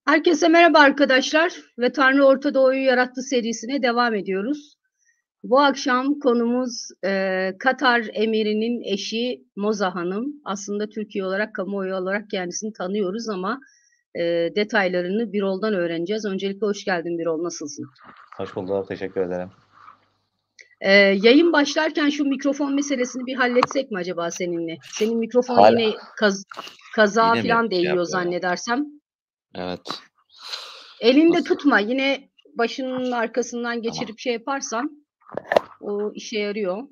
Herkese merhaba arkadaşlar ve Tanrı Orta Doğu'yu yarattı serisine devam ediyoruz. Bu akşam konumuz Katar emirinin eşi Moza Hanım. Aslında Türkiye olarak, kamuoyu olarak kendisini tanıyoruz ama detaylarını Birol'dan öğreneceğiz. Öncelikle hoş geldin Birol, nasılsın? Hoş bulduk, teşekkür ederim. Yayın başlarken şu mikrofon meselesini bir halletsek mi acaba seninle? Senin mikrofon Hala yine kazağa yine mi falan şey değiyor yapıyor ya? zannedersem. Evet. Elinde Nasıl? tutma, yine başının arkasından Tamam. geçirip şey yaparsan o işe yarıyor.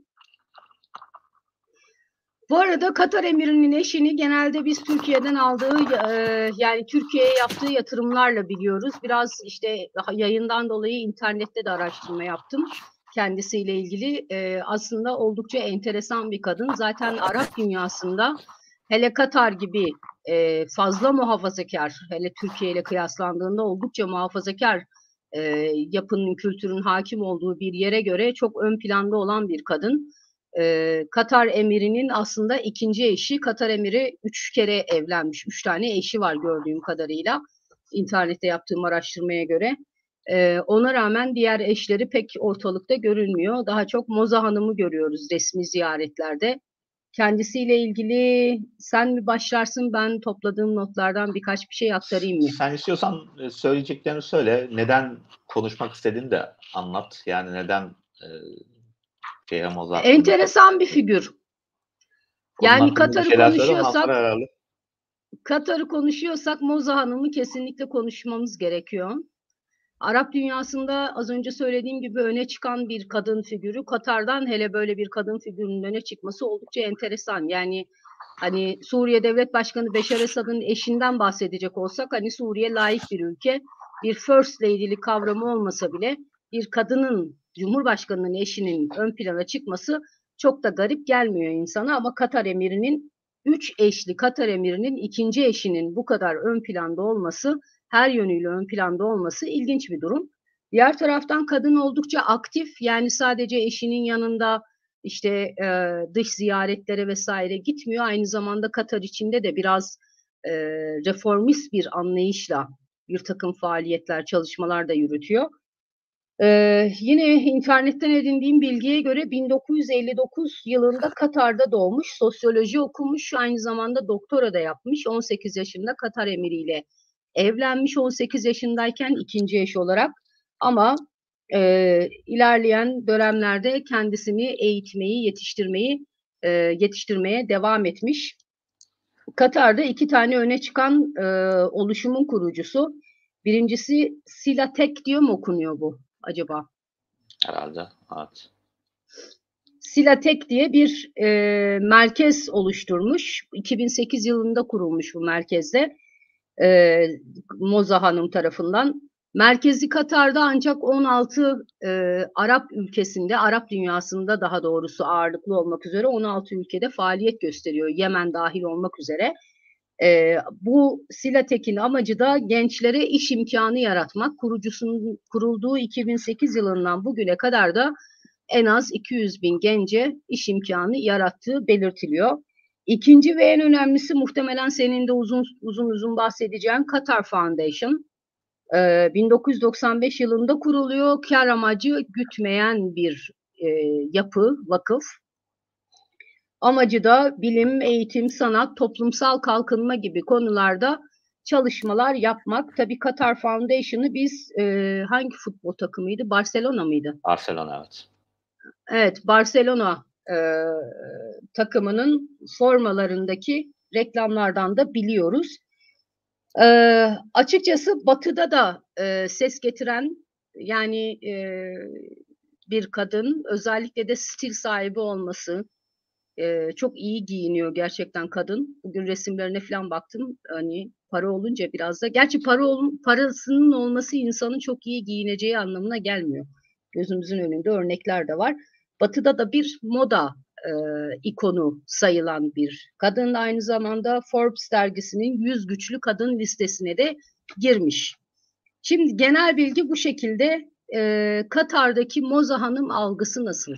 Bu arada Katar emirinin eşini genelde biz Türkiye'den aldığı yani Türkiye'ye yaptığı yatırımlarla biliyoruz. Biraz işte yayından dolayı internette de araştırma yaptım kendisiyle ilgili. Aslında oldukça enteresan bir kadın. Zaten Arap dünyasında hele Katar gibi fazla muhafazakar, hele Türkiye ile kıyaslandığında oldukça muhafazakar yapının, kültürün hakim olduğu bir yere göre çok ön planda olan bir kadın. Katar emirinin aslında ikinci eşi. Katar emiri 3 kere evlenmiş. 3 tane eşi var gördüğüm kadarıyla. İnternette yaptığım araştırmaya göre. Ona rağmen diğer eşleri pek ortalıkta görünmüyor. Daha çok Moza Hanım'ı görüyoruz resmi ziyaretlerde. Kendisiyle ilgili sen mi başlarsın, ben topladığım notlardan birkaç bir şey aktarayım mı? Sen istiyorsan söyleyeceklerini söyle. Neden konuşmak istediğini de anlat. Yani neden e, Moza hakkında Enteresan bir figür. onun Yani hakkında bir şeyler söyle, ondan Katar'ı sonra herhalde. konuşuyorsak Moza Hanım'ı kesinlikle konuşmamız gerekiyor. Arap dünyasında az önce söylediğim gibi öne çıkan bir kadın figürü. Katar'dan hele böyle bir kadın figürünün öne çıkması oldukça enteresan. Yani hani Suriye Devlet Başkanı Beşar Esad'ın eşinden bahsedecek olsak, hani Suriye layık bir ülke. Bir first lady'lik kavramı olmasa bile bir kadının, Cumhurbaşkanı'nın eşinin ön plana çıkması çok da garip gelmiyor insana, ama Katar emirinin, üç eşli Katar emirinin ikinci eşinin bu kadar ön planda olması, her yönüyle ön planda olması ilginç bir durum. Diğer taraftan kadın oldukça aktif, yani sadece eşinin yanında işte dış ziyaretlere vesaire gitmiyor. Aynı zamanda Katar içinde de biraz reformist bir anlayışla bir takım faaliyetler, çalışmalar da yürütüyor. Yine internetten edindiğim bilgiye göre 1959 yılında Katar'da doğmuş, sosyoloji okumuş, aynı zamanda doktora da yapmış. 18 yaşında Katar emiriyle evlenmiş, 18 yaşındayken ikinci eş olarak, ama ilerleyen dönemlerde kendisini eğitmeyi, yetiştirmeye devam etmiş. Katar'da iki tane öne çıkan oluşumun kurucusu. Birincisi Silatek diyor mu okunuyor bu acaba? Herhalde. Evet. Silatek diye bir merkez oluşturmuş. 2008 yılında kurulmuş bu merkezde. Moza Hanım tarafından. Merkezi Katar'da, ancak 16 Arap ülkesinde, Arap dünyasında daha doğrusu ağırlıklı olmak üzere 16 ülkede faaliyet gösteriyor. Yemen dahil olmak üzere. Bu Silatek'in amacı da gençlere iş imkanı yaratmak. Kurucusunun kurulduğu 2008 yılından bugüne kadar da en az 200 bin gence iş imkanı yarattığı belirtiliyor. İkinci ve en önemlisi, muhtemelen senin de uzun bahsedeceğin Qatar Foundation. 1995 yılında kuruluyor. Kar amacı gütmeyen bir yapı, vakıf. Amacı da bilim, eğitim, sanat, toplumsal kalkınma gibi konularda çalışmalar yapmak. Tabii Qatar Foundation'ı biz hangi futbol takımıydı? Barcelona mıydı? Barcelona, evet. Evet, Barcelona takımının formalarındaki reklamlardan da biliyoruz. Açıkçası Batı'da da ses getiren, yani bir kadın, özellikle de stil sahibi olması, çok iyi giyiniyor gerçekten kadın. Bugün resimlerine falan baktım. Hani para olunca biraz da. Gerçi parasının olması insanın çok iyi giyineceği anlamına gelmiyor. Gözümüzün önünde örnekler de var. Batı'da da bir moda e, ikonu sayılan bir kadın. Aynı zamanda Forbes dergisinin 100 güçlü kadın listesine de girmiş. Şimdi genel bilgi bu şekilde. Katar'daki Moza Hanım algısı nasıl?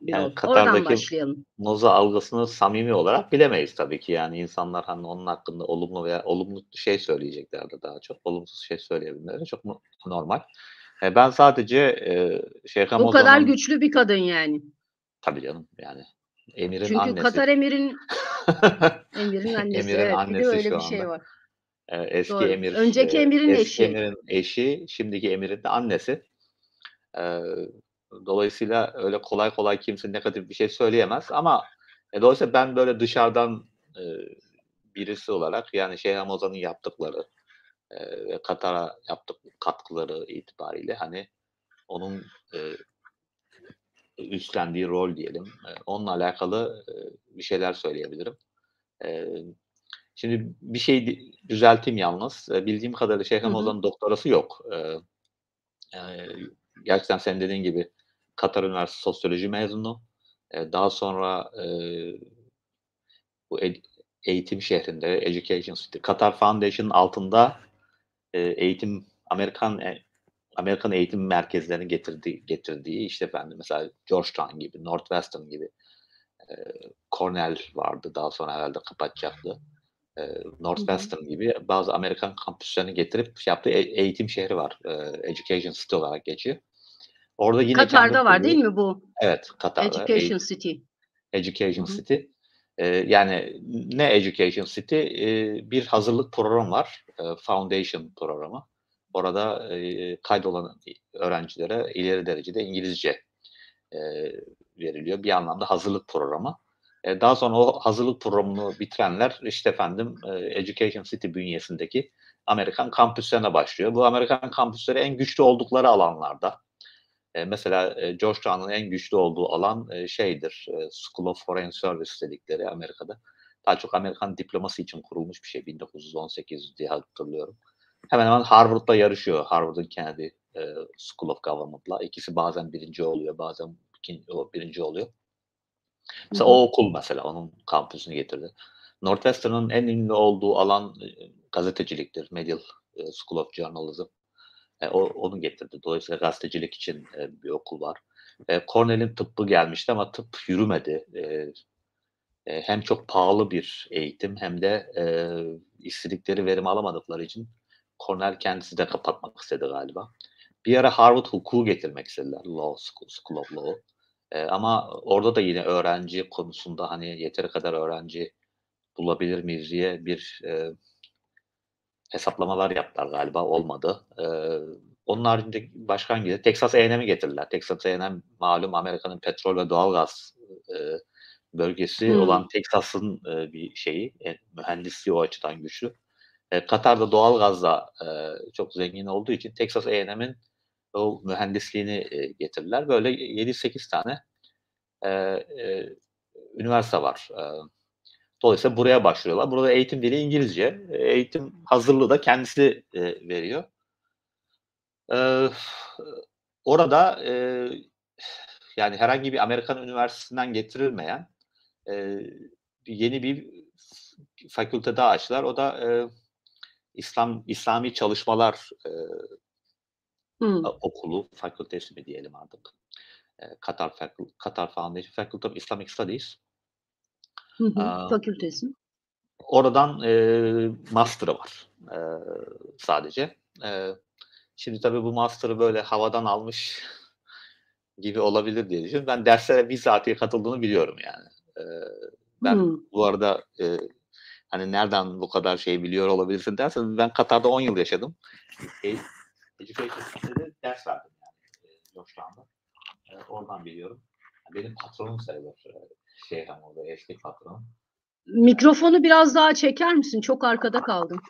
Yani Oradan Katar'daki başlayalım. Moza algısını samimi olarak bilemeyiz tabii ki. Yani insanlar hani onun hakkında olumlu veya olumlu şey söyleyeceklerdir daha çok. Olumsuz şey söyleyebilmeleri çok normal. Ben sadece Şeyh O kadar Hamoza'nın güçlü bir kadın yani. tabii canım yani emirin Çünkü annesi. Katar emirin annesi. Emirin Evet, bir de annesi öyle şu bir şey anda. var. Eski Doğru. emir, Önceki emirin eski eşi. emirin eşi, şimdiki emirin de annesi. Eee, Dolayısıyla öyle kolay kolay kimse negatif bir şey söyleyemez ama dolayısıyla ben böyle dışarıdan, birisi olarak yani Şeyh Hamaza'nın yaptıkları, ve Katar'a katkıları itibariyle hani onun, eee, üstlendiği rol diyelim, onunla alakalı, bir şeyler söyleyebilirim. Eee, Şimdi bir şey düzelteyim yalnız. Bildiğim kadarıyla Şeyh Hı hı. Hamaza'nın doktorası yok. Eee, Gerçekten senin dediğin gibi Katar Üniversitesi Sosyoloji mezunu. Daha sonra, bu eğitim şehrinde Education City, Qatar Foundation'ın altında, eğitim Amerikan eğitim merkezlerini getirdiği, işte, efendim, mesela Georgetown gibi, Northwestern gibi, Cornell vardı, daha sonra herhâlde kapatacaktı. Hı hı. Northwestern gibi bazı Amerikan kampüslerini getirip şey yaptığı eğitim şehri var. Education City olarak geçiyor. Orada yine kendi Katar'da var değil kurduğu. mi bu Evet, Katar'da Education City? Hı Education hı. City. Yani ne Education City? Bir hazırlık programı var. Foundation programı. Orada, kaydolan öğrencilere ileri derecede İngilizce, eee, veriliyor. Bir anlamda hazırlık programı. Daha sonra o hazırlık programını bitirenler, işte efendim, Education City bünyesindeki Amerikan kampüslerine başlıyor. Bu Amerikan kampüsleri en güçlü oldukları alanlarda. Mesela, Georgetown'un en güçlü olduğu alan, şeydir, School of Foreign Service dedikleri Amerika'da. Daha çok Amerikan diploması için kurulmuş bir şey. 1918 diye hatırlıyorum. Hemen hemen Harvard'la yarışıyor. Harvard'ın kendi, School of Government'la. İkisi bazen birinci oluyor, bazen o 1'inci oluyor. Hı Mesela hı. o okul mesela onun kampüsünü getirdi. Northwestern'ın en ünlü olduğu alan, gazeteciliktir. Medial, School of Journalism. Onu getirdi. Dolayısıyla gazetecilik için, bir okul var. Cornell'in tıbbı gelmişti ama tıp yürümedi. Hem çok pahalı bir eğitim hem de, istedikleri verimi alamadıkları için Cornell kendisi de kapatmak istedi galiba. Bir ara Harvard hukuku getirmek istediler. School of Law. Ama orada da yine öğrenci konusunda, hani, yeteri kadar öğrenci bulabilir miyiz diye bir, hesaplamalar yaptılar galiba, olmadı. Onun haricinde başka hangileri? Texas A&M'i getirdiler. Texas A&M malum Amerika'nın petrol ve doğalgaz, eee, bölgesi Hımm. olan Texas'ın, bir şeyi, mühendisliği o açıdan güçlü. Katar da doğalgazla, çok zengin olduğu için Texas A&M'in o mühendisliğini, getirdiler. Böyle 7-8 tane, eee, üniversite var. Dolayısıyla buraya başvuruyorlar. Burada eğitim dili İngilizce. Eğitim hazırlığı da kendisi, veriyor. Eee, Orada, yani herhangi bir Amerikan üniversitesinden getirilmeyen, eee, yeni bir fakülte daha açtılar. O da, İslami Çalışmalar, Hımm. okulu, fakültesi mi diyelim artık. Qatar Foundation Faculty of Islamic Studies. Hı hı. Aaa, Fakültesi. Oradan, master'ı var, sadece. Eee, Şimdi tabii bu master'ı böyle havadan almış gibi olabilir diye düşünüyorum. Ben derslere bizatihi katıldığını biliyorum yani. Eee, Ben Hımm. bu arada, hani, nereden bu kadar şey biliyor olabilirsin dersen ben Katar'da 10 yıl yaşadım. Eee, Education City'de ders verdim yani, Georgetown'da. Oradan biliyorum. Benim patronum sayılır, Şeyh'im orada eski patronum. Mikrofonu biraz daha çeker misin? Çok arkada kaldın.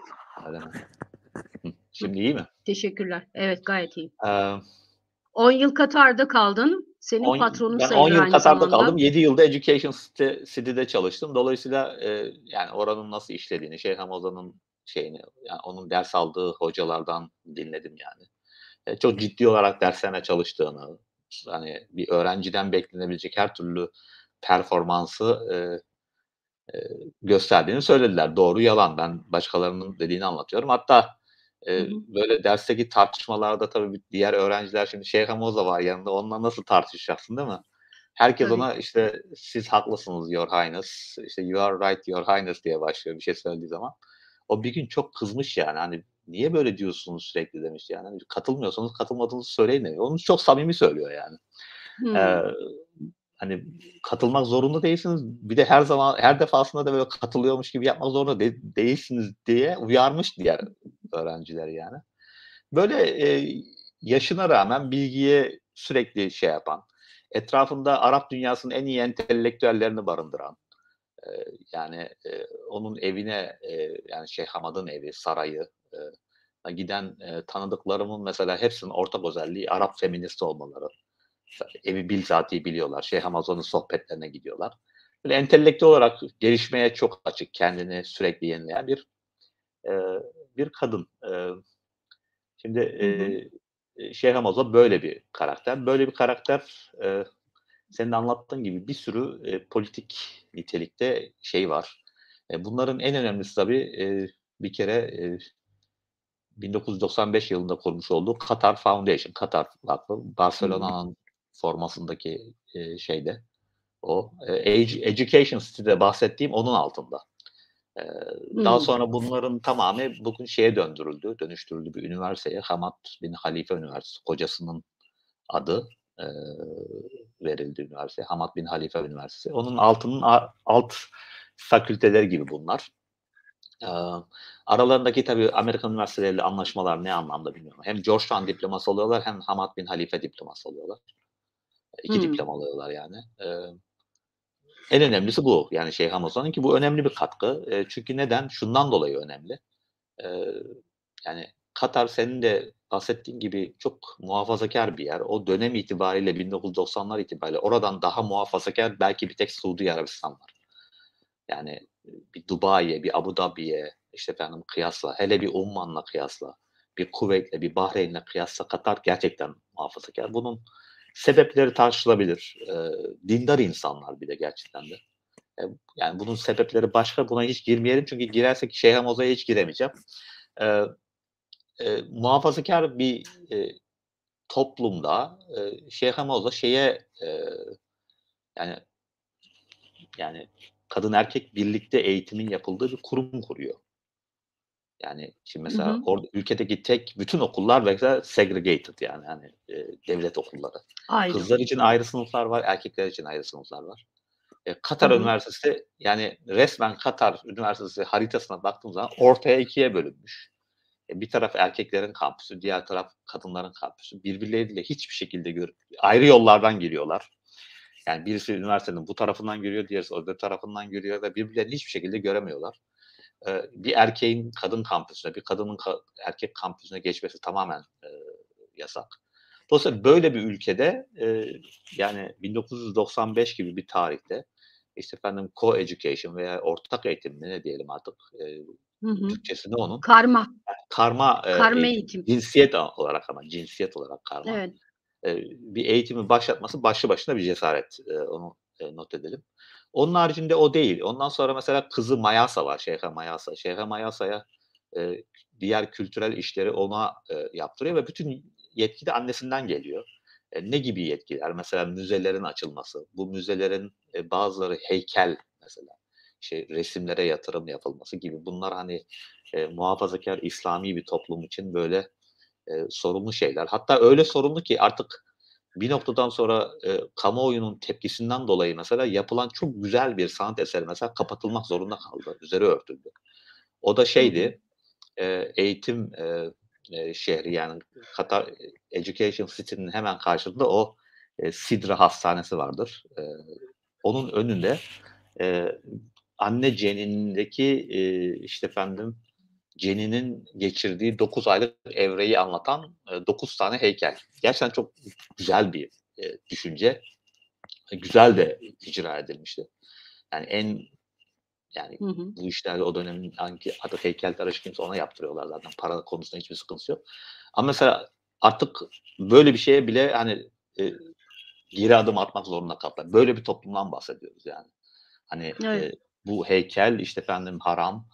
Öyle mi? Hıh. Hıh. Şimdi iyi mi? Teşekkürler. Evet, gayet iyi. Eee 10 yıl Katar'da kaldın. Senin patronun Ben 10 sayılır yıl aynı Katar'da zamanda. kaldım. 7 yılda Education City'de çalıştım. Dolayısıyla, yani oranın nasıl işlediğini, Şeyh Hamaza'nın şeyini, yani onun ders aldığı hocalardan dinledim yani. Çok ciddi olarak derslerine çalıştığını, hani bir öğrenciden beklenebilecek her türlü performansı, gösterdiğini söylediler. Doğru, yalan. Ben başkalarının dediğini anlatıyorum. Hatta, Hı hı. böyle dersteki tartışmalarda tabii diğer öğrenciler şimdi Şeyh Hamza var yanında, onunla nasıl tartışacaksın, değil mi? Herkes Tabii. ona işte siz haklısınız Your Highness, işte You are right Your Highness diye başlıyor bir şey söylediği zaman. O bir gün çok kızmış yani hani niye böyle diyorsunuz sürekli demiş yani. Hani katılmıyorsanız katılmadığınızı söyleyin demiş. Onu çok samimi söylüyor yani. Hımm. Eee, Hani katılmak zorunda değilsiniz. Bir de her zaman her defasında da böyle katılıyormuş gibi yapmak zorunda değilsiniz diye uyarmış diğer öğrencileri yani. Böyle, yaşına rağmen bilgiye sürekli şey yapan, etrafında Arap dünyasının en iyi entelektüellerini barındıran, yani, onun evine, yani Şeyh Hamad'ın evi, sarayı, giden, tanıdıklarımın mesela hepsinin ortak özelliği Arap feminist olmaları. Evi bizatihi biliyorlar. Şeyh Hamazan'ın sohbetlerine gidiyorlar. Böyle entelektüel olarak gelişmeye çok açık, kendini sürekli yenileyen eee, bir kadın. Şimdi, Hı hı. Şeyh Hamazo böyle bir karakter. Böyle bir karakter, senin de anlattığın gibi bir sürü, politik nitelikte şey var. Bunların en önemlisi tabii, bir kere, 1995 yılında kurmuş olduğu Qatar Foundation, Katar Vakfı. Hımm. Barcelona'nın formasındaki, şeyde o. Education City'de bahsettiğim onun altında. Eee, Daha Hımm. sonra bunların tamamı bugün şeye dönüştürüldü bir üniversiteye. Hamad bin Halife Üniversitesi. Kocasının adı, eee, verildi üniversiteye. Hamad bin Halife Üniversitesi. Onun altının alt fakülteleri gibi bunlar. Eee, Aralarındaki tabii Amerikan üniversiteleriyle anlaşmalar ne anlamda bilmiyorum. Hem Georgetown diploması alıyorlar hem Hamad bin Halife diploması alıyorlar. 2 Hımm. diploma alıyorlar yani. En önemlisi bu. Yani Şeyh Hamazan'ın ki bu önemli bir katkı. Çünkü neden? Şundan dolayı önemli. Eee, Yani Katar senin de bahsettiğin gibi çok muhafazakâr bir yer. O dönem itibariyle 1990'lar itibariyle oradan daha muhafazakâr belki bir tek Suudi Arabistan var. Yani, bir Dubai'ye, bir Abu Dhabi'ye, işte efendim kıyasla, hele bir Umman'la kıyasla, bir Kuveyt'le, bir Bahreyn'le kıyasla Katar gerçekten muhafazakâr. Bunun sebepleri tartışılabilir. Dindar insanlar bir de gerçekten de. Yani bunun sebepleri başka, buna hiç girmeyelim çünkü girersek Şeyh Moza'ya hiç giremeyeceğim. Eee, Muhafazakâr bir, toplumda, Şeyh Moza şeye, yani yani kadın erkek birlikte eğitimin yapıldığı bir kurum kuruyor. Yani şimdi Hı mesela hı. orada ülkedeki bütün okullar mesela segregated yani hani, devlet okulları. Ayrı. Kızlar için ayrı sınıflar var, erkekler için ayrı sınıflar var. Hı Katar hı. Üniversitesi yani resmen Katar Üniversitesi haritasına baktığım zaman ortaya ikiye bölünmüş. Bir taraf erkeklerin kampüsü, diğer taraf kadınların kampüsü. Birbirleriyle hiçbir şekilde ayrı yollardan giriyorlar. Yani birisi üniversitenin bu tarafından giriyor, diğerisi öbür tarafından giriyor ve birbirlerini hiçbir şekilde göremiyorlar. Bir erkeğin kadın kampüsüne, bir kadının erkek kampüsüne geçmesi tamamen, yasak. Dolayısıyla böyle bir ülkede, yani 1995 gibi bir tarihte, işte efendim co-education veya ortak eğitim mi ne diyelim artık, Hı hı. Türkçesi ne onun? Karma. Karma, Karma eğitim. eğitim. Olarak ama cinsiyet olarak karma. Evet. Bir eğitimi başlatması başlı başına bir cesaret. Onu, not edelim. Onun haricinde o değil. Ondan sonra mesela kızı Mayasa var, Şeyha Mayasa. Şeyha Mayasa'ya, eee, diğer kültürel işleri ona, yaptırıyor ve bütün yetki de annesinden geliyor. Ne gibi yetkiler? Mesela müzelerin açılması. Bu müzelerin, bazıları heykel mesela. İşte resimlere yatırım yapılması gibi. Bunlar hani, muhafazakâr İslami bir toplum için böyle, sorunlu şeyler. Hatta öyle sorunlu ki artık bir noktadan sonra, kamuoyunun tepkisinden dolayı mesela yapılan çok güzel bir sanat eseri mesela kapatılmak zorunda kaldı. Üzeri örtüldü. O da Hı hı. şeydi, eğitim, şehri yani Katar Education City'nin hemen karşısında o, Sidra Hastanesi vardır. Onun önünde, eee, anne cenindeki, işte efendim Jenny'nin geçirdiği 9 aylık evreyi anlatan, 9 tane heykel. Gerçekten çok güzel bir, düşünce. Güzel de icra edilmişti. Yani yani Hı hı. bu işlerde o dönemin artık heykeltıraşı kimse ona yaptırıyorlar zaten. Para konusunda hiçbir sıkıntısı yok. Ama mesela artık böyle bir şeye bile hani, eee, geri adım atmak zorunda kaldılar. Böyle bir toplumdan bahsediyoruz yani. Hani, Evet. bu heykel, işte, efendim, haram.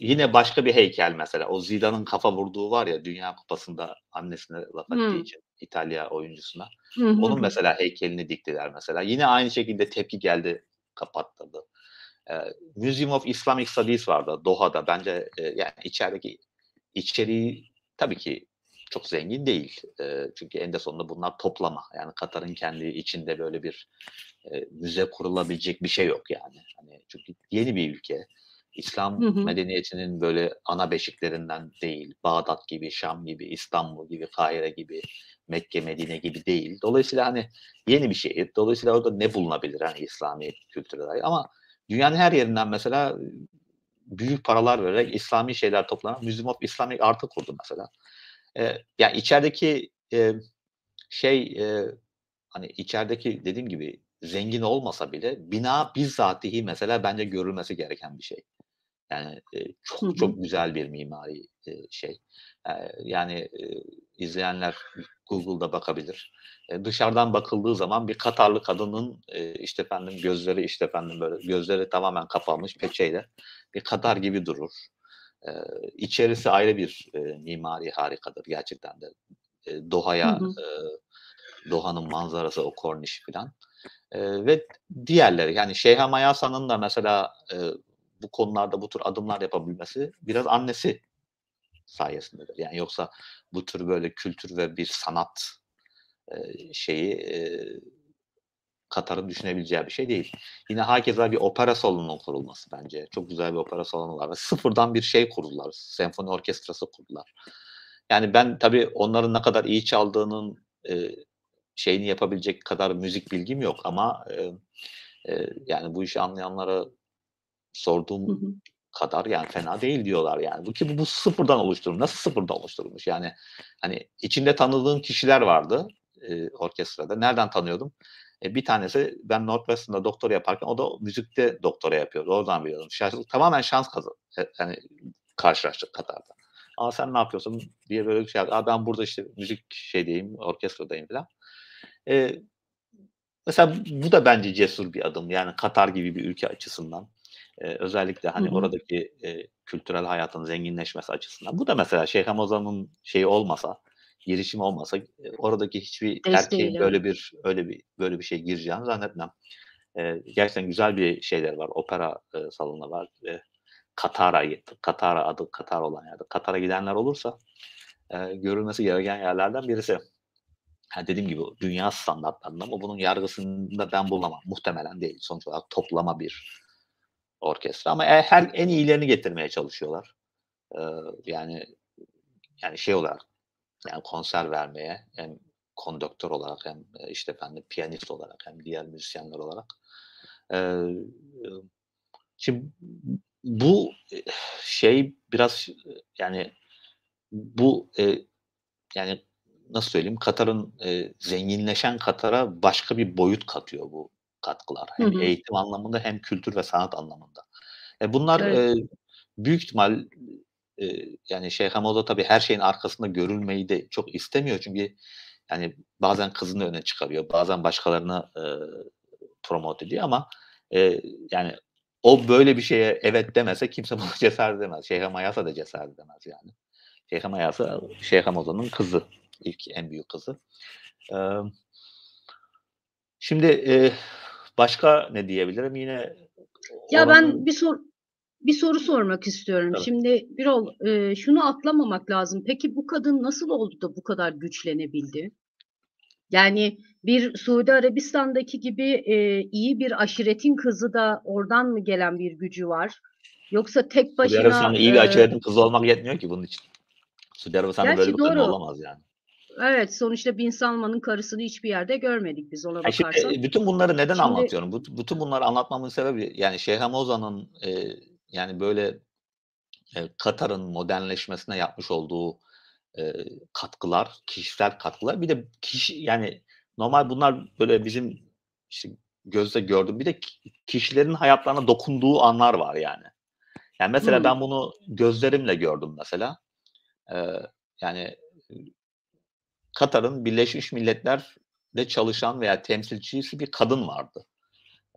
Yine başka bir heykel mesela, o Zidane'ın kafa vurduğu var ya Dünya Kupası'nda annesine laf ettiği Hımm. için. İtalya oyuncusuna. Hı hı Onun hı. mesela heykelini diktiler mesela. Yine aynı şekilde tepki geldi, kapattırdı. Museum of Islamic Studies vardı Doha'da. Bence, yani içeriği tabii ki çok zengin değil. Çünkü eninde sonunda bunlar toplama. Yani Katar'ın kendi içinde böyle bir, müze kurulabilecek bir şey yok yani. Hani çünkü yeni bir ülke. Hı İslam hı. medeniyetinin böyle ana beşiklerinden değil. Bağdat gibi, Şam gibi, İstanbul gibi, Kahire gibi, Mekke, Medine gibi değil. Dolayısıyla hani yeni bir şehir. Dolayısıyla orada ne bulunabilir hani İslami kültüre dair ama dünyanın her yerinden mesela büyük paralar vererek İslami şeyler toplanan Museum of Islamic Art'ı kurdu mesela. Yani içerideki, şey, hani içerideki dediğim gibi zengin olmasa bile bina bizzatihi mesela bence görülmesi gereken bir şey. Yani, Hı çok hı. çok güzel bir mimari, şey. Yani, izleyenler Google'da bakabilir. Dışarıdan bakıldığı zaman bir Katarlı kadının, işte efendim gözleri, işte efendim böyle gözleri tamamen kapanmış peçeyle bir Katar gibi durur. İçerisi ayrı bir, mimari harikadır gerçekten de. Hı Doha'ya, hı. Doha'nın manzarası, o korniş filan. Ve diğerleri yani Şeyh Mayasa'nın da mesela, bu konularda bu tür adımlar yapabilmesi biraz annesi sayesindedir. Yani yoksa bu tür böyle kültür ve bir sanat, şeyi, Katar'ın düşünebileceği bir şey değil. Yine hakeza bir opera salonunun kurulması bence. Çok güzel bir opera salonu var ve sıfırdan bir şey kurdular. Senfoni orkestrası kurdular. Yani ben tabii onların ne kadar iyi çaldığının, şeyini yapabilecek kadar müzik bilgim yok ama, yani bu işi anlayanlara Hı sorduğum hı. kadar yani fena değil diyorlar yani. Bu sıfırdan oluşturulmuş. Nasıl sıfırdan oluşturulmuş? Yani, hani, içinde tanıdığım kişiler vardı, orkestrada. Nereden tanıyordum? Bir tanesi ben Northwestern'da doktora yaparken o da müzikte doktora yapıyordu. Oradan biliyordum. Tamamen şans hani, karşılaştık Katar'da. "A, sen ne yapıyorsun?" diye böyle bir şey. "A, ben burada işte müzik şeydeyim, orkestradayım." filan. Eee, Mesela bu da bence cesur bir adım. Yani Katar gibi bir ülke açısından. Özellikle, Hı hani, hı. oradaki, kültürel hayatın zenginleşmesi açısından. Bu da mesela Şeyh Hamazan'ın şeyi olmasa, girişimi olmasa, oradaki hiçbir erkeğin Desteğiyle. böyle bir şeye gireceğini zannetmem. Gerçekten güzel bir şeyleri var. Opera, salonu var ve Katara adı Katar olan yerde. Katar'a gidenler olursa, görülmesi gereken yerlerden birisi. Ha, dediğim gibi dünya standartlarında ama bunun yargısını ben bulamam. Muhtemelen değil. Sonuç olarak toplama bir orkestra ama en iyilerini getirmeye çalışıyorlar. Eee, yani şey olarak, yani konser vermeye hem kondöktör olarak hem, işte efendim piyanist olarak hem diğer müzisyenler olarak. Eee, şimdi bu, şey biraz, yani bu, yani, nasıl söyleyeyim, Katar'ın, zenginleşen Katar'a başka bir boyut katıyor bu katkılar. Hı Hem hı. eğitim anlamında hem kültür ve sanat anlamında. Bunlar, Evet. büyük ihtimal, yani, Şeyh Hamoda tabii her şeyin arkasında görülmeyi de çok istemiyor çünkü, yani, bazen kızını öne çıkarıyor, bazen başkalarını, promote ediyor ama, eee, yani, o böyle bir şeye evet demese kimse buna cesaret edemez. Şeyh Mayasa da cesaret edemez yani. Şeyh Mayasa, Şeyh Hamoda'nın kızı. En büyük kızı. Emm, şimdi, başka ne diyebilirim? Yine Ya, ben oranın bir soru sormak istiyorum. tabii. Şimdi Birol, şunu atlamamak lazım. Peki bu kadın nasıl oldu da bu kadar güçlenebildi? Yani bir Suudi Arabistan'daki gibi, iyi bir aşiretin kızı da oradan mı gelen bir gücü var? Yoksa tek Suudi başına, Arabistan'da iyi bir aşiretin kızı olmak yetmiyor ki bunun için. Suudi Arabistan'da böyle gerçi bir kadın doğru. olamaz yani. Evet, sonuçta Bin Salman'ın karısını hiçbir yerde görmedik biz ona Şimdi, bakarsan. bütün bunları neden Şimdi anlatıyorum? Bütün bunları anlatmamın sebebi yani Şeyh Hamoza'nın, yani böyle, Katar'ın modernleşmesine yapmış olduğu, katkılar, kişisel katkılar. Bir de yani normal bunlar böyle bizim işte gözle gördüğüm bir de kişilerin hayatlarına dokunduğu anlar var yani. Yani mesela hımm, ben bunu gözlerimle gördüm mesela. Eee, yani, Katar'ın Birleşmiş Milletler'de çalışan veya temsilcisi bir kadın vardı.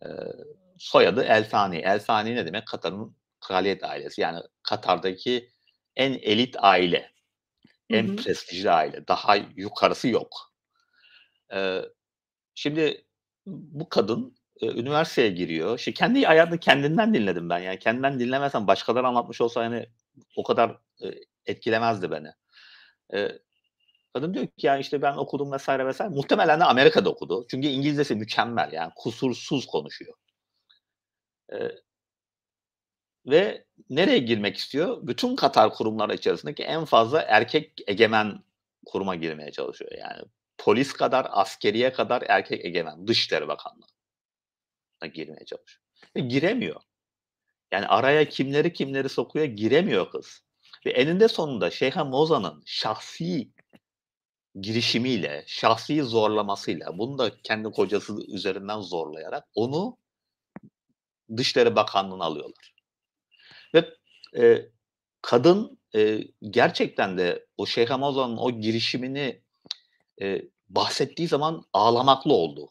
Eee, soyadı El Thani. El Thani ne demek? Katar'ın kraliyet ailesi. Yani Katar'daki en elit aile, hı en hı, prestijli aile. Daha yukarısı yok. Eee, şimdi bu kadın, üniversiteye giriyor. Kendi hayatını kendinden dinledim ben. Yani kendimden dinlemesem başkaları anlatmış olsa, hani, o kadar, etkilemezdi beni. Eee, kadın diyor ki, "Ya, işte, ben okudum vs. vs." Muhtemelen de Amerika'da okudu. Çünkü İngilizcesi mükemmel, yani kusursuz konuşuyor. Eee, ve nereye girmek istiyor? Bütün Katar kurumları içerisindeki en fazla erkek egemen kuruma girmeye çalışıyor. Yani polis kadar, askeriye kadar erkek egemen. Dışişleri Bakanlığı'na girmeye çalışıyor ve giremiyor. Yani araya kimleri sokuyor, giremiyor kız. Ve eninde sonunda Şeyh Moza'nın şahsi girişimiyle, şahsi zorlamasıyla, bunu da kendi kocası üzerinden zorlayarak onu Dışişleri Bakanlığı'na alıyorlar. Ve, eee, kadın, gerçekten de o Şeyh Moza'nın o girişimini, bahsettiği zaman ağlamaklı oldu.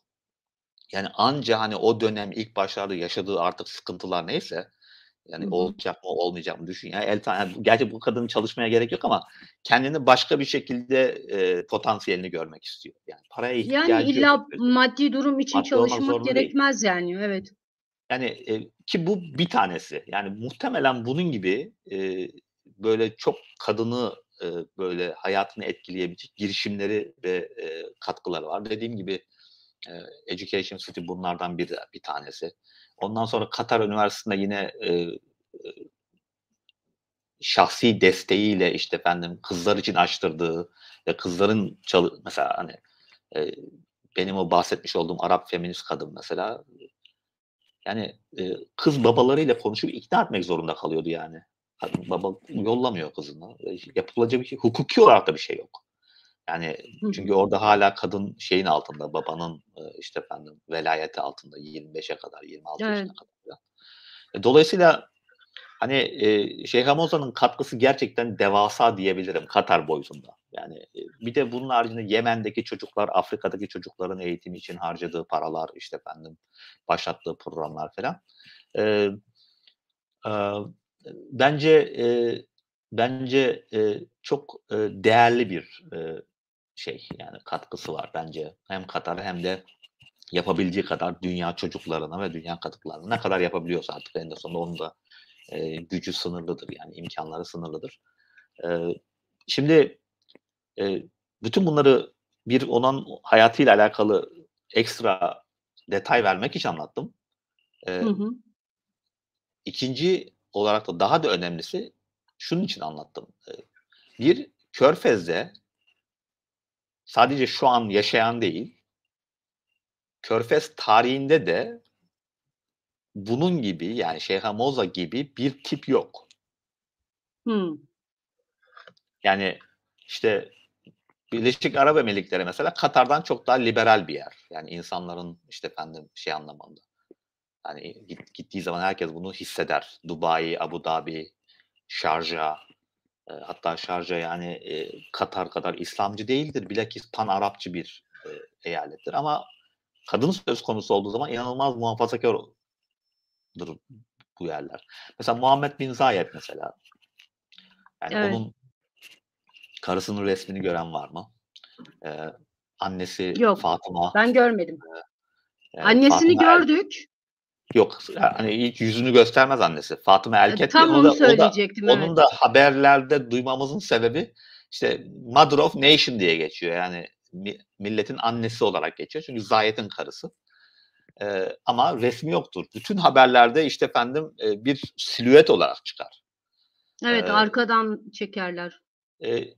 Yani anca, hani, o dönem ilk başlarda yaşadığı artık sıkıntılar neyse, Hı yani hı. olacak mı, olmayacak mı düşün ya. Yani gerçi bu kadının çalışmaya gerek yok ama kendini başka bir şekilde, potansiyelini görmek istiyor. Yani paraya Yani ihtiyacı yok illa açıkçası. maddi durum için Maddi olmak çalışmak zorunda değil. gerekmez yani. Evet. Yani, ki bu bir tanesi. Yani muhtemelen bunun gibi, böyle çok kadını, böyle hayatını etkileyebilecek girişimleri ve, katkıları var. Dediğim gibi, Education City bunlardan bir tanesi. Ondan sonra Katar Üniversitesi'nde yine, şahsi desteğiyle, işte, efendim, kızlar için açtırdığı ve kızların mesela, hani, eee, benim o bahsetmiş olduğum Arap feminist kadın mesela, yani, kız babalarıyla konuşup ikna etmek zorunda kalıyordu yani. Kadın baba yollamıyor kızını. Yapılacak bir şey hukuki olarak da bir şey yok. Yani, Hı çünkü hı. orada hâlâ kadın şeyin altında, babanın, işte, efendim, velayeti altında 25'e kadar, 26 Evet. yaşına kadar filan. Dolayısıyla, hani, Şeyh Hamoza'nın katkısı gerçekten devasa diyebilirim Katar boyutunda. Yani, bir de bunun haricinde Yemen'deki çocuklar, Afrika'daki çocukların eğitimi için harcadığı paralar, işte, efendim, başlattığı programlar falan. Eee, aaa, bence, çok, değerli bir, şey, yani katkısı var bence. Hem Katar'a hem de yapabildiği kadar dünya çocuklarına ve dünya katıklarına ne kadar yapabiliyorsa artık eninde sonunda onun da, gücü sınırlıdır, yani imkânları sınırlıdır. Eee, şimdi, eee, bütün bunları onun hayatıyla alakalı ekstra detay vermek için anlattım. Hı Eee, hı. 2'nci olarak da daha da önemlisi şunun için anlattım. Bir, Körfez'de sadece şu an yaşayan değil, Körfez tarihinde de bunun gibi, yani Şeyh Moza gibi bir tip yok. Hımm. Yani, işte, Birleşik Arap Emirlikleri mesela Katar'dan çok daha liberal bir yer. Yani insanların, işte, efendim, şey anlamında, hani, gittiği zaman herkes bunu hisseder. Dubai, Abu Dhabi, Şarja, hatta Şarja, yani, Katar kadar İslamcı değildir. Bilakis Pan-Arapçı bir, eyalettir ama kadın söz konusu olduğu zaman inanılmaz muhafazakârdır bu yerler. Mesela Muhammed bin Zayed mesela, yani Evet. onun karısının resmini gören var mı? Eee, annesi Yok, Fatıma, ben görmedim. Annesini Fatıma gördük. yok, hani, hiç yüzünü göstermez annesi. Fatıma Erket diye Tam onu söyleyecektim, evet. onun da haberlerde duymamızın sebebi, işte, Mother of Nation diye geçiyor. Yani milletin annesi olarak geçiyor. Çünkü Zayed'in karısı. Ama resmi yoktur. Bütün haberlerde, işte, efendim, bir silüet olarak çıkar. Evet, Eee, arkadan çekerler. eee,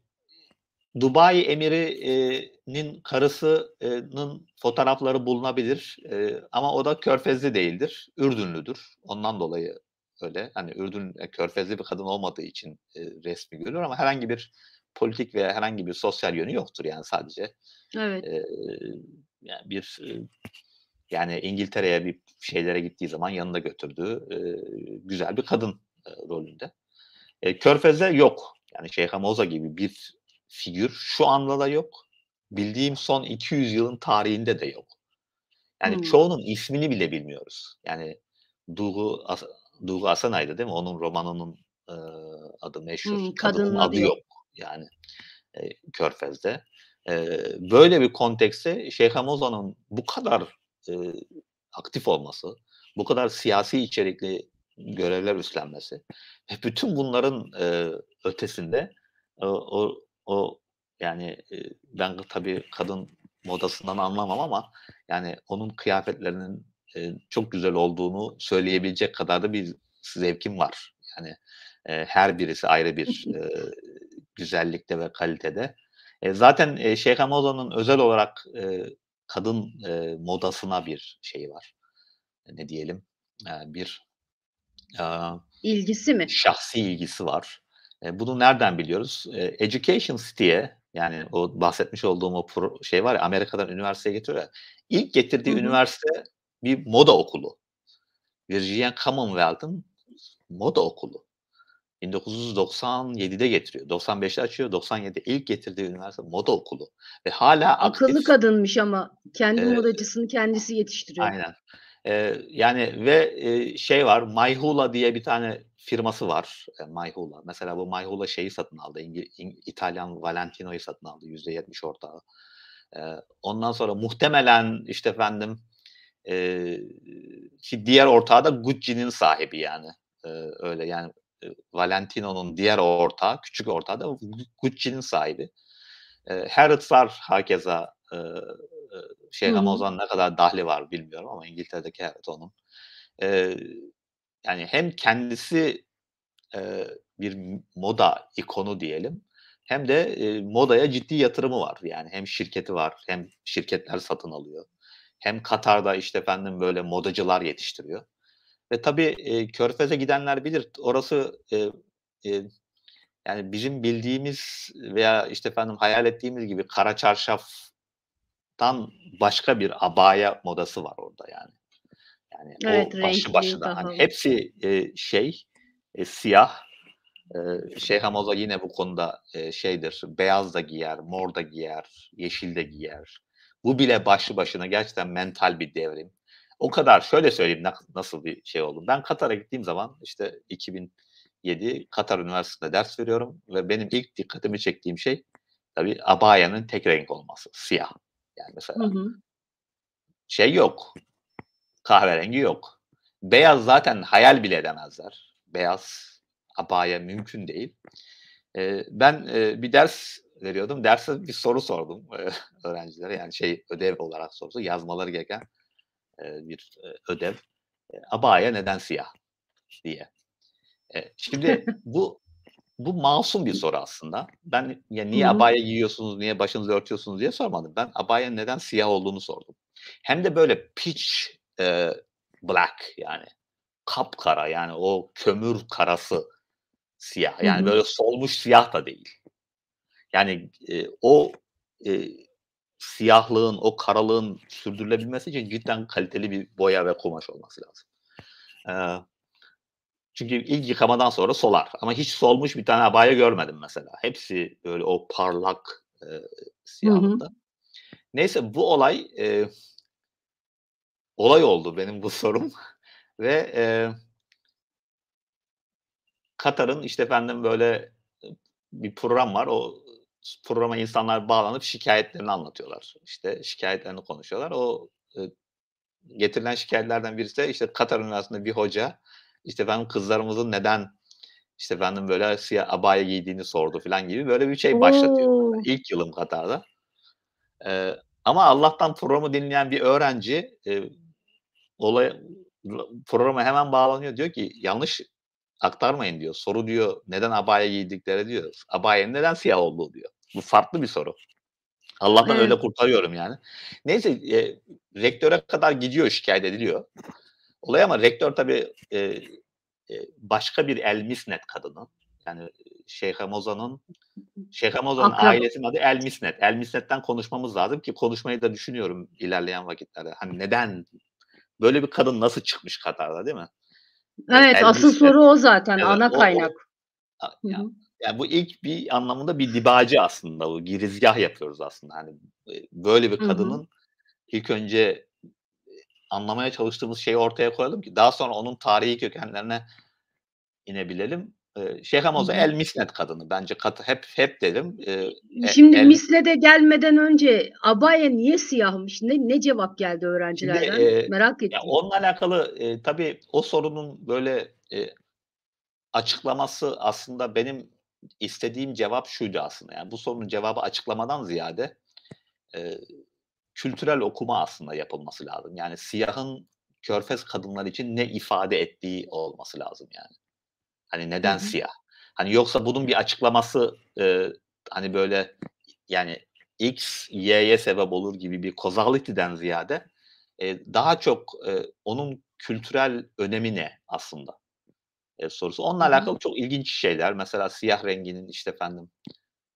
Dubai emirinin karısının fotoğrafları bulunabilir, ama o da Körfezli değildir, Ürdünlüdür. Ondan dolayı öyle. Hani, Ürdün, Körfezli bir kadın olmadığı için, resmi görülür ama herhangi bir politik veya herhangi bir sosyal yönü yoktur. Yani sadece, Evet, eee, yani bir, yani İngiltere'ye bir şeylere gittiği zaman yanında götürdüğü, güzel bir kadın, rolünde. Körfez'de yok. Yani Şeyh Moza gibi bir figür şu anda da yok. Bildiğim son 200 yılın tarihinde de yok. Yani hımm, çoğunun ismini bile bilmiyoruz. Yani Duygu As Duygu Asenay'dı değil mi? Onun romanının, adı meşhur. Kadının kadının adı adı yok. yok yani, Körfez'de. Böyle bir kontekste Şeyh Hamoza'nın bu kadar, eee, aktif olması, bu kadar siyasi içerikli görevler üstlenmesi ve bütün bunların, ötesinde o yani, ben tabii kadın modasından anlamam ama yani onun kıyafetlerinin, çok güzel olduğunu söyleyebilecek kadar da bir zevkim var. Yani, her birisi ayrı bir, güzellikte ve kalitede. Zaten, Şeyh Hamoza'nın özel olarak, kadın, modasına bir şeyi var. Ne diyelim, bir, aaa, İlgisi mi? şahsi ilgisi var. Bunu nereden biliyoruz? Education City'ye, yani o bahsetmiş olduğum o şey var ya, Amerika'dan üniversiteye getiriyor ya, ilk Hı getirdiği hı. üniversite bir moda okulu. Virginia Commonwealth'ın moda okulu. 1997'de getiriyor. 95'te açıyor, 97'de ilk getirdiği üniversite moda okulu ve hâlâ Akıllı aktif. kadınmış ama kendi Eee modacısını kendisi yetiştiriyor. Aynen. Yani ve, şey var, Mayhoola diye bir tane firması var, Mayhoola. Mesela bu Mayhoola şeyi satın aldı, İtalyan Valentino'yu satın aldı, %70 ortağı. Ondan sonra muhtemelen, işte, efendim, eee, diğer ortağı da Gucci'nin sahibi yani. Öyle yani, Valentino'nun diğer ortağı, küçük ortağı da Gucci'nin sahibi. Harrods var hakeza. Hı Şeyh hı. Hamazan ne kadar dahli var bilmiyorum ama İngiltere'deki Harrods onun. Eee, Yani hem kendisi, bir moda ikonu diyelim hem de, modaya ciddi yatırımı var. Yani hem şirketi var hem şirketler satın alıyor. Hem Katar'da, işte, efendim, böyle modacılar yetiştiriyor ve tabii, Körfez'e gidenler bilir. Orası, eee, yani bizim bildiğimiz veya, işte, efendim, hayal ettiğimiz gibi kara çarşaftan başka bir abaya modası var orada yani. Yani Evet, o başlı renkli, başına, hani, daha. hepsi, siyah. Şeyh Hamza yine bu konuda, şeydir, beyaz da giyer, mor da giyer, yeşil de giyer. Bu bile başlı başına gerçekten mental bir devrim. O kadar şöyle söyleyeyim nasıl bir şey oldu. Ben Katar'a gittiğim zaman, işte, 2007 Katar Üniversitesi'nde ders veriyorum ve benim ilk dikkatimi çektiğim şey tabii abayanın tek renk olması, siyah. Yani Hı mesela hı. şey yok, kahverengi yok. Beyaz zaten hayal bile edemezler. Beyaz abaya mümkün değil. Ben, bir ders veriyordum. Derste bir soru sordum, öğrencilere. Yani şey, ödev olarak sordu. Yazmaları gereken, bir, ödev. "Abaya neden siyah?" diye. Şimdi bu masum bir soru aslında. Ben, ya, Hı "Niye hı. abaya giyiyorsunuz, niye başınızı örtüyorsunuz?" diye sormadım. Ben abayanın neden siyah olduğunu sordum. Hem de böyle pitch, black yani kapkara, yani o kömür karası siyah. Hı Yani hı. böyle solmuş siyah da değil. Yani, o, eee, siyahlığın, o karalığın sürdürülebilmesi için cidden kaliteli bir boya ve kumaş olması lazım. Eee, Çünkü ilk yıkamadan sonra solar ama hiç solmuş bir tane abaya görmedim mesela. Hepsi böyle o parlak, Hı hı. siyahlıkta. Neyse bu olay oldu benim bu sorum ve, Katar'ın, işte, efendim, böyle, bir program var. O programa insanlar bağlanıp şikâyetlerini anlatıyorlar. İşte, şikâyetlerini konuşuyorlar. O, getirilen şikâyetlerden birisi de, işte, Katar Üniversitesi'nde bir hoca, işte, efendim, kızlarımızın neden, işte, efendim, böyle, siyah abaya giydiğini sordu filan gibi böyle bir şey başlatıyor. O! İlk yılım Katar'da. Ama Allah'tan programı dinleyen bir öğrenci, olaya programa hemen bağlanıyor. Diyor ki, "Yanlış aktarmayın." diyor. "Soru" diyor, "neden abaya giydikleri" diyor. "Abayanın neden siyah olduğu." diyor. Bu farklı bir soru. Allah'tan öyle Evet. kurtarıyorum yani. Neyse, rektöre kadar gidiyor, şikâyet ediliyor. Olay ama rektör tabii, başka bir El Misnet kadını. Yani, Şeyh Hamoza'nın Akraba. ailesinin adı El Misnet. El Misnet'ten konuşmamız lazım ki konuşmayı da düşünüyorum ilerleyen vakitlerde. Hani, neden? Böyle bir kadın nasıl çıkmış Katar'da, değil mi? Evet, El asıl Misnet. soru o zaten, Evet, ana kaynak. Hı ya hı. ya, bu ilk bir anlamında bir dibacı aslında bu. Girizgâh yapıyoruz aslında. Hani, böyle bir Hı hı. kadının ilk önce anlamaya çalıştığımız şeyi ortaya koyalım ki daha sonra onun tarihi kökenlerine inebilelim. Şeyh Hı Hamoza hı. El Misnet kadını. Bence hep dedim. Şimdi El Misled'e gelmeden önce abaya niye siyahmış? Ne cevap geldi Şimdi öğrencilerden? Merak ya ettim. onunla alakalı tabii o sorunun böyle açıklaması aslında benim istediğim cevap şuydu aslında. Yani bu sorunun cevabı açıklamadan ziyade eee, kültürel okuma aslında yapılması lazım. Yani siyahın körfez kadınlar için ne ifade ettiği olması lazım yani. Hani Hı neden hı. siyah? Hani yoksa bunun bir açıklaması hani böyle yani X, Y'ye sebep olur gibi bir causality'den ziyade daha çok onun kültürel önemi ne aslında sorusu. Onunla Hı hı. alakalı çok ilginç şeyler. Mesela siyah renginin işte efendim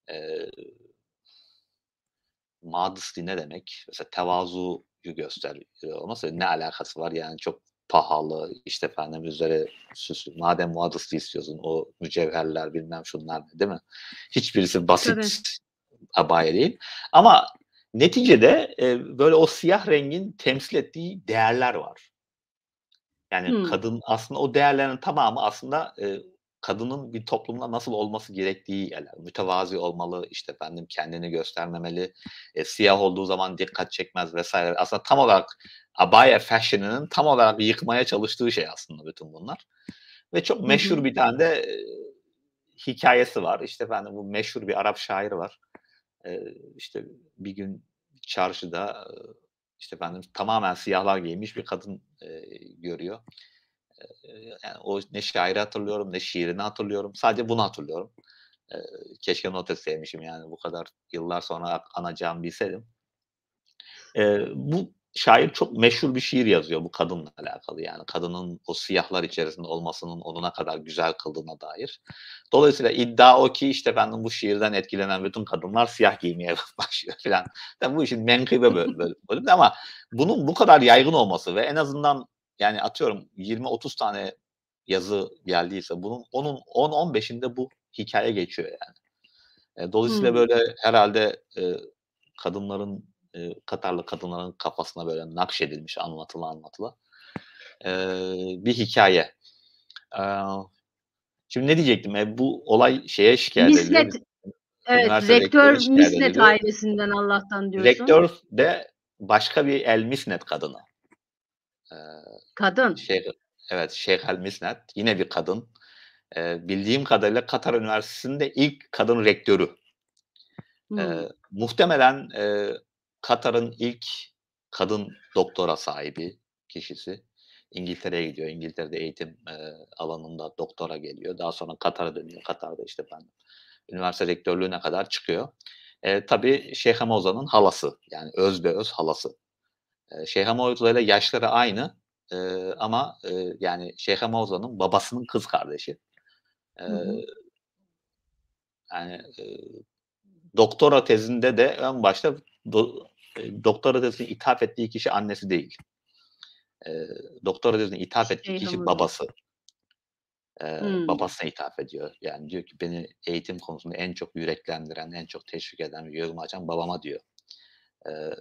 eee modesty ne demek? Mesela tevazuyu gösteriyor olması ne alakası var? Yani çok pahalı, işte efendim üzeri süslü. Madem modesty istiyorsun o mücevherler bilmem şunlar değil mi? Hiçbirisi Tabii. basit abaya değil. Ama neticede böyle o siyah rengin temsil ettiği değerler var. Yani Hımm. kadın aslında o değerlerin tamamı aslında, kadının bir toplumda nasıl olması gerektiği mütevazi olmalı, işte efendim kendini göstermemeli, siyah olduğu zaman dikkat çekmez vs. Aslında tam olarak abaya fashion'ının tam olarak yıkmaya çalıştığı şey aslında bütün bunlar ve çok Hı hı. meşhur bir tane de, hikâyesi var. İşte efendim bu meşhur bir Arap şair var. İşte bir gün çarşıda, işte efendim tamamen siyahlar giymiş bir kadın, görüyor. Yani o ne şairi hatırlıyorum ne şiirini hatırlıyorum. Sadece bunu hatırlıyorum. Eee, keşke not etseymişim yani bu kadar yıllar sonra anacağımı bilseydim. Bu şair çok meşhur bir şiir yazıyor bu kadınla alakalı yani. Kadının o siyahlar içerisinde olmasının onu ne kadar güzel kıldığına dair. Dolayısıyla iddia o ki işte efendim bu şiirden etkilenen bütün kadınlar siyah giymeye başlıyor filan. Tabii bu işin menkıbe bölümü ama bunun bu kadar yaygın olması ve en azından yani atıyorum 20-30 tane yazı geldiyse onun 10-15'inde bu hikâye geçiyor yani. Dolayısıyla Hımm. böyle herhâlde, kadınların, Katarlı kadınların kafasına böyle nakşedilmiş anlatıla, bir hikâye. Aaa, şimdi ne diyecektim? Bu olay şeye şikâyet ediliyor. Misnet, evet, Üniversite rektörüne rektör şikâyet Misnet ediliyor. ailesinden Allah'tan diyorsun. Rektör de başka bir El Misnet kadını. Eee, Kadın. Şeyh evet, Şeyh El Misnet yine bir kadın. Bildiğim kadarıyla Katar Üniversitesi'nde ilk kadın rektörü. Hımm. Muhtemelen, Katar'ın ilk kadın doktora sahibi kişisi. İngiltere'ye gidiyor. İngiltere'de eğitim, alanında doktora geliyor. Daha sonra Katar'a dönüyor. Katar'da işte efendim üniversite rektörlüğüne kadar çıkıyor. Tabii Şeyh Hamoza'nın halası, yani özbeöz halası. Şeyh Hamoza ile yaşları aynı, ama, yani Şeyh Hamoza'nın babasının kız kardeşi. Hı hı. Eee, yani, doktora tezinde de en başta doktora tezine ithaf ettiği kişi annesi değil. Eee, doktora tezine ithaf ettiği kişi Şeyhamuz. babası. Hımm. Babasına ithaf ediyor. Yani diyor ki beni eğitim konusunda en çok yüreklendiren, en çok teşvik eden ve yolumu açan babama diyor. Eee,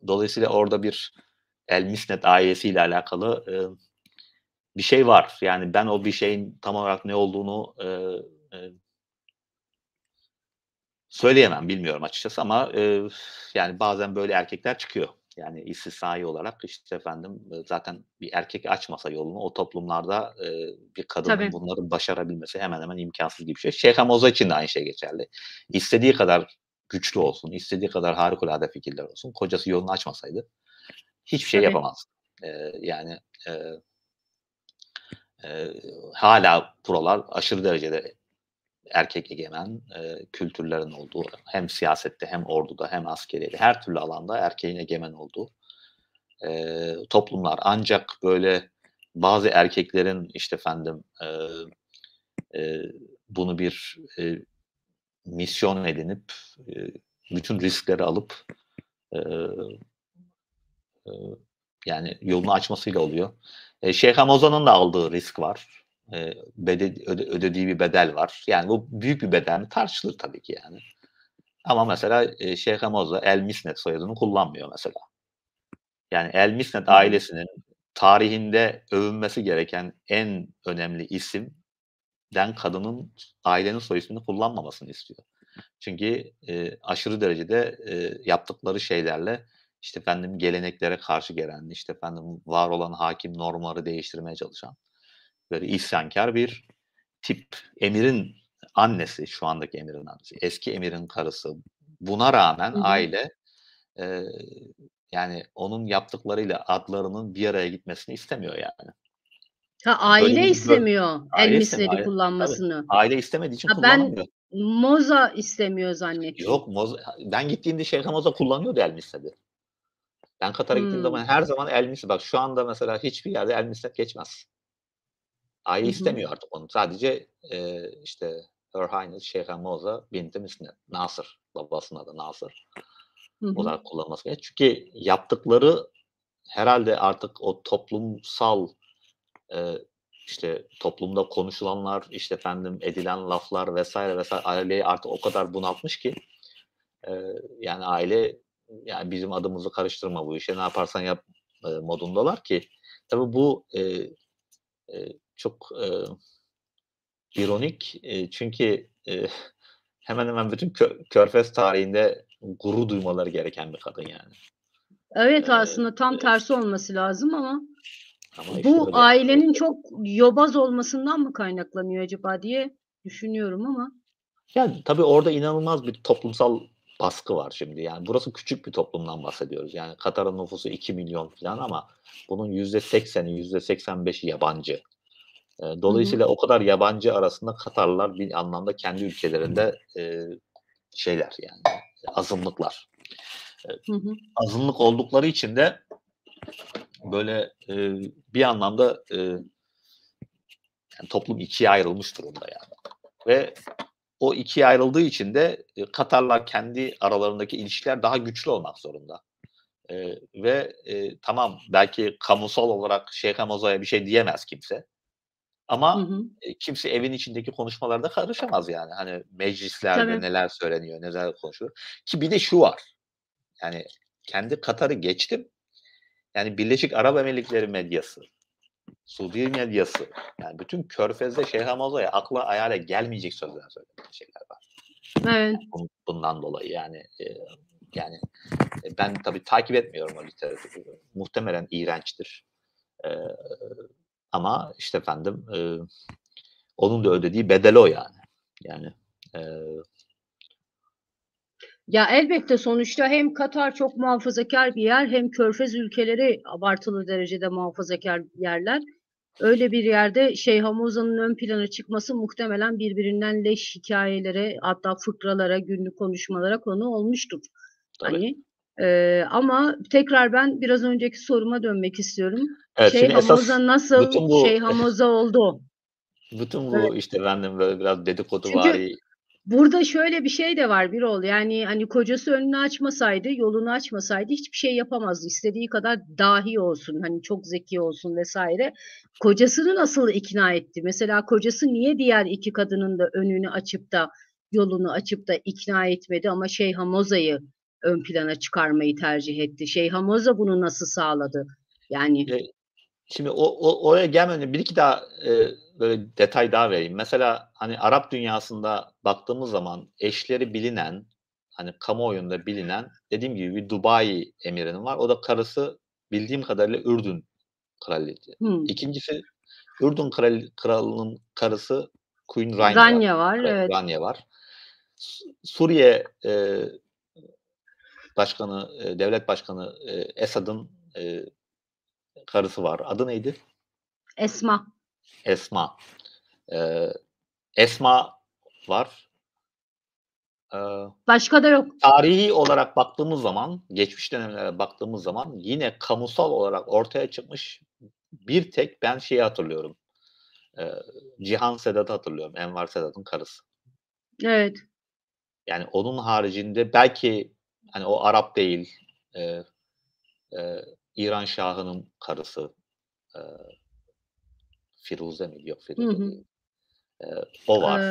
dolayısıyla orada bir El Misnet ailesiyle alakalı, bir şey var. Yani ben o bir şeyin tam olarak ne olduğunu, söyleyemem, bilmiyorum açıkçası ama, yani bazen böyle erkekler çıkıyor. Yani istisnai olarak, işte, efendim, zaten bir erkek açmasa yolunu o toplumlarda, bir kadının Tabii, bunları başarabilmesi hemen hemen imkânsız gibi bir şey. Şeyh Hamoza için de aynı şey geçerli. İstediği kadar güçlü olsun, istediği kadar harikulade fikirler olsun, kocası yolunu açmasaydı hiçbir şey tabii, yapamaz. Yani, eee, eee, hâlâ buralar aşırı derecede erkek egemen, kültürlerin olduğu hem siyasette hem orduda hem askeriyede her türlü alanda erkeğin egemen olduğu, toplumlar. Ancak böyle bazı erkeklerin, işte, efendim, eee, bunu bir, misyon edinip, eee, bütün riskleri alıp, eee, eee, yani yolunu açmasıyla oluyor. Şeyh Hamoza'nın da aldığı risk var. Ödediği bir bedel var. Yani bu büyük bir bedel mi? Tartışılır tabii ki yani. Ama mesela, Şeyh Hamoza El Misnet soyadını kullanmıyor mesela. Yani El Misnet hı hı. ailesinin tarihinde övünmesi gereken en önemli isim kadının ailenin soy ismini kullanmamasını istiyor. Çünkü, aşırı derecede, yaptıkları şeylerle, işte, efendim, geleneklere karşı gelen, işte, efendim, var olan hakim normları değiştirmeye çalışan, böyle isyankâr bir tip. Emirin annesi, şu andaki emirin annesi, eski emirin karısı. Buna rağmen Hı hı. aile, eee, yani, onun yaptıklarıyla adlarının bir araya gitmesini istemiyor yani. Ha, Böyle aile bir istemiyor aile istemiyor. Elmis'leri Aile tabii. kullanmasını. Aile istemediği için Ha, ben kullanamıyor. Moza istemiyor zannettim. Yok, ben gittiğimde Şeyh Hamza kullanıyordu El Misnet'i. Ben Katar'a gittiğim Hımm. zaman her zaman El Misnet. Bak şu anda mesela hiçbir yerde El Misnet geçmez. Hı Aile hı. istemiyor artık onu. Sadece, işte, Her Highness Şeyh Moza Binti Misnet. Nasır. Babasının adı Nasır. Hı hı. Olarak kullanılması gerekiyor. Çünkü yaptıkları herhâlde artık o toplumsal, eee, işte, toplumda konuşulanlar, işte, efendim, edilen laflar vs. vs. aileyi artık o kadar bunaltmış ki, yani, aile, yani, bizim adımızı karıştırma bu işe, ne yaparsan yap, modundalar ki tabii bu, çok, ironik, çünkü, hemen hemen bütün Körfez tarihinde gurur duymaları gereken bir kadın yani. Evet, Eee, aslında tam tersi olması lazım ama ama işte bu öyle. ailenin çok yobaz olmasından mı kaynaklanıyor acaba diye düşünüyorum ama. Yani, tabii orada inanılmaz bir toplumsal baskı var şimdi. Yani, burası küçük bir toplumdan bahsediyoruz. Yani, Katar'ın nüfusu 2 milyon filan ama bunun %80'i, %85'i yabancı. Hı hı. Dolayısıyla o kadar yabancı arasında Katarlılar bir anlamda kendi ülkelerinde, şeyler yani, azınlıklar. Eee, Hı hı. azınlık oldukları için de böyle, bir anlamda, yani, toplum ikiye ayrılmış durumda yani ve o ikiye ayrıldığı için de, Katarlar kendi aralarındaki ilişkiler daha güçlü olmak zorunda. Ve, tamam belki kamusal olarak Şeyh Hamza'ya bir şey diyemez kimse Hı ama, hı. kimse evin içindeki konuşmalara da karışamaz yani. Hani, meclislerde Tabii. neler söyleniyor, neler konuşuluyor ki bir de şu var, yani, kendi Katar'ı geçtim, yani, Birleşik Arap Emirlikleri medyası, Suudi medyası, yani, bütün Körfez'de Şeyh Hamza'ya akla hayale gelmeyecek sözler söylenen şeyler var. Evet. Bundan dolayı yani, ben tabii takip etmiyorum o literatürü. Muhtemelen iğrençtir. Eee, ama işte efendim, onun da ödediği bedel o yani. Yani, eee Ya, elbette sonuçta hem Katar çok muhafazakâr bir yer hem Körfez ülkeleri abartılı derecede muhafazakâr yerler. Öyle bir yerde Şeyh Hamuza'nın ön plana çıkması muhtemelen birbirinden leş hikâyelere hatta fıkralara, günlük konuşmalara konu olmuştur. tabii. Hani, ama tekrar ben biraz önceki soruma dönmek istiyorum. Evet, Şeyh şimdi esas Hamuza nasıl bütün Şeyh bu Hamuza oldu? bütün Evet. bu işte efendim böyle biraz Çünkü dedikoduvari. burada şöyle bir şey de var Birol, yani, hani, kocası önünü açmasaydı, yolunu açmasaydı hiçbir şey yapamazdı. İstediği kadar dahi olsun, hani, çok zeki olsun vs. Kocasını nasıl ikna etti? Mesela kocası niye diğer 2 kadının da önünü açıp da, yolunu açıp da ikna etmedi ama Şeyh Hamoza'yı ön plana çıkarmayı tercih etti? Şeyh Hamoza bunu nasıl sağladı? Yani. Eee, şimdi oraya gelmeden önce 1-2 daha, böyle detay daha vereyim. Mesela, hani, Arap dünyasında baktığımız zaman eşleri bilinen, hani, kamuoyunda bilinen, dediğim gibi bir Dubai emirinin var. O da karısı bildiğim kadarıyla Ürdün kraliçe. Hımm. 2'ncisi Ürdün kralının karısı Queen Rania var. Rania var, evet. Rania var. Suriye, başkanı, devlet başkanı, Esad'ın, karısı var. Adı neydi? Esma. Esma. Eee, Esma var. Eee, Başka da yok. tarihi olarak baktığımız zaman, geçmiş dönemlere baktığımız zaman yine kamusal olarak ortaya çıkmış bir tek ben şeyi hatırlıyorum. Eee, Cihan Sedat'ı hatırlıyorum. Enver Sedat'ın karısı. Evet. Yani onun haricinde belki, hani, o Arap değil, eee, İran Şahı'nın karısı, eee, Firuze miydi? Yok, Hı Firuze hı. değil. O Eee, var.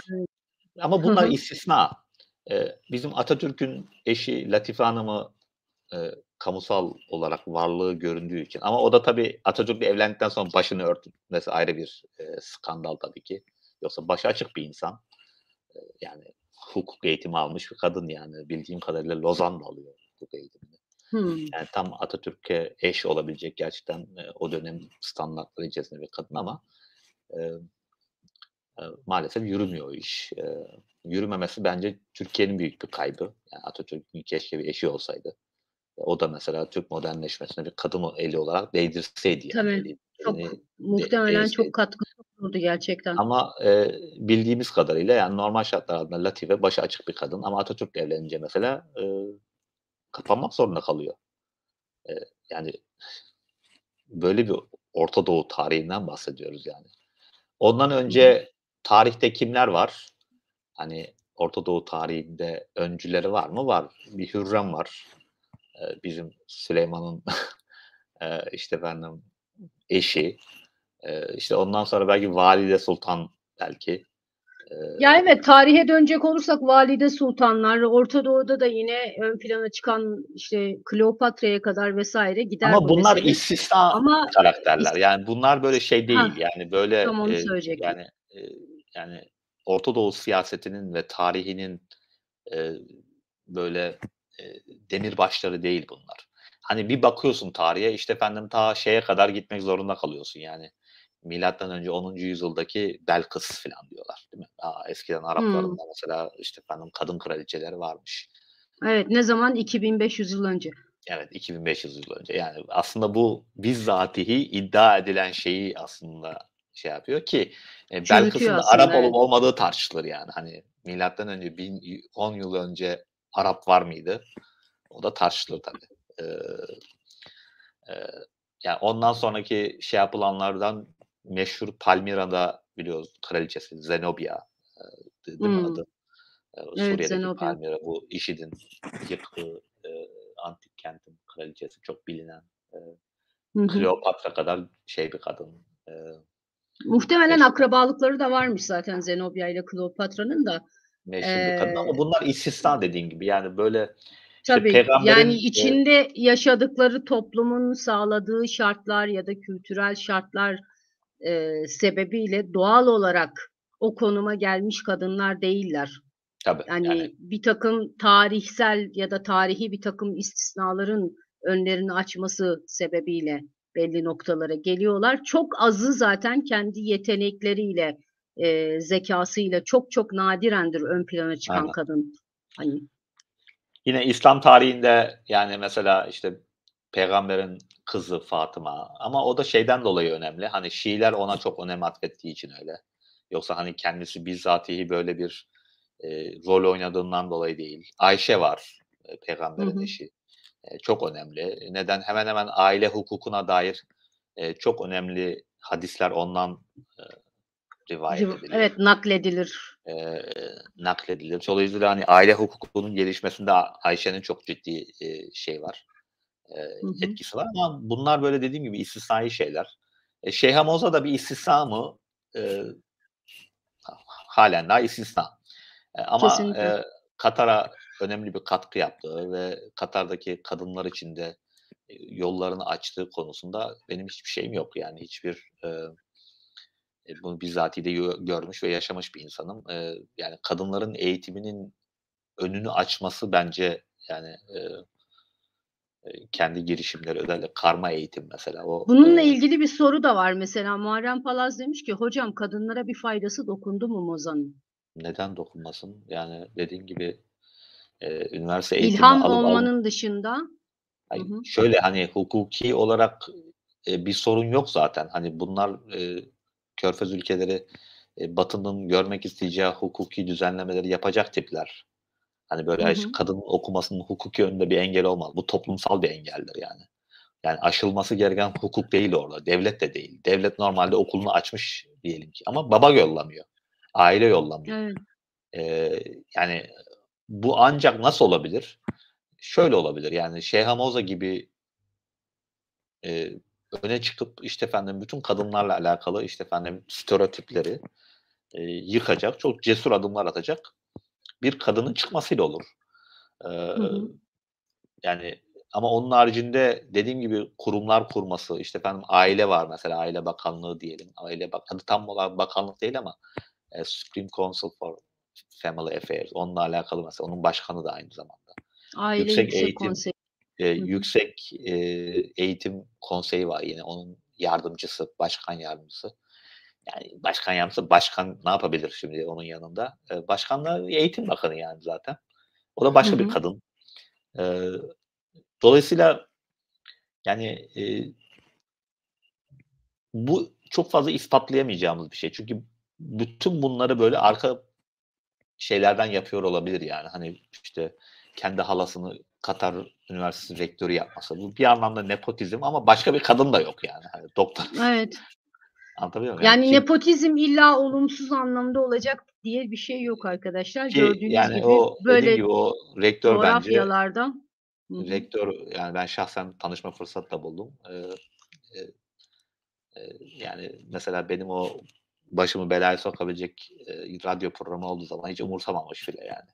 Ama hı bunlar hı. istisna. Bizim Atatürk'ün eşi Latife Hanım'ı, kamusal olarak varlığı göründüğü için ama o da tabii Atatürk'le evlendikten sonra başını örtmesi ayrı bir, skandal tabii ki. Yoksa başı açık bir insan. Yani hukuk eğitimi almış bir kadın yani. Bildiğim kadarıyla Lozan'da alıyor hukuk eğitimini. Hımm. Yani tam Atatürk'e eş olabilecek gerçekten, o dönem standartları içerisinde bir kadın ama, eee, maalesef yürümüyor o iş. Yürümemesi bence Türkiye'nin büyük bir kaybı. Yani Atatürk'ün keşke bir eşi olsaydı. O da mesela Türk modernleşmesine bir kadın eli olarak değdirseydi yani Tabii. Çok elini muhtemelen çok değseydi. katkısı olurdu gerçekten. Ama, bildiğimiz kadarıyla yani normal şartlar altında Latife başı açık bir kadın ama Atatürk'le evlenince mesela, kapanmak zorunda kalıyor. Yani böyle bir Orta Doğu tarihinden bahsediyoruz yani. Ondan Hı hı. önce tarihte kimler var? Hani Orta Doğu tarihinde öncüleri var mı? Var. Bir Hürrem var. Bizim Süleyman'ın, işte efendim eşi. İşte ondan sonra belki Valide Sultan belki. Eee, Ya, evet, tarihe dönecek olursak Valide Sultanlar, Orta Doğu'da da yine ön plana çıkan, işte, Kleopatra'ya kadar vs. gider ama bu bunlar mesele. istisna Ama karakterler. Yani bunlar böyle şey Hah, değil. Yani böyle, tam onu söyleyecektim. eee, yani Orta Doğu siyasetinin ve tarihinin, eee, böyle, demirbaşları değil bunlar. Hani bir bakıyorsun tarihe, işte efendim ta şeye kadar gitmek zorunda kalıyorsun yani. Milattan önce 10. yüzyıldaki Belkıs filan diyorlar, değil mi? Eskiden Arapların Hımm. da mesela işte efendim kadın kraliçeleri varmış. Evet, ne zaman? 2500 yıl önce. Evet, 2500 yıl önce. Yani aslında bu bizzatihi iddia edilen şeyi aslında şey yapıyor ki, Çürütüyor Belkıs'ın da aslında, Arap olup evet. olmadığı tartışılır yani. Hani milattan önce 10 yıl önce Arap var mıydı? O da tartışılır tabii. Eee, eee, yani ondan sonraki şey yapılanlardan meşhur Palmira'da biliyoruz kraliçesi Zenobia, değil mi Hımm. adı? Evet, Suriye'deki Zenobia. Palmira bu IŞİD'in yıktığı, antik kentin kraliçesi çok bilinen. Eee Hı hı. Kleopatra kadar şey bir kadın, Muhtemelen meşhur akrabalıkları da varmış zaten Zenobia ile Kleopatra'nın da. meşhur bir kadın ama Eee, bunlar istisna dediğin gibi. Yani, böyle, işte, tabii, yani, peygamberin, içinde yaşadıkları toplumun sağladığı şartlar ya da kültürel şartlar, sebebiyle doğal olarak o konuma gelmiş kadınlar değiller. tabii, yani, Yani, birtakım tarihsel ya da tarihi birtakım istisnaların önlerini açması sebebiyle belli noktalara geliyorlar. Çok azı zaten kendi yetenekleriyle, zekâsıyla çok çok nadirendir ön plana çıkan aynen. kadın. Hani. Yine İslam tarihinde, yani, mesela, işte, peygamberin kızı Fatıma ama o da şeyden dolayı önemli, hani, Şiiler ona çok önem atfettiği için öyle. Yoksa, hani, kendisi bizzatihi böyle bir, rol oynadığından dolayı değil. Ayşe var, Hı peygamberin hı. eşi. Çok önemli. Neden? Hemen hemen aile hukukuna dair, çok önemli hadisler ondan, eee, rivayet ediliyor, Evet, nakledilir. nakledilir. Dolayısıyla, hani, aile hukukunun gelişmesinde Ayşe'nin çok ciddi, şey var, Hı hı. etkisi var ama bunlar böyle dediğim gibi istisnai şeyler. Şeyh Moza da bir istisna mı? Eee, hâlen daha istisna. Ama, Kesinlikle. Katar'a önemli bir katkı yaptığı ve Katar'daki kadınlar için de, yollarını açtığı konusunda benim hiçbir şeyim yok. Yani hiçbir, bunu bizzatihi de görmüş ve yaşamış bir insanım. Yani kadınların eğitiminin önünü açması bence yani, kendi girişimleri özellikle karma eğitim mesela o, Bununla ilgili bir soru da var mesela. Muharrem Palaz demiş ki, "Hocam kadınlara bir faydası dokundu mu Mozan'ın?" neden dokunmasın? Yani dediğin gibi, üniversite eğitimi İlham alıp olmanın dışında. Hı Ay, hı. şöyle, hani, hukuki olarak, bir sorun yok zaten. Hani, bunlar, Körfez ülkeleri, Batı'nın görmek isteyeceği hukuki düzenlemeleri yapacak tipler. Hani, Hı böyle, hı. kadının okumasının hukuki önünde bir engel olmaz. Bu toplumsal bir engeldir yani. Yani aşılması gereken hukuk değil orada, devlet de değil. Devlet normalde okulunu açmış diyelim ki ama baba yollamıyor, aile yollamıyor. Evet. Yani, bu ancak nasıl olabilir? Şöyle olabilir, yani, Şeyh Hamoza gibi Eee, öne çıkıp, işte, efendim, bütün kadınlarla alakalı, işte, efendim, stereotipleri, yıkacak, çok cesur adımlar atacak bir kadının çıkmasıyla olur. Eee, Hı hı. yani, ama onun haricinde dediğim gibi kurumlar kurması, işte, efendim, aile var mesela, Aile Bakanlığı diyelim. Adı tam olarak bakanlık değil ama, Supreme Council for Family Affairs. Onunla alakalı mesela. Onun başkanı da aynı zamanda. Aile Yüksek Yüksek Eğitim Konseyi. Hı hı. Yüksek Eğitim Konseyi var yine. Onun yardımcısı, başkan yardımcısı. Yani başkan yardımcısı, başkan ne yapabilir şimdi onun yanında? Başkan da Eğitim Bakanı yani zaten. O da Hı başka bir hı. kadın. Eee, Dolayısıyla yani, bu çok fazla ispatlayamayacağımız bir şey. Çünkü bütün bunları böyle arka şeylerden yapıyor olabilir yani. Hani, işte, kendi halasını Katar Üniversitesi rektörü yapması. Bu bir anlamda nepotizm ama başka bir kadın da yok yani. Hani doktor. Evet. Anlatabiliyor muyum? Yani Yani nepotizm illa olumsuz anlamda olacak diye bir şey yok arkadaşlar. ki Gördüğünüz yani gibi o dediğim böyle gibi o rektör bence coğrafyalarda. Hı hı. yani ben şahsen tanışma fırsatı da buldum. Eee, Yani mesela benim o başımı belaya sokabilecek, radyo programı olduğu zaman hiç umursamamış bile yani.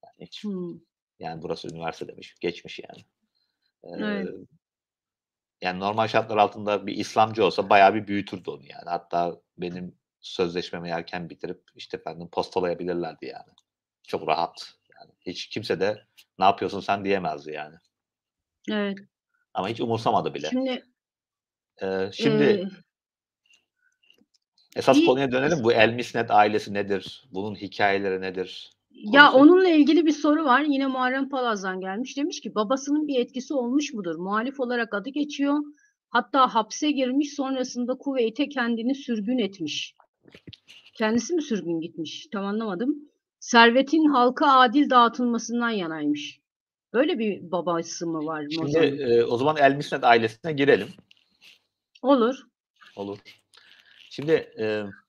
Yani hiç, Hımm. yani burası üniversite demiş, geçmiş yani. Evet. Eee, Yani normal şartlar altında bir İslamcı olsa bayağı bir büyütürdü onu yani. Hatta benim sözleşmemi erken bitirip, işte, efendim postalayabilirlerdi yani. Çok rahat yani. Hiç kimse de "Ne yapıyorsun sen?" diyemezdi yani. Evet. Ama hiç umursamadı bile. Şimdi, Şimdi eee, esas bir konuya dönelim. Bu El Misnet ailesi nedir? Bunun hikâyeleri nedir ya, konusu. onunla ilgili bir soru var. Yine Muharrem Palaz'dan gelmiş. Demiş ki, "Babasının bir etkisi olmuş mudur? Muhalif olarak adı geçiyor. Hatta hapse girmiş, sonrasında Kuveyt'e kendini sürgün etmiş." Kendisi mi sürgün gitmiş? Tam anlamadım. Servetin halka adil dağıtılmasından yanaymış. Böyle bir babası mı var Şimdi, Mozo'nun? o zaman El Misnet ailesine girelim. Olur. Olur. Şimdi,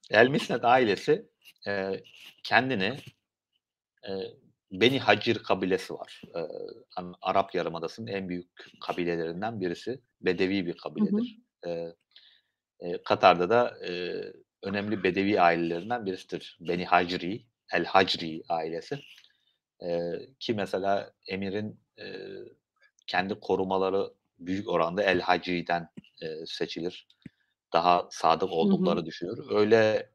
El Misnet ailesi, eee, kendini, eee, Beni Hacir kabilesi var. Hani Arap Yarımadası'nın en büyük kabilelerinden birisi. Bedevi bir Hı hı. kabiledir. Katar'da da, önemli Bedevi ailelerinden birisidir. Beni Hacri, El Hacri ailesi. Ki mesela emirin, kendi korumaları büyük oranda El Hacri'den, seçilir. Daha sadık Hı hı. oldukları düşünülür. Öyle,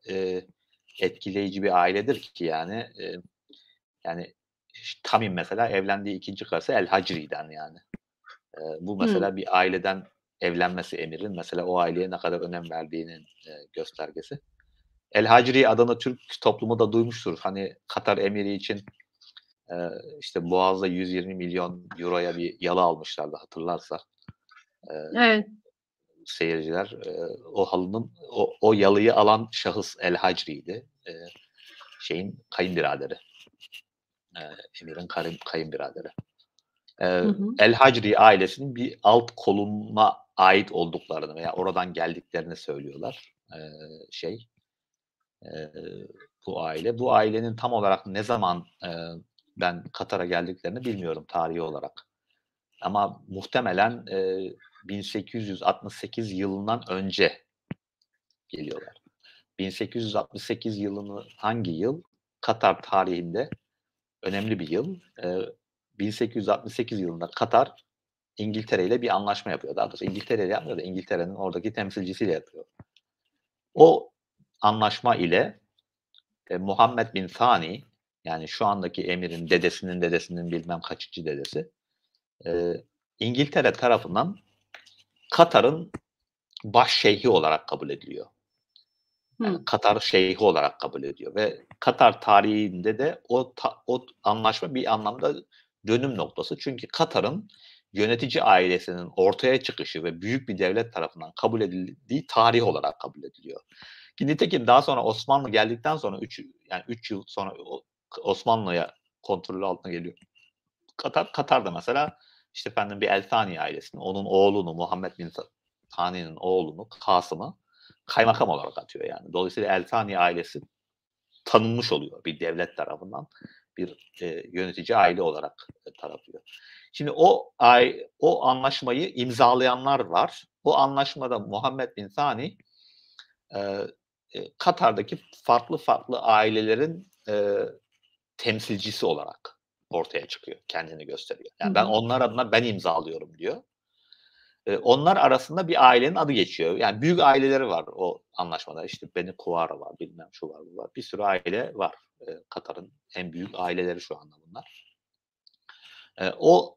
etkileyici bir ailedir ki yani, yani Tamim mesela evlendiği ikinci karısı El Hacri'den yani. Bu Hı. mesela bir aileden evlenmesi emirin mesela o aileye ne kadar önem verdiğinin, göstergesi. El Hacri adını Türk toplumu da duymuştur. Hani Katar emiri için, işte Boğaz'da 120 milyon euroya bir yalı almışlardı hatırlarsa, eee, Evet. seyirciler. O halının o yalıyı alan şahıs El Hacri'ydi. Şeyin kayınbiraderi, emirin kayınbiraderi. Hı hı. El Hacri ailesinin bir alt koluna ait olduklarını veya oradan geldiklerini söylüyorlar. Şey, eee, bu aile. Bu ailenin tam olarak ne zaman, ben Katar'a geldiklerini bilmiyorum tarihi olarak. Ama muhtemelen, 1868 yılından önce geliyorlar. 1868 yılını hangi yıl? Katar tarihinde önemli bir yıl. 1868 yılında Katar İngiltere ile bir anlaşma yapıyor. Daha doğrusu İngiltere ile yapmıyor da İngiltere'nin oradaki temsilcisiyle yapıyor. O anlaşma ile, Muhammed bin Thani, yani şu andaki emirin dedesinin dedesinin bilmem kaçıncı dedesi, İngiltere tarafından Katar'ın baş şeyhi olarak kabul ediliyor. Yani Hı. Katar şeyhi olarak kabul ediyor ve Katar tarihinde de o anlaşma bir anlamda dönüm noktası. Çünkü Katar'ın yönetici ailesinin ortaya çıkışı ve büyük bir devlet tarafından kabul edildiği tarih olarak kabul ediliyor. Ki nitekim daha sonra Osmanlı geldikten sonra 3 yıl sonra Osmanlı'ya kontrolü altına geliyor. Katar'da mesela işte efendim bir El Thani ailesinin onun oğlunu Muhammed bin Thani'nin oğlunu Kasım'ı kaymakam olarak atıyor yani. Dolayısıyla El Thani ailesi tanınmış oluyor bir devlet tarafından. Bir, yönetici aile olarak, tarafıyor. Şimdi o anlaşmayı imzalayanlar var. O anlaşmada Muhammed bin Thani, eee, Katar'daki farklı farklı ailelerin, temsilcisi olarak ortaya çıkıyor, kendini gösteriyor. Hı Yani ben hı. onlar adına ben imzalıyorum diyor. Onlar arasında bir ailenin adı geçiyor. Yani büyük aileleri var o anlaşmada. İşte Beni Kuara var, bilmem şu var, bu var. Bir sürü aile var. Katar'ın en büyük aileleri şu anda bunlar. O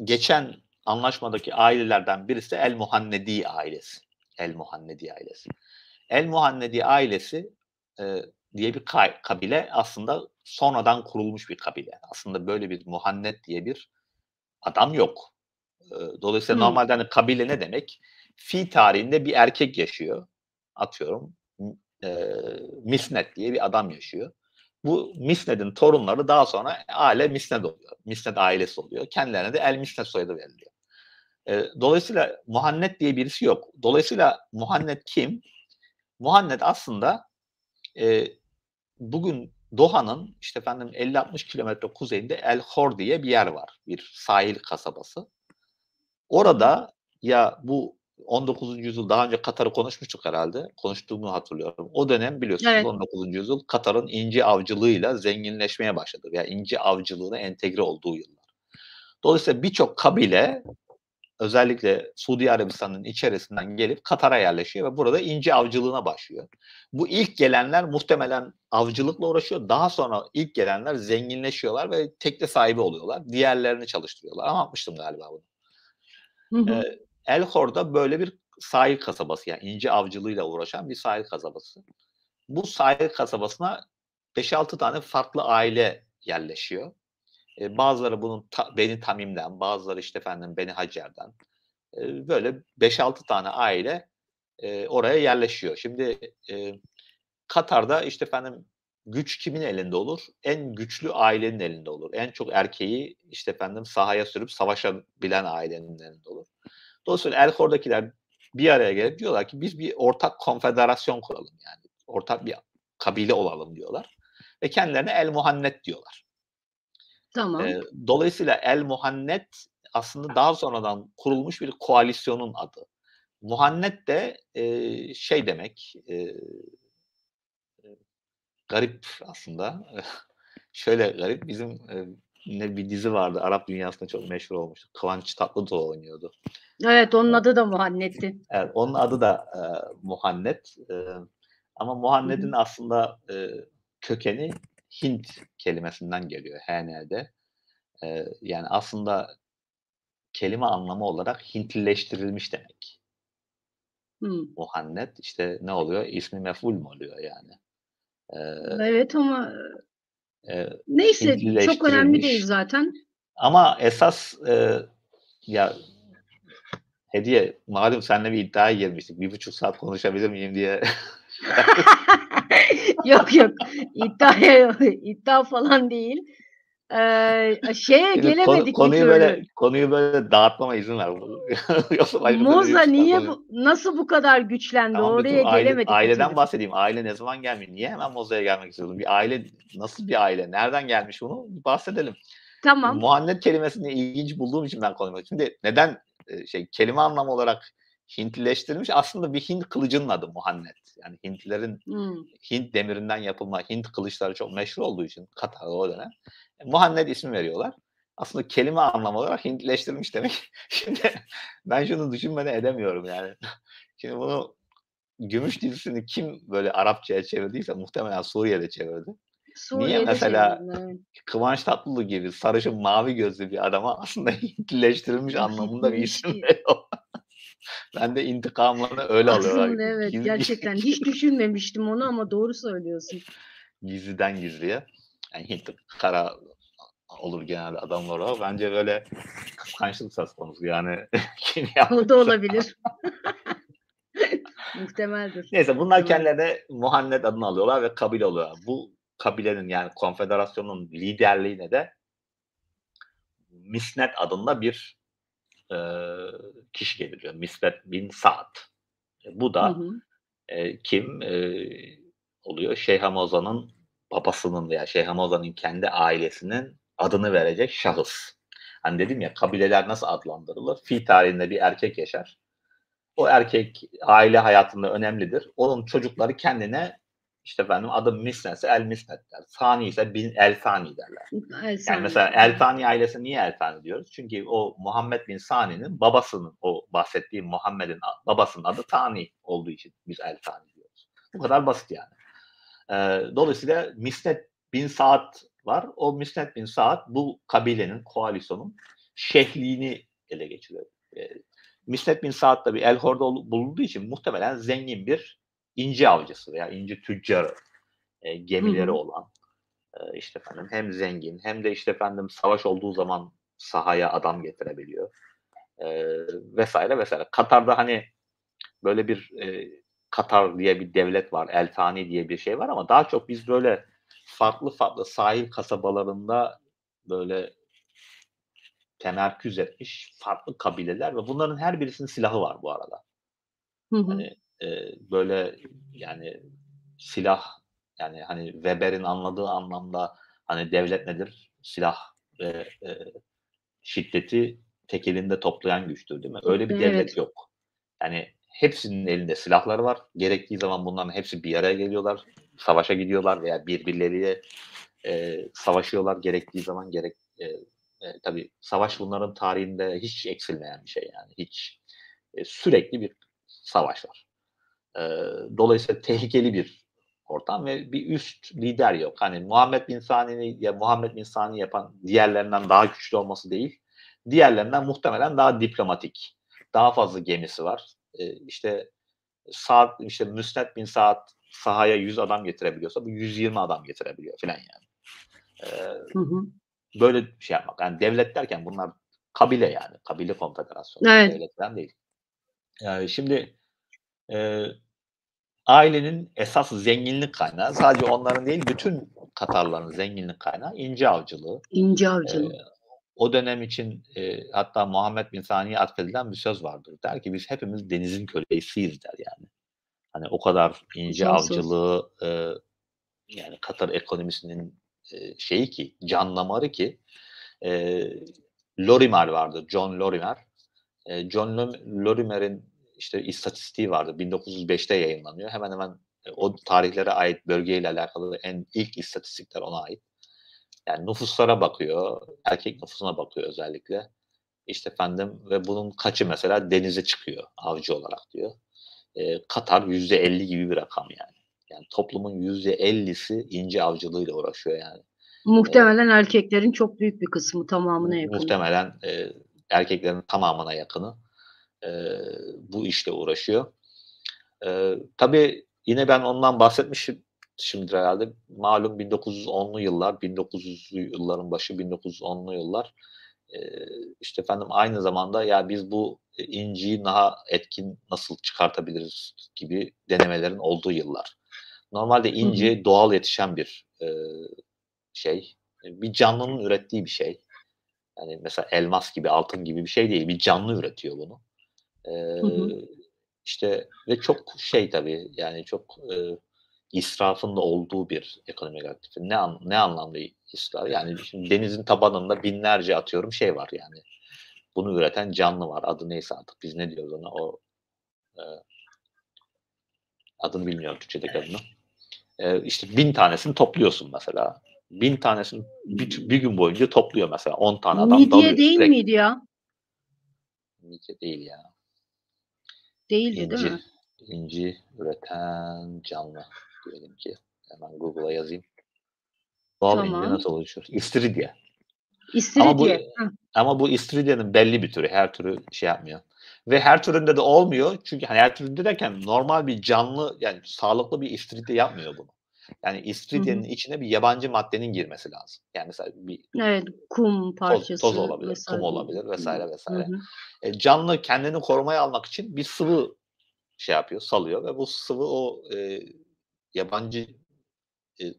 geçen anlaşmadaki ailelerden birisi El Muhannedi ailesi. El Muhannedi ailesi. El Muhannedi ailesi diye bir kabile aslında sonradan kurulmuş bir kabile. Aslında böyle bir Muhannet diye bir adam yok. Dolayısıyla Hımm. normalde hani kabile ne demek? Fi tarihinde bir erkek yaşıyor. Atıyorum Misnet diye bir adam yaşıyor. Bu Misnet'in torunları daha sonra aile Misnet oluyor. Misnet ailesi oluyor. Kendilerine de El Misnet soyadı veriliyor. Dolayısıyla Muhannet diye birisi yok. Dolayısıyla Muhannet kim? Muhannet aslında e, bugün Doha'nın işte efendim 50-60 kilometre kuzeyinde El Hor diye bir yer var. Bir sahil kasabası. Orada ya bu 19. yüzyıl daha önce Katar'ı konuşmuştuk herhalde. Konuştuğumu hatırlıyorum. O dönem biliyorsunuz Evet. 19. yüzyıl Katar'ın inci avcılığıyla zenginleşmeye başladı. Yani inci avcılığına entegre olduğu yıllar. Dolayısıyla birçok kabile özellikle Suudi Arabistan'ın içerisinden gelip Katar'a yerleşiyor ve burada inci avcılığına başlıyor. Bu ilk gelenler muhtemelen avcılıkla uğraşıyor. Daha sonra ilk gelenler zenginleşiyorlar ve tekne sahibi oluyorlar. Diğerlerini çalıştırıyorlar. Anlatmıştım galiba bunu. Hı hı. El Hor'da böyle bir sahil kasabası, yani inci avcılığıyla uğraşan bir sahil kasabası. Bu sahil kasabasına 5-6 tane farklı aile yerleşiyor. Bazıları bunun Beni Tamim'den, bazıları işte efendim Beni Hacer'den. Böyle 5-6 tane aile oraya yerleşiyor. Şimdi Katar'da işte efendim güç kimin elinde olur? En güçlü ailenin elinde olur. En çok erkeği işte efendim sahaya sürüp savaşabilen ailenin elinde olur. Dolayısıyla El Hor'dakiler bir araya gelip diyorlar ki biz bir ortak konfederasyon kuralım yani. Ortak bir kabile olalım diyorlar. Ve kendilerine El Muhannet diyorlar. Tamam. Dolayısıyla El Muhannet aslında daha sonradan kurulmuş bir koalisyonun adı. Muhannet de şey demek, garip aslında. Şöyle garip, bizim ne bir dizi vardı, Arap dünyasında çok meşhur olmuştu. Kıvanç Tatlıtuğ oynuyordu. Evet, onun adı da Muhannet'ti. Evet, onun adı da Muhannet. Ama Hı Muhanned'in hı. aslında kökeni Hint kelimesinden geliyor, HN'de. Yani aslında kelime anlamı olarak Hintlileştirilmiş demek. Hımm. Muhannet işte ne oluyor? İsmi mef'ul mu oluyor yani? Eee, Evet ama eee, neyse çok önemli değil Hintlileştirilmiş zaten. ama esas ya Hediye, malum seninle bir iddiaya girmiştik. 1,5 saat konuşabilir miyim diye. Yok, yok. İddiaya yok. İddia falan değil. Şeye Şimdi gelemedik bir türlü. konuyu böyle dağıtmama izin ver. Yoksa başımıza bir Moza buçuk saat niye konuyu. bu nasıl bu kadar güçlendi? Tamam, dur Oraya aile, gelemedik bir aileden türlü. bahsedeyim. Aile ne zaman gelmiş? Niye hemen Moza'ya gelmek istiyordun? Bir aile nasıl bir aile? Nereden gelmiş bunu? Bir bahsedelim. Tamam. Muhannet kelimesini ilginç bulduğum için ben konuşmak. Şimdi neden kelime anlamı olarak Hintlileştirilmiş? Aslında bir Hint kılıcının adı Muhannet. Yani Hintlilerin Hımm. Hint demirinden yapılma Hint kılıçları çok meşhur olduğu için Katar'da o dönem Muhannet ismi veriyorlar. Aslında kelime anlamı olarak Hintleştirilmiş demek. Şimdi ben şunu düşünmeden edemiyorum yani. Şimdi bunu Gümüş dizisini kim böyle Arapçaya çevirdiyse muhtemelen Suriye'de çevirdi. Niye Suriye'de mesela çevrildi, evet. Kıvanç Tatlıtuğ gibi sarışın mavi gözlü bir adama aslında Hintlileştirilmiş anlamında bir isim İlişki. veriyor. Ben de intikamını öyle alıyorlar. Aslında evet, Giz, gerçekten hiç düşünmemiştim onu ama doğru söylüyorsun. gizliden gizliye. Yani Hint kara olur genelde adamlar o. Bence böyle kıskançlık söz konusu yani kim O da yapmışsa. olabilir. Muhtemeldir, Neyse bunlar muhtemeldir. kendilerine Muhannet adını alıyorlar ve kabile oluyorlar. Bu kabilenin yani konfederasyonun liderliğine de Misnet adında bir kişi geliriyor. Misnet bin Sa'd. Bu Hı da hı. kim oluyor? Şeyh Hamaza'nın babasının veya Şeyh Hamaza'nın kendi ailesinin adını verecek şahıs. Hani dedim ya kabileler nasıl adlandırılır? Fi tarihinde bir erkek yaşar. O erkek aile hayatında önemlidir. Onun çocukları kendine İşte efendim adım Misnetse El Misnet der. Sani ise bin El Sani derler. El Yani Sani. mesela El Sani ailesi niye El Sani diyoruz? Çünkü o Muhammed bin Sani'nin babasının, o bahsettiğim Muhammed'in babasının adı Sani olduğu için biz El Sani diyoruz. Bu kadar basit yani. Dolayısıyla Misnet bin Saad var. O Misnet bin Saad bu kabilenin, koalisyonun şehliğini ele geçiriyor. Misnet bin Saad da bir El Hor'da bulunduğu için muhtemelen zengin bir inci avcısı veya inci tüccarı, gemileri olan, işte efendim hem zengin hem de işte efendim savaş olduğu zaman sahaya adam getirebiliyor. Vesaire vesaire. Katar'da hani böyle bir Katar diye bir devlet var, El Thani diye bir şey var ama daha çok biz böyle farklı farklı sahil kasabalarında böyle temerküz etmiş farklı kabileler ve bunların her birisinin silahı var bu arada. Hı hı. Hani böyle yani silah, yani hani Weber'in anladığı anlamda hani devlet nedir? Silah ve şiddeti tek elinde toplayan güçtür, değil mi? Öyle bir Evet. devlet yok. Yani hepsinin elinde silahları var. Gerektiği zaman bunların hepsi bir araya geliyorlar. Savaşa gidiyorlar veya birbirleriyle savaşıyorlar gerektiği zaman. Tabii savaş bunların tarihinde hiç eksilmeyen bir şey yani. Hiç sürekli bir savaş var. Dolayısıyla tehlikeli bir ortam ve bir üst lider yok. Hani Muhammed bin Sani yapan diğerlerinden daha güçlü olması değil, diğerlerinden muhtemelen daha diplomatik, daha fazla gemisi var. İşte işte Müsned bin Saad sahaya 100 adam getirebiliyorsa bu 120 adam getirebiliyor filan yani. Hı hı. Böyle bir şey yapmak. Yani devlet derken bunlar kabile yani. Kabile konfederasyonu. Evet. Devlet falan değil. Şimdi ailenin esas zenginlik kaynağı, sadece onların değil, bütün Katarların zenginlik kaynağı inci avcılığı. İnce Eee, avcılığı. O dönem için hatta Muhammed bin Sani'ye atfedilen bir söz vardır. Der ki biz hepimiz denizin kölesiyiz der yani. Hani o kadar inci Güzel söz. avcılığı yani Katar ekonomisinin şeyi ki, can damarı ki eee Lorimer vardı, John Lorimer. Lorimer'in işte istatistiği vardı. 1905'te yayınlanıyor. Hemen hemen o tarihlere ait bölgeyle alakalı ilk istatistikler ona ait. Yani nüfuslara bakıyor, erkek nüfusuna bakıyor özellikle. İşte efendim ve bunun kaçı mesela denize çıkıyor avcı olarak diyor. Katar %50 gibi bir rakam yani. Yani toplumun %50'si inci avcılığıyla uğraşıyor yani. Eee, Muhtemelen erkeklerin çok büyük bir kısmı, tamamına yakını. Muhtemelen erkeklerin tamamına yakını bu işle uğraşıyor. Tabii yine ben ondan bahsetmişimdir herhalde. Malum 1910'lu yıllar, 1900'lü yılların başı, 1910'lu yıllar. İşte efendim aynı zamanda ya biz bu inciyi daha etkin nasıl çıkartabiliriz gibi denemelerin olduğu yıllar. Normalde Hı hı. inci doğal yetişen bir şey. Bir canlının ürettiği bir şey. Yani mesela elmas gibi, altın gibi bir şey değil. Bir canlı üretiyor bunu. Hı hı. Eee, işte ve çok şey tabii, yani çok, israfın da olduğu bir ekonomik aktivite. Ne anlamda israf? Yani şimdi denizin tabanında binlerce atıyorum şey var yani. Bunu üreten canlı var. Adı neyse artık biz ne diyoruz ona? Eee, adını bilmiyorum Türkçedeki adını. İşte 1000 tanesini topluyorsun mesela. 1000 tanesini bir gün boyunca topluyor mesela. 10 tane adam Midye dalıyor değil sürekli. miydi ya? Midye değil ya. Değildi değil İnci. mi? İnci üreten canlı diyelim ki. Hemen Google'a yazayım. Doğal inci Tamam. nasıl oluşur? İstiridye. Ama bu İstiridye. Heh. ama bu istiridyenin belli bir türü. Her türü şey yapmıyor. Ve her türünde de olmuyor. Çünkü hani her türünde derken normal bir canlı, yani sağlıklı bir istiridye yapmıyor bunu. Yani Hı istiridyenin hı. içine bir yabancı maddenin girmesi lazım. Yani mesela bir Evet, kum toz parçası olabilir, kum vesaire. olabilir vesaire Hı vesaire. hı. Canlı kendini korumaya almak için bir sıvı şey yapıyor, salıyor ve bu sıvı o yabancı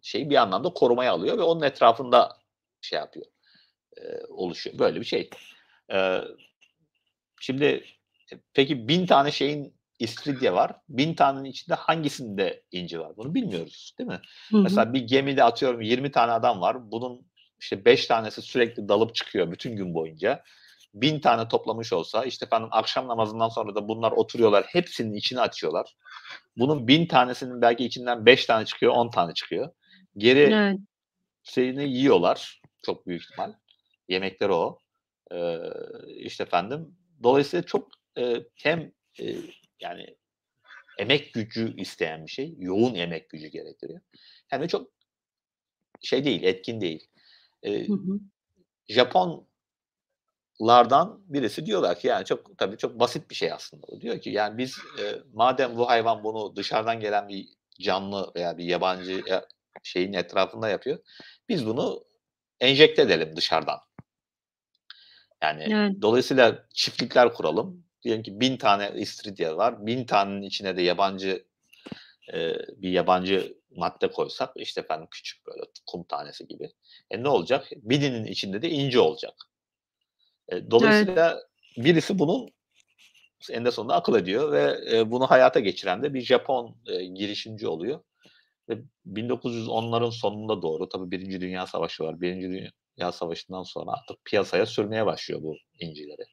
şeyi bir anlamda korumaya alıyor ve onun etrafında şey yapıyor, oluşuyor. Böyle bir şey. Eee, Şimdi peki 1000 tane şeyin istiridye var. 1000 tanenin içinde hangisinde inci var? Bunu bilmiyoruz, değil mi? Hı hı. Mesela bir gemide atıyorum 20 tane adam var. Bunun işte 5 tanesi sürekli dalıp çıkıyor bütün gün boyunca. 1000 tane toplamış olsa, işte efendim akşam namazından sonra da bunlar oturuyorlar, hepsinin içini açıyorlar. Bunun 1000 tanesinin belki içinden 5 tane çıkıyor, 10 tane çıkıyor. Geri Evet. şeyini yiyorlar çok büyük ihtimal. Yemekleri o. İşte efendim dolayısıyla çok hem yani emek gücü isteyen bir şey, yoğun emek gücü gerektiriyor. Hem de çok şey değil, etkin değil. Hı hı. Japonlardan birisi diyorlar ki yani çok tabii çok basit bir şey aslında. O diyor ki yani biz madem bu hayvan bunu dışarıdan gelen bir canlı veya bir yabancı şeyin etrafında yapıyor, biz bunu enjekte edelim dışarıdan. Yani Evet. dolayısıyla çiftlikler kuralım. Diyelim ki 1000 tane istiridye var. 1000 tanenin içine de bir yabancı madde koysak işte efendim küçük böyle kum tanesi gibi. Ne olacak? Birinin içinde de inci olacak. Evet. Dolayısıyla birisi bunun eninde sonunda akıl ediyor ve bunu hayata geçiren de bir Japon girişimci oluyor. Ve 1910'ların sonunda doğru tabii Birinci Dünya Savaşı var. Birinci Dünya Savaşı'ndan sonra artık piyasaya sürmeye başlıyor bu incileri.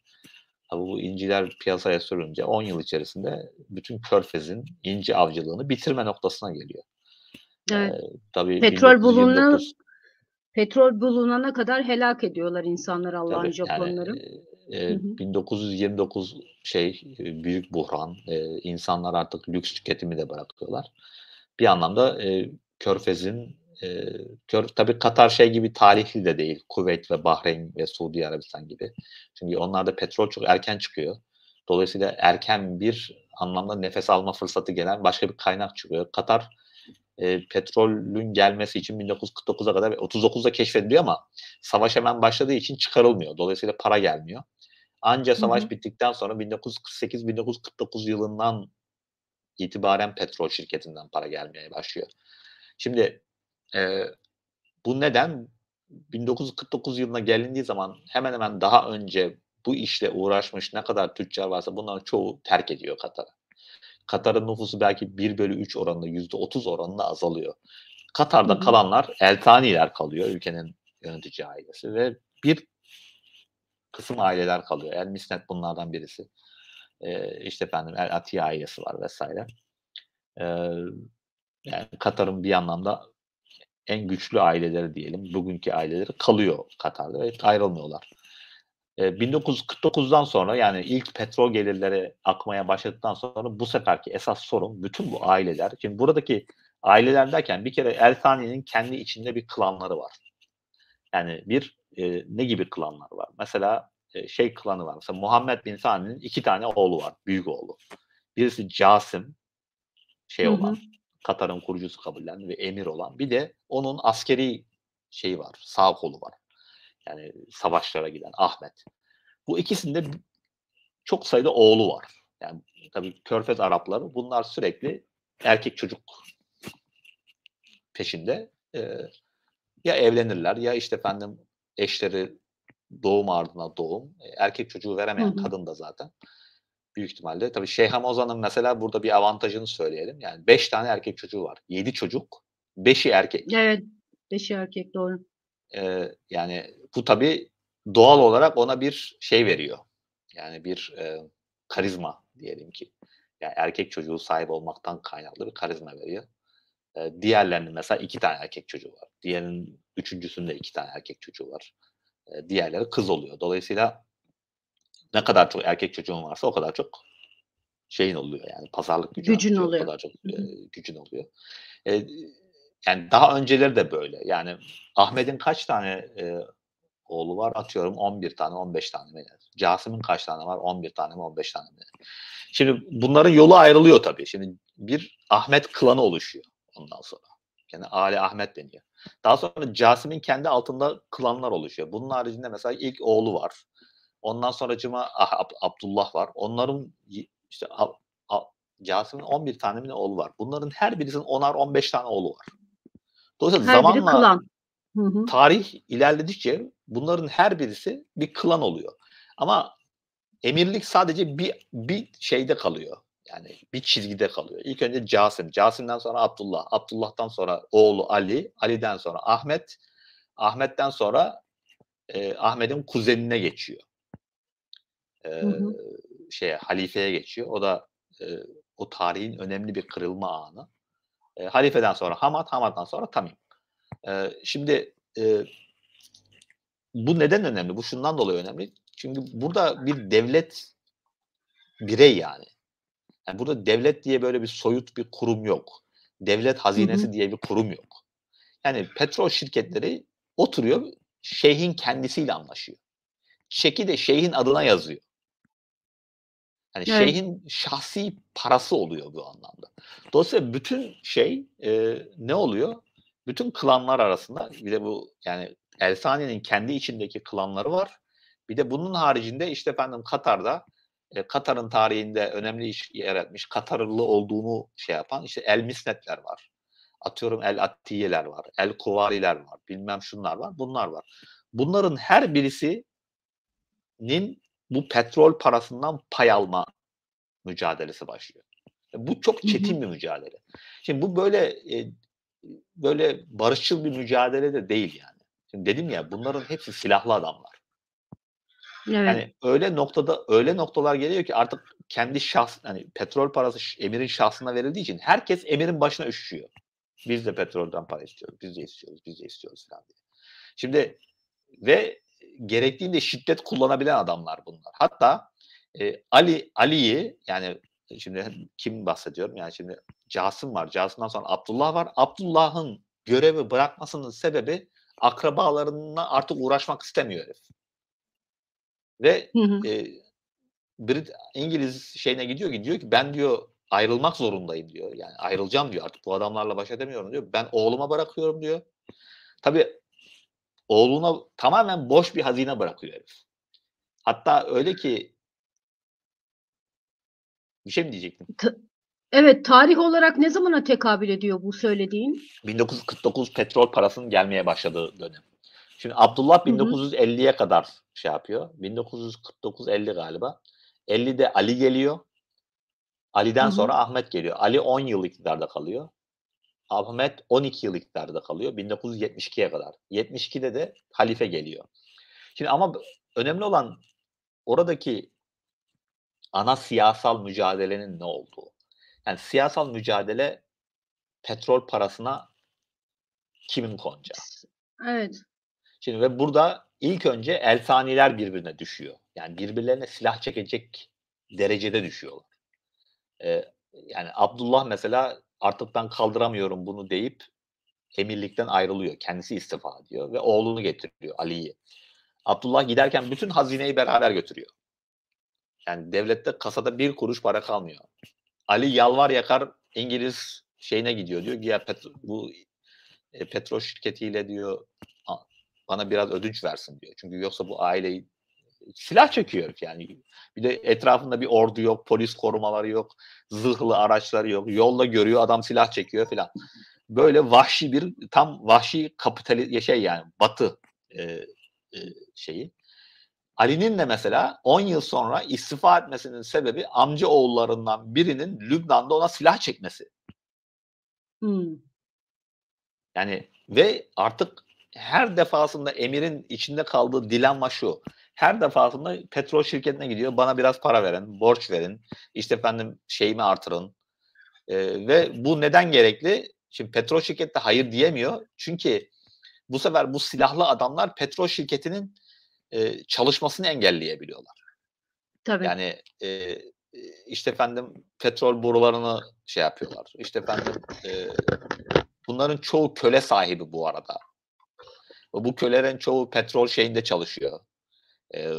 Tabii bu inciler piyasaya sürünce 10 yıl içerisinde bütün Körfez'in inci avcılığını bitirme noktasına geliyor. Evet. Tabii Petrol bulunana 1929 petrol bulunana kadar helak ediyorlar insanları Allah'ın tabii yani Japonları. Hı hı. 1929 büyük buhran. İnsanlar artık lüks tüketimi de bırakıyorlar. Bir anlamda Körfez'in tabii Katar şey gibi tarihli de değil. Kuveyt ve Bahreyn ve Suudi Arabistan gibi. Çünkü onlarda petrol çok erken çıkıyor. Dolayısıyla erken bir anlamda nefes alma fırsatı gelen başka bir kaynak çıkıyor. Katar petrolün gelmesi için 1949'a kadar 39'da keşfediliyor ama savaş hemen başladığı için çıkarılmıyor. Dolayısıyla para gelmiyor. Anca Hı hı. savaş bittikten sonra 1948-1949 yılından itibaren petrol şirketinden para gelmeye başlıyor. Şimdi e, bu neden 1949 yılına gelindiği zaman hemen hemen daha önce bu işle uğraşmış ne kadar tüccar varsa bunların çoğu terk ediyor Katar'ı. Katar'ın nüfusu belki 1/3 oranında, %30 oranında azalıyor. Hı Katar'da hı. kalanlar Eltaniler kalıyor, ülkenin yönetici ailesi ve bir kısım aileler kalıyor. El Misnet bunlardan birisi. İşte efendim El Atiye ailesi var vesaire. Eee, Yani Katar'ın bir anlamda en güçlü aileleri diyelim, bugünkü aileleri kalıyor Katar'da ve ayrılmıyorlar. 1949'dan sonra yani ilk petrol gelirleri akmaya başladıktan sonra bu seferki esas sorun bütün bu aileler. Şimdi buradaki aileler derken bir kere El Thani'nin kendi içinde bir klanları var. Yani ne gibi klanlar var? Mesela şey klanı var. Mesela Muhammed Bin Sani'nin 2 tane oğlu var. Büyük oğlu. Birisi Casim şey Hı hı. olan, Katar'ın kurucusu kabullendi ve emir olan. Bir de onun askeri şeyi var. Sağ kolu var. Yani savaşlara giden Ahmet. Bu ikisinde çok sayıda oğlu var. Yani tabii Körfez Arapları bunlar sürekli erkek çocuk peşinde. Ya evlenirler ya işte efendim eşleri doğum ardına doğum. Erkek çocuğu Hı veremeyen hı. kadın da zaten büyük ihtimalle. Tabii Şeyh Hamoza'nın mesela burada bir avantajını söyleyelim. Yani 5 tane erkek çocuğu var. 7 çocuk, 5'i erkek. Evet. Beşi erkek doğru. Yani bu tabii doğal olarak ona bir şey veriyor. Yani bir karizma diyelim ki. Yani erkek çocuğu sahip olmaktan kaynaklı bir karizma veriyor. Diğerlerinin mesela 2 tane erkek çocuğu var. Diğerinin üçüncüsünde 2 tane erkek çocuğu var. Diğerleri kız oluyor. Dolayısıyla ne kadar çok erkek çocuğun varsa o kadar çok şeyin oluyor yani pazarlık gücün Gücün artıyor. O oluyor. kadar çok Hı hı. gücün oluyor. Eee, Yani daha önceleri de böyle. Yani Ahmet'in kaç tane oğlu var? Atıyorum 11 tane, 15 tane mi? Casim'in kaç tane var? 11 tane mi, 15 tane mi? Şimdi bunların yolu ayrılıyor tabii. Şimdi bir Ahmet klanı oluşuyor ondan sonra. Yani Ali Ahmet deniyor. Daha sonra Casim'in kendi altında klanlar oluşuyor. Bunun haricinde mesela ilk oğlu var. Ondan sonracıma Abdullah var. Onların işte Casim'in 11 tane mi ne oğlu var. Bunların her birisinin 10'ar 15 tane oğlu var. Dolayısıyla Her biri zamanla klan. Hı hı. tarih ilerledikçe bunların her birisi bir klan oluyor. Ama emirlik sadece bir şeyde kalıyor. Yani bir çizgide kalıyor. İlk önce Casim, Casim'den sonra Abdullah, Abdullah'tan sonra oğlu Ali, Ali'den sonra Ahmet, Ahmet'ten sonra Ahmet'in kuzenine geçiyor. e, Hı hı. halifeye geçiyor. O da o tarihin önemli bir kırılma anı. Halifeden sonra Hamad, Hamad'dan sonra Tamim. Şimdi bu neden önemli? Bu şundan dolayı önemli. Çünkü burada bir devlet birey yani. Yani burada devlet diye böyle bir soyut bir kurum yok. Devlet Hı hı. hazinesi diye bir kurum yok. Yani petrol şirketleri oturuyor, şeyhin kendisiyle anlaşıyor. Çeki de şeyhin adına yazıyor. Yani Evet. şeyhin şahsi parası oluyor bu anlamda. Dolayısıyla bütün ne oluyor? Bütün klanlar arasında bir de bu yani El Sani'nin kendi içindeki klanları var. Bir de bunun haricinde işte efendim Katar'da Katar'ın tarihinde önemli iş yer etmiş, Katarlı olduğunu yapan işte El Misnetler var. Atıyorum El Attiyeler var, El Kuvariler var, bilmem şunlar var, bunlar var. Bunların her birisinin bu petrol parasından pay alma mücadelesi başlıyor. Bu çok Hı hı. çetin bir mücadele. Şimdi bu böyle barışçıl bir mücadele de değil yani. Şimdi dedim ya bunların hepsi silahlı adamlar. Evet. Yani öyle noktalar geliyor ki artık kendi hani petrol parası emirin şahsına verildiği için herkes emirin başına üşüşüyor. Biz de petrolden para istiyoruz, biz de istiyoruz, biz de istiyoruz falan diye. Şimdi ve gerektiğinde şiddet kullanabilen adamlar bunlar. Hatta Ali'yi yani şimdi kim bahsediyorum? Yani şimdi Casım var. Casım'dan sonra Abdullah var. Abdullah'ın görevi bırakmasının sebebi akrabalarına artık uğraşmak istemiyor herif. Ve Hı hı. İngiliz şeyine gidiyor ki ben diyor ayrılmak zorundayım diyor. Yani ayrılacağım diyor artık bu adamlarla baş edemiyorum diyor. Ben oğluma bırakıyorum diyor. Tabii oğluna tamamen boş bir hazine bırakıyor herif. Hatta öyle ki bir şey mi diyecektim? Evet, tarih olarak ne zamana tekabül ediyor bu söylediğin? 1949 petrol parasının gelmeye başladığı dönem. Şimdi Abdullah Hı hı. 1950'ye kadar yapıyor. 1949-50 galiba. 50'de Ali geliyor. Hı Ali'den hı. sonra Ahmet geliyor. Ali 10 yıl iktidarda kalıyor. Ahmet 12 yıl iktidarda kalıyor 1972'ye kadar. 72'de de halife geliyor. Şimdi ama önemli olan oradaki ana siyasal mücadelenin ne olduğu. Yani siyasal mücadele petrol parasına kimin konacağı. Evet. Şimdi ve burada ilk önce elsaniler birbirine düşüyor. Yani birbirlerine silah çekecek derecede düşüyorlar. Yani Abdullah mesela artık ben kaldıramıyorum bunu deyip emirlikten ayrılıyor. Kendisi istifa ediyor ve oğlunu getiriyor Ali'yi. Abdullah giderken bütün hazineyi beraber götürüyor. Yani devlette kasada bir kuruş para kalmıyor. Ali yalvar yakar İngiliz şeyine gidiyor diyor ki ya bu petrol şirketiyle diyor bana biraz ödünç versin diyor. Çünkü yoksa bu aileyi silah çekiyor yani. Bir de etrafında bir ordu yok, polis korumaları yok, zırhlı araçları yok. Yolda görüyor adam silah çekiyor filan. Böyle vahşi tam vahşi yani Batı e, e, şeyi. Ali'nin de mesela 10 yıl sonra istifa etmesinin sebebi amca oğullarından birinin Lübnan'da ona silah çekmesi. Hımm. Yani ve artık her defasında emirin içinde kaldığı dilenma şu. Her defasında petrol şirketine gidiyor. Bana biraz para verin, borç verin. İşte efendim şeyimi artırın. Ve bu neden gerekli? Şimdi petrol şirketi de hayır diyemiyor. Çünkü bu sefer bu silahlı adamlar petrol şirketinin çalışmasını engelleyebiliyorlar. Tabii. Yani işte efendim petrol borularını yapıyorlar. İşte efendim bunların çoğu köle sahibi bu arada. Bu kölelerin çoğu petrol şeyinde çalışıyor. E,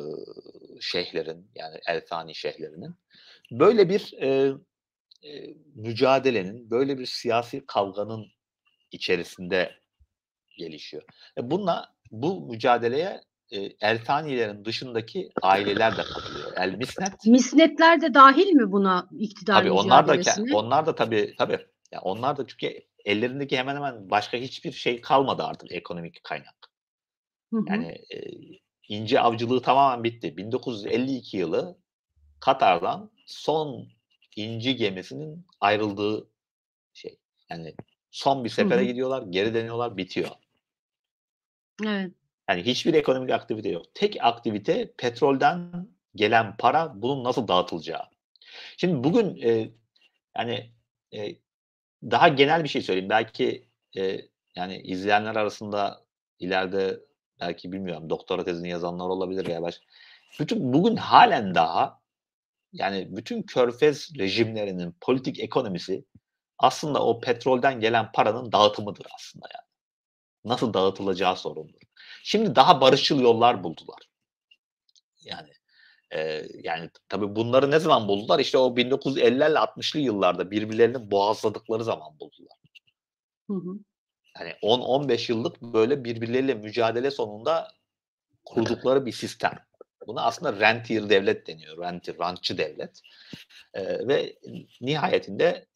Şeyhlerin yani Elfani şeyhlerinin. Böyle bir mücadelenin, böyle bir siyasi kavganın içerisinde gelişiyor. Bu mücadeleye Elfanilerin dışındaki aileler de katılıyor. El Misnet Misnetler de dâhil mi buna iktidar tabii mücadelesine? onlar da tabii. Ya onlar da çünkü ellerindeki hemen hemen başka hiçbir şey kalmadı artık ekonomik kaynak. Hı hı. Yani ince avcılığı tamamen bitti. 1952 yılı Katar'dan son inci gemisinin ayrıldığı şey. Yani son bir Hı sefere hı. gidiyorlar, geri dönüyorlar, bitiyor. Evet. Yani hiçbir ekonomik aktivite yok. Tek aktivite petrolden gelen para bunun nasıl dağıtılacağı. Şimdi bugün yani daha genel bir şey söyleyeyim. Belki yani izleyenler arasında ileride belki bilmiyorum doktora tezini yazanlar olabilir veya bütün bugün halen daha yani bütün körfez rejimlerinin politik ekonomisi aslında o petrolden gelen paranın dağıtımıdır aslında yani. Nasıl dağıtılacağı sorundur. Şimdi daha barışçıl yollar buldular. Yani yani tabii bunları ne zaman buldular? İşte o 1950'lerle 60'lı yıllarda birbirlerini boğazladıkları zaman buldular. Hı hı. Yani 10-15 yıllık böyle birbirleriyle mücadele sonunda kurdukları bir sistem. Buna aslında rentier devlet deniyor. Rantçı devlet. Ve nihayetinde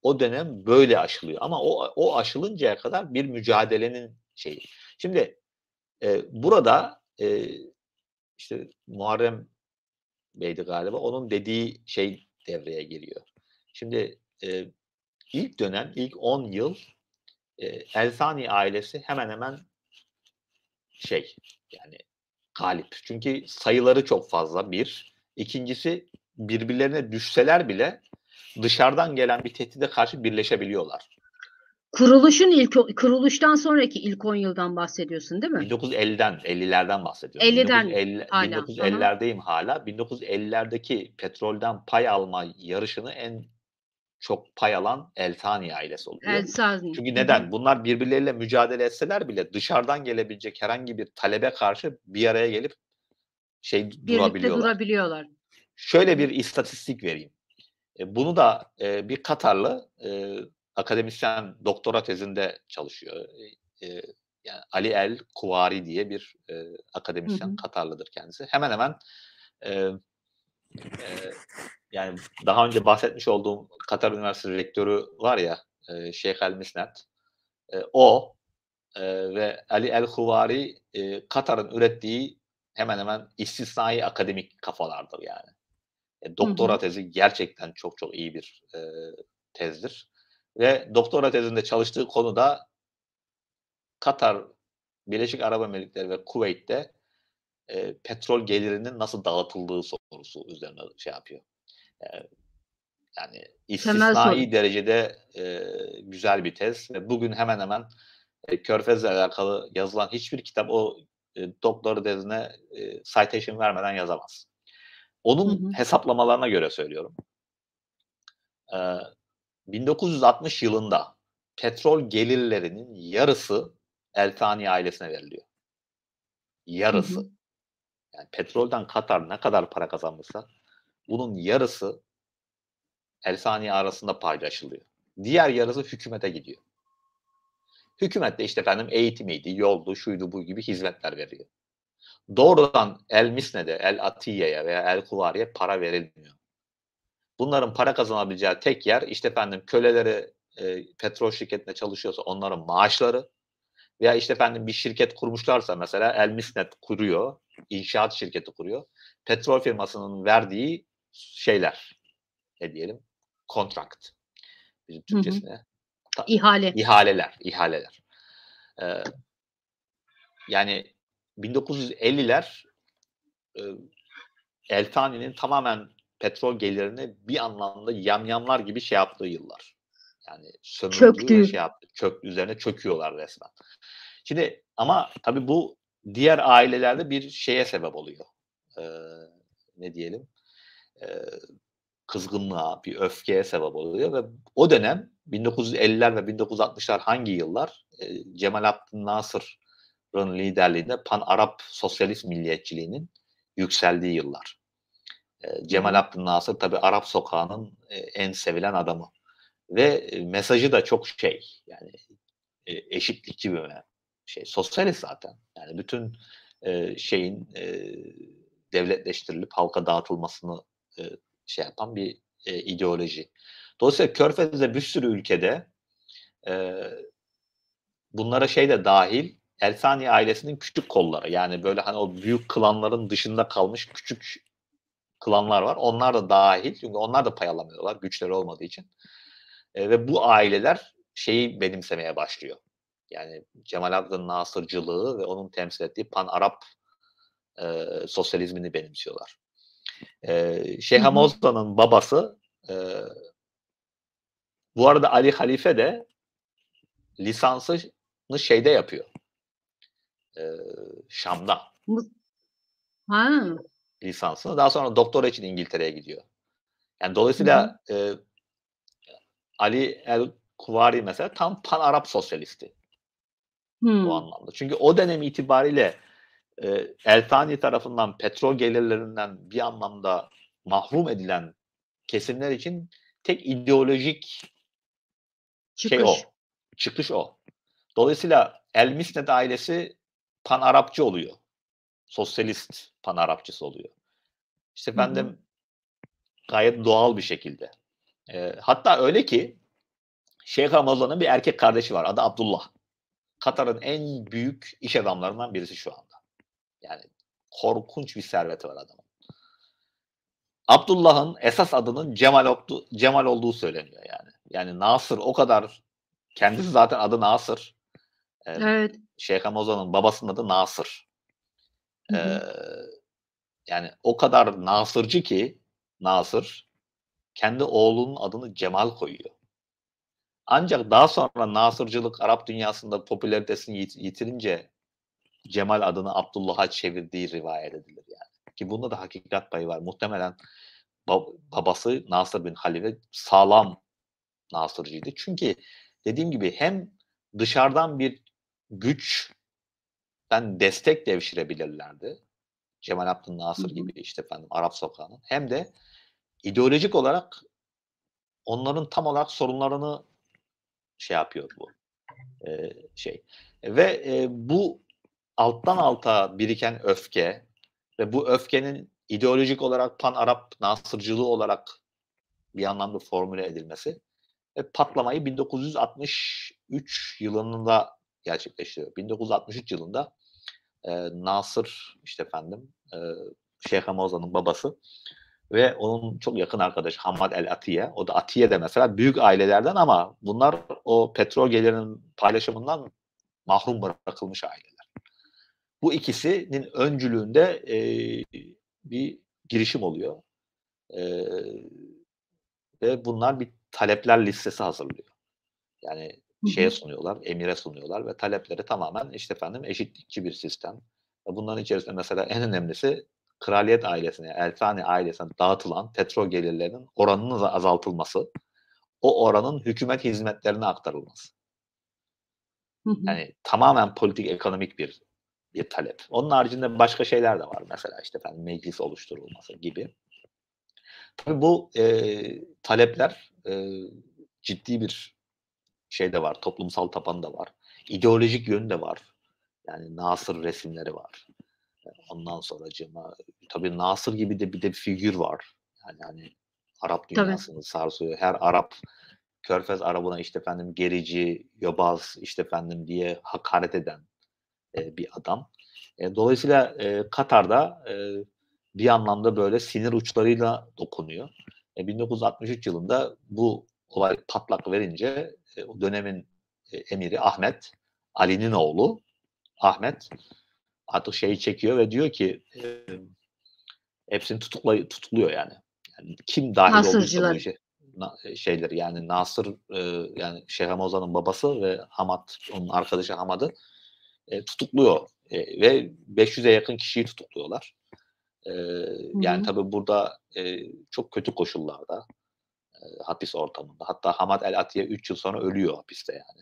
o dönem böyle aşılıyor. Ama o aşılıncaya kadar bir mücadelenin şeyi. Şimdi burada işte Muharrem Bey'di galiba. Onun dediği şey devreye geliyor. Şimdi ilk dönem, ilk 10 yıl Elsani ailesi hemen hemen yani galip. Çünkü sayıları çok fazla bir. İkincisi birbirlerine düşseler bile dışarıdan gelen bir tehdide karşı birleşebiliyorlar. Kuruluştan sonraki ilk 10 yıldan bahsediyorsun değil mi? 50'lerden bahsediyorum. 50'den hala. Hı hı. 1950'lerdeyim hala. 1950'lerdeki petrolden pay alma yarışını en çok pay alan Eltani ailesi oluyor. Elsani. Çünkü Hı hı. neden? Bunlar birbirleriyle mücadele etseler bile dışarıdan gelebilecek herhangi bir talebe karşı bir araya gelip Birlikte durabiliyorlar. durabiliyorlar. Hı Şöyle hı. bir istatistik vereyim. Bunu da bir Katarlı akademisyen doktora tezinde çalışıyor. Yani Ali El Kuvari diye bir Hı akademisyen, hı. Katarlıdır kendisi. Hemen hemen e, e, yani daha önce bahsetmiş olduğum Katar Üniversitesi rektörü var ya Şeyh El Misnet. O ve Ali El Kuvari Katar'ın ürettiği hemen hemen istisnai akademik kafalardır yani. Hı hı. Doktora tezi gerçekten çok çok iyi bir tezdir. Ve doktora tezinde çalıştığı konu da Katar, Birleşik Arap Emirlikleri ve Kuveyt'te petrol gelirinin nasıl dağıtıldığı sorusu üzerine şey yapıyor. Eee, yani Temel soru. istisnai derecede güzel bir tez ve bugün hemen hemen Körfez'le alakalı yazılan hiçbir kitap o doktora tezine citation vermeden yazamaz. Hı Onun hı. hesaplamalarına göre söylüyorum. Eee 1960 yılında petrol gelirlerinin yarısı Eltani ailesine veriliyor. Hı hı. Yarısı. Yani petrolden Katar ne kadar para kazanmışsa bunun yarısı Eltani arasında paylaşılıyor. Diğer yarısı hükümete gidiyor. Hükümet de işte efendim eğitimiydi, yoldu, şuydu bu gibi hizmetler veriyor. Doğrudan El Misne'de, El Atiye'ye veya El Kuvari'ye para verilmiyor. Bunların para kazanabileceği tek yer işte efendim köleleri petrol şirketinde çalışıyorsa onların maaşları. Veya işte efendim bir şirket kurmuşlarsa mesela El Misnet kuruyor, inşaat şirketi kuruyor. Petrol firmasının verdiği şeyler, ne diyelim, kontrakt. Bizim Hı hı. Türkçesine İhale. ihaleler. Ee, yani 1950'ler e, Eltani'nin tamamen petrol gelirini bir anlamda yamyamlar gibi şey yaptığı yıllar. Yani sömürdüğü ve Çöktüğü. şey yaptı, üzerine çöküyorlar resmen. Şimdi ama tabii bu diğer ailelerde bir şeye sebep oluyor. Eee, ne diyelim? Eee, kızgınlığa, bir öfkeye sebep oluyor ve o dönem 1950'ler ve 1960'lar hangi yıllar? Cemal Abdel Nasır'ın liderliğinde Pan-Arap Sosyalist Milliyetçiliğinin yükseldiği yıllar. Hı Cemal hı. Abdel Nasır tabii Arap sokağının en sevilen adamı ve mesajı da çok yani eşitlikçi bir sosyalist zaten. Yani bütün şeyin devletleştirilip halka dağıtılmasını yapan bir ideoloji. Dolayısıyla Körfez'de bir sürü ülkede eee, bunlara de dahil Elsani ailesinin küçük kolları yani böyle hani o büyük klanların dışında kalmış küçük klanlar var. Onlar da dahil çünkü onlar da pay alamıyorlar güçleri olmadığı için. Ve bu aileler benimsemeye başlıyor. Yani Cemal Abdel Nasırcılığı ve onun temsil ettiği Pan-Arap sosyalizmini benimsiyorlar. Hı Şeyh hı. Hamoza'nın babası bu arada Ali Halife de lisansını şeyde yapıyor. Şam'da Mı Ha. lisansını. Daha sonra doktora için İngiltere'ye gidiyor. Yani Hı hı. dolayısıyla Ali el-Kuvari mesela tam pan-Arap sosyalisti o Hımm. anlamda. Çünkü o dönem itibariyle El-Thani tarafından petrol gelirlerinden bir anlamda mahrum edilen kesimler için tek ideolojik şey Çıkış. o. Çıkış o. Dolayısıyla El-Misnet ailesi pan-Arapçı oluyor. Sosyalist pan-Arapçısı oluyor. İşte Hı hı. efendim gayet doğal bir şekilde. Hatta öyle ki Şeyh Ramazan'ın bir erkek kardeşi var. Adı Abdullah. Katar'ın en büyük iş adamlarından birisi şu anda. Yani korkunç bir serveti var adamın. Abdullah'ın esas adının Cemal olduğu söyleniyor yani. Yani Nasır o kadar, kendisi zaten adı Nasır. Eee, Evet. Şeyh Ramazan'ın babasının adı Nasır. Hı hı. Eee, Yani o kadar Nasırcı ki Nasır kendi oğlunun adını Cemal koyuyor. Ancak daha sonra Nasırcılık Arap dünyasında popülaritesini yitirince Cemal adını Abdullah'a çevirdiği rivayet edilir yani. Ki bunda da hakikat payı var. Muhtemelen babası Nasır bin Halife sağlam Nasırcıydı. Çünkü dediğim gibi hem dışarıdan bir güçten destek devşirebilirlerdi. Cemal Hı Abdülnasır hı. gibi işte efendim Arap Sokağı'nın. Hem de ideolojik olarak onların tam olarak sorunlarını şey yapıyor bu şey. Ve bu alttan alta biriken öfke ve bu öfkenin ideolojik olarak pan-Arap Nasırcılığı olarak bir anlamda formüle edilmesi ve patlamayı 1963 yılında gerçekleştiriyor. 1963 yılında Nasır işte efendim Şeyh Hamaza'nın babası ve onun çok yakın arkadaşı Hamad el Atiye. O da Atiye de mesela büyük ailelerden ama bunlar o petrol gelirinin paylaşımından mahrum bırakılmış aileler. Bu ikisinin öncülüğünde bir girişim oluyor. Eee, Ve bunlar bir talepler listesi hazırlıyor. Yani Hı şeye hı. sunuyorlar, emire sunuyorlar ve talepleri tamamen işte efendim eşitlikçi bir sistem. Ve bunların içerisinde mesela en önemlisi kraliyet ailesine, Elfani ailesine dağıtılan petrol gelirlerinin oranının azaltılması, o oranın hükümet hizmetlerine aktarılması. Hı hı. Yani tamamen politik, ekonomik bir talep. Onun haricinde başka şeyler de var. Mesela işte efendim meclis oluşturulması gibi. Tabii bu talepler ciddi bir şey de var, toplumsal tabanı da var. İdeolojik yönü de var. Yani Nasır resimleri var. Ondan sonracığıma tabii Nasır gibi de bir de bir figür var. Yani hani Arap Tabii. dünyasını sarsıyor. Her Arap, Körfez Arabına işte efendim gerici, yobaz işte efendim diye hakaret eden bir adam. Dolayısıyla Katar'da bir anlamda böyle sinir uçlarıyla dokunuyor. 1963 yılında bu olay patlak verince o dönemin emiri Ahmet, Ali'nin oğlu Ahmet artık şeyi çekiyor ve diyor ki hepsini tutukluyor yani. Yani kim dahil olduysa bu Nasırcıları. işe şeyleri yani Nasır yani Şeyh Hamaza'nın babası ve Hamad onun arkadaşı Hamad'ı tutukluyor ve 500'e yakın kişiyi tutukluyorlar. Hı Yani hı. tabii burada çok kötü koşullarda hapis ortamında. Hatta Hamad el Atiye 3 yıl sonra ölüyor hapiste yani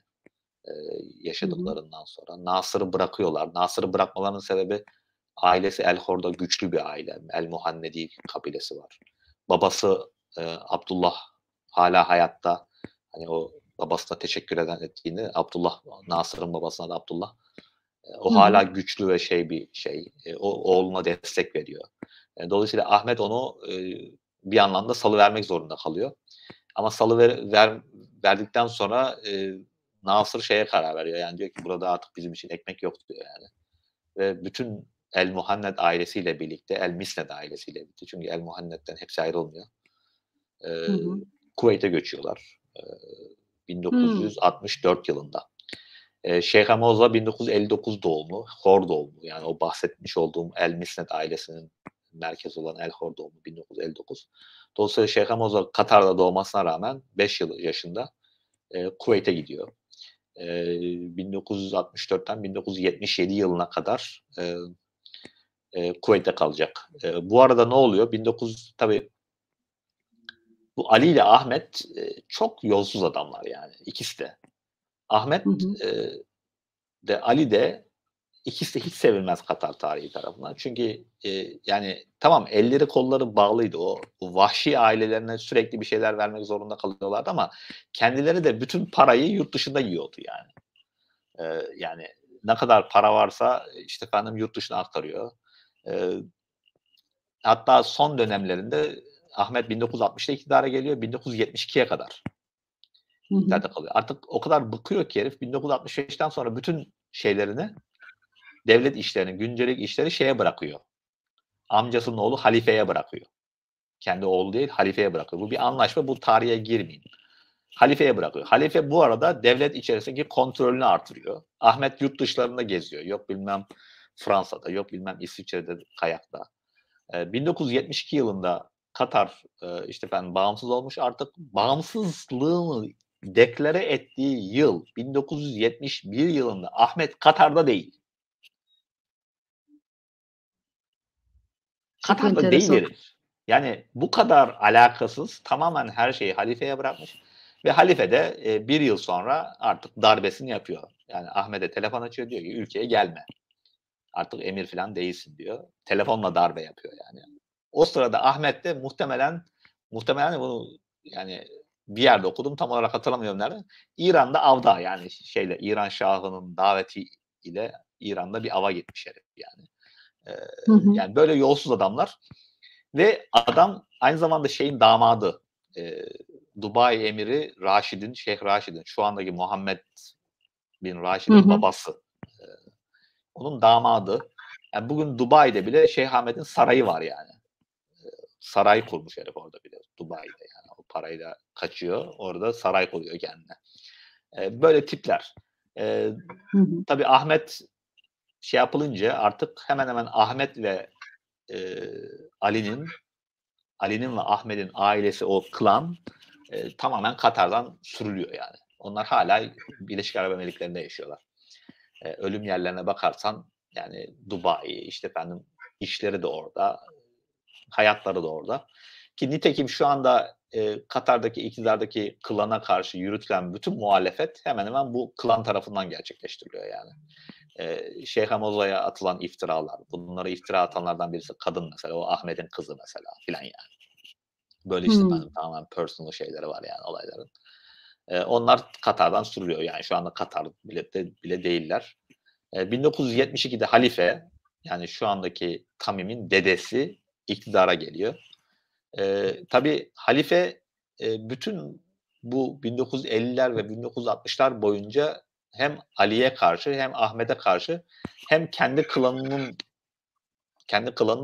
Hı hı. yaşadıklarından sonra. Nasır'ı bırakıyorlar. Nasır'ı bırakmalarının sebebi ailesi El Hor'da güçlü bir aile. El Muhannedi kabilesi var. Babası Abdullah hala hayatta. Hani o babasına teşekkür ettiğini Abdullah, Nasır'ın babasına da Abdullah. O Hı hala hı. güçlü ve bir şey. O oğluna destek veriyor. Dolayısıyla Ahmet onu bir anlamda salıvermek zorunda kalıyor. Ama verdikten sonra Nasır şeye karar veriyor. Yani diyor ki burada artık bizim için ekmek yok diyor yani. Ve bütün El Muhannet ailesiyle birlikte El Misnet ailesiyle birlikte. Çünkü El Muhannet'ten hepsi ayrılmıyor. Hı Eee hı. Kuveyt'e göçüyorlar. Hımm. 1964 yılında. Şeyh Hamoza 1959 doğumlu, Hor doğumlu. Yani o bahsetmiş olduğum El Misnet ailesinin merkez olan El Hor doğumlu 1959. Dolayısıyla Şeyh Moza Katar'da doğmasına rağmen 5 yaşında Kuveyt'e gidiyor. 1964'ten 1977 yılına kadar Kuveyt'te kalacak. Bu arada ne oluyor? Tabii bu Ali ile Ahmet çok yolsuz adamlar yani ikisi de. Ahmet Hı hı. de Ali de ikisi de hiç sevilmez Katar tarihi tarafından. Çünkü yani tamam elleri kolları bağlıydı. O vahşi ailelerine sürekli bir şeyler vermek zorunda kalıyorlardı ama kendileri de bütün parayı yurt dışında yiyordu yani. Yani ne kadar para varsa işte efendim yurt dışına aktarıyor. Hatta son dönemlerinde Ahmet 1960'ta iktidara geliyor, 1972'ye kadar Hı hı. iktidarda kalıyor. Artık o kadar bıkıyor ki herif 1965'ten sonra bütün şeylerini, devlet işlerini, güncelik işleri şeye bırakıyor. Amcasının oğlu halifeye bırakıyor. Kendi oğlu değil, halifeye bırakıyor. Bu bir anlaşma, bu tarihe girmeyin. Halifeye bırakıyor. Halife bu arada devlet içerisindeki kontrolünü artırıyor. Ahmet yurt dışlarında geziyor. Yok bilmem Fransa'da, yok bilmem İsviçre'de kayakta. 1972 yılında Katar işte efendim bağımsız olmuş. Artık bağımsızlığını deklare ettiği yıl 1971 yılında Ahmet Katar'da değil. Çok Katar'da değil enteresan. herif. Yani bu kadar alakasız, tamamen her şeyi halifeye bırakmış ve halife de bir yıl sonra artık darbesini yapıyor. Yani Ahmet'e telefon açıyor, diyor ki ülkeye gelme. Artık emir falan değilsin diyor. Telefonla darbe yapıyor yani. O sırada Ahmet de muhtemelen bunu yani bir yerde okudum, tam olarak hatırlamıyorum nerede. İran'da avda, yani İran Şahı'nın daveti ile İran'da bir ava gitmiş herif yani. Hı hı. Yani böyle yolsuz adamlar ve adam aynı zamanda şeyin damadı. Dubai emiri Raşid'in, Şeyh Raşid'in, şu andaki Muhammed bin Hı Raşid'in hı. babası. Onun damadı. Yani bugün Dubai'de bile Şeyh Ahmet'in sarayı var yani. Saray kurmuş herif orada bile. Dubai'de yani. O parayla kaçıyor. Orada saray kuruyor kendine. Böyle tipler. Hı hı. Tabii Ahmet şey yapılınca artık hemen hemen Ahmet ve Ali'nin ve Ahmet'in ailesi, o klan tamamen Katar'dan sürülüyor yani. Onlar hala Birleşik Arap Emirlikleri'nde yaşıyorlar. Ölüm yerlerine bakarsan yani Dubai, işte efendim işleri de orada, hayatları da orada. Ki nitekim şu anda Katar'daki iktidardaki klana karşı yürütülen bütün muhalefet hemen hemen bu klan tarafından gerçekleştiriliyor yani. Şeyh Hamoza'ya atılan iftiralar, bunlara iftira atanlardan birisi kadın mesela, o Ahmet'in kızı mesela filan yani. Böyle işte Hı. efendim tamamen personal şeyleri var yani olayların. Onlar Katar'dan sürülüyor yani şu anda Katar bile değiller. 1972'de halife, yani şu andaki Tamim'in dedesi iktidara geliyor. Tabii halife bütün bu 1950'ler ve 1960'lar boyunca hem Ali'ye karşı hem Ahmet'e karşı hem kendi klanı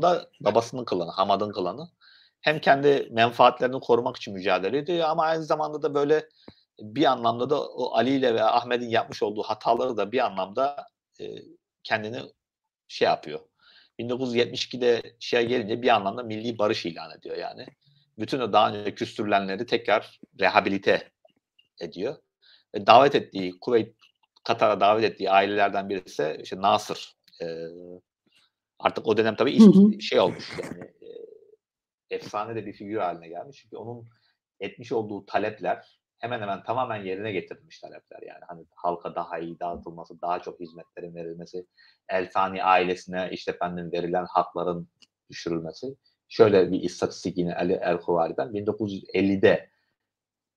da babasının klanı, Hamad'ın klanı, hem kendi menfaatlerini korumak için mücadele ediyor ama aynı zamanda da böyle bir anlamda da o Ali ile ve Ahmet'in yapmış olduğu hataları da bir anlamda kendini şey yapıyor. 1972'de şeye gelince bir anlamda milli barış ilan ediyor yani. Bütün o daha önce küstürülenleri tekrar rehabilite ediyor. Davet ettiği, Katar'a davet ettiği ailelerden birisi işte Nasır. Artık o dönem tabii Hı hı. şey olmuş yani efsane de bir figür haline gelmiş. Çünkü onun etmiş olduğu talepler hemen hemen tamamen yerine getirilmiş talepler. Yani hani halka daha iyi dağıtılması, daha çok hizmetlerin verilmesi, El Thani ailesine işte efendim verilen hakların düşürülmesi. Şöyle bir istatistik yine Ali El-Huvari'den. 1950'de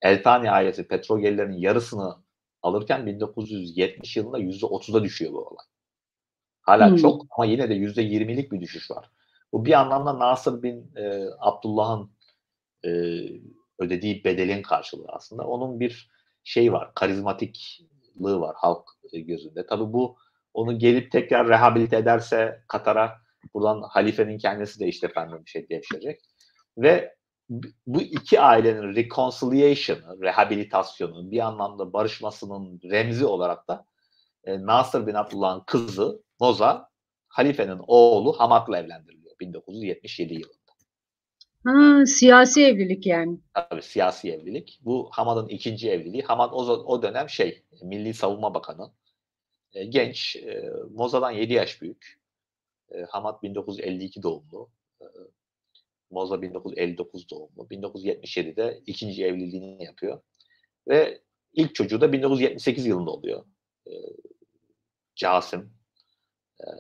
El Thani ailesi petrol gelirlerinin yarısını alırken 1970 yılında %30'a düşüyor bu olay. Hala Hı. çok ama yine de %20'lik bir düşüş var. Bu bir anlamda Nasır bin Abdullah'ın e, ödediği bedelin karşılığı aslında. Onun bir şey var, karizmatiklığı var halk gözünde. Tabii bu onu gelip tekrar rehabilite ederse Katar'a, buradan halifenin kendisi de işte efendim bir şey devşirecek. Ve bu iki ailenin reconciliation'ı, rehabilitasyonu, bir anlamda barışmasının remzi olarak da Nasır bin Abdullah'ın kızı Moza, halifenin oğlu Hamad'la evlendiriliyor 1977 yılında. Ha, siyasi evlilik yani. Tabii siyasi evlilik. Bu Hamad'ın ikinci evliliği. Hamad o dönem Milli Savunma Bakanı. Genç, Moza'dan 7 yaş büyük. Hamad 1952 doğumlu. Moza 1959 doğumlu. 1977'de ikinci evliliğini yapıyor. Ve ilk çocuğu da 1978 yılında oluyor. Casım.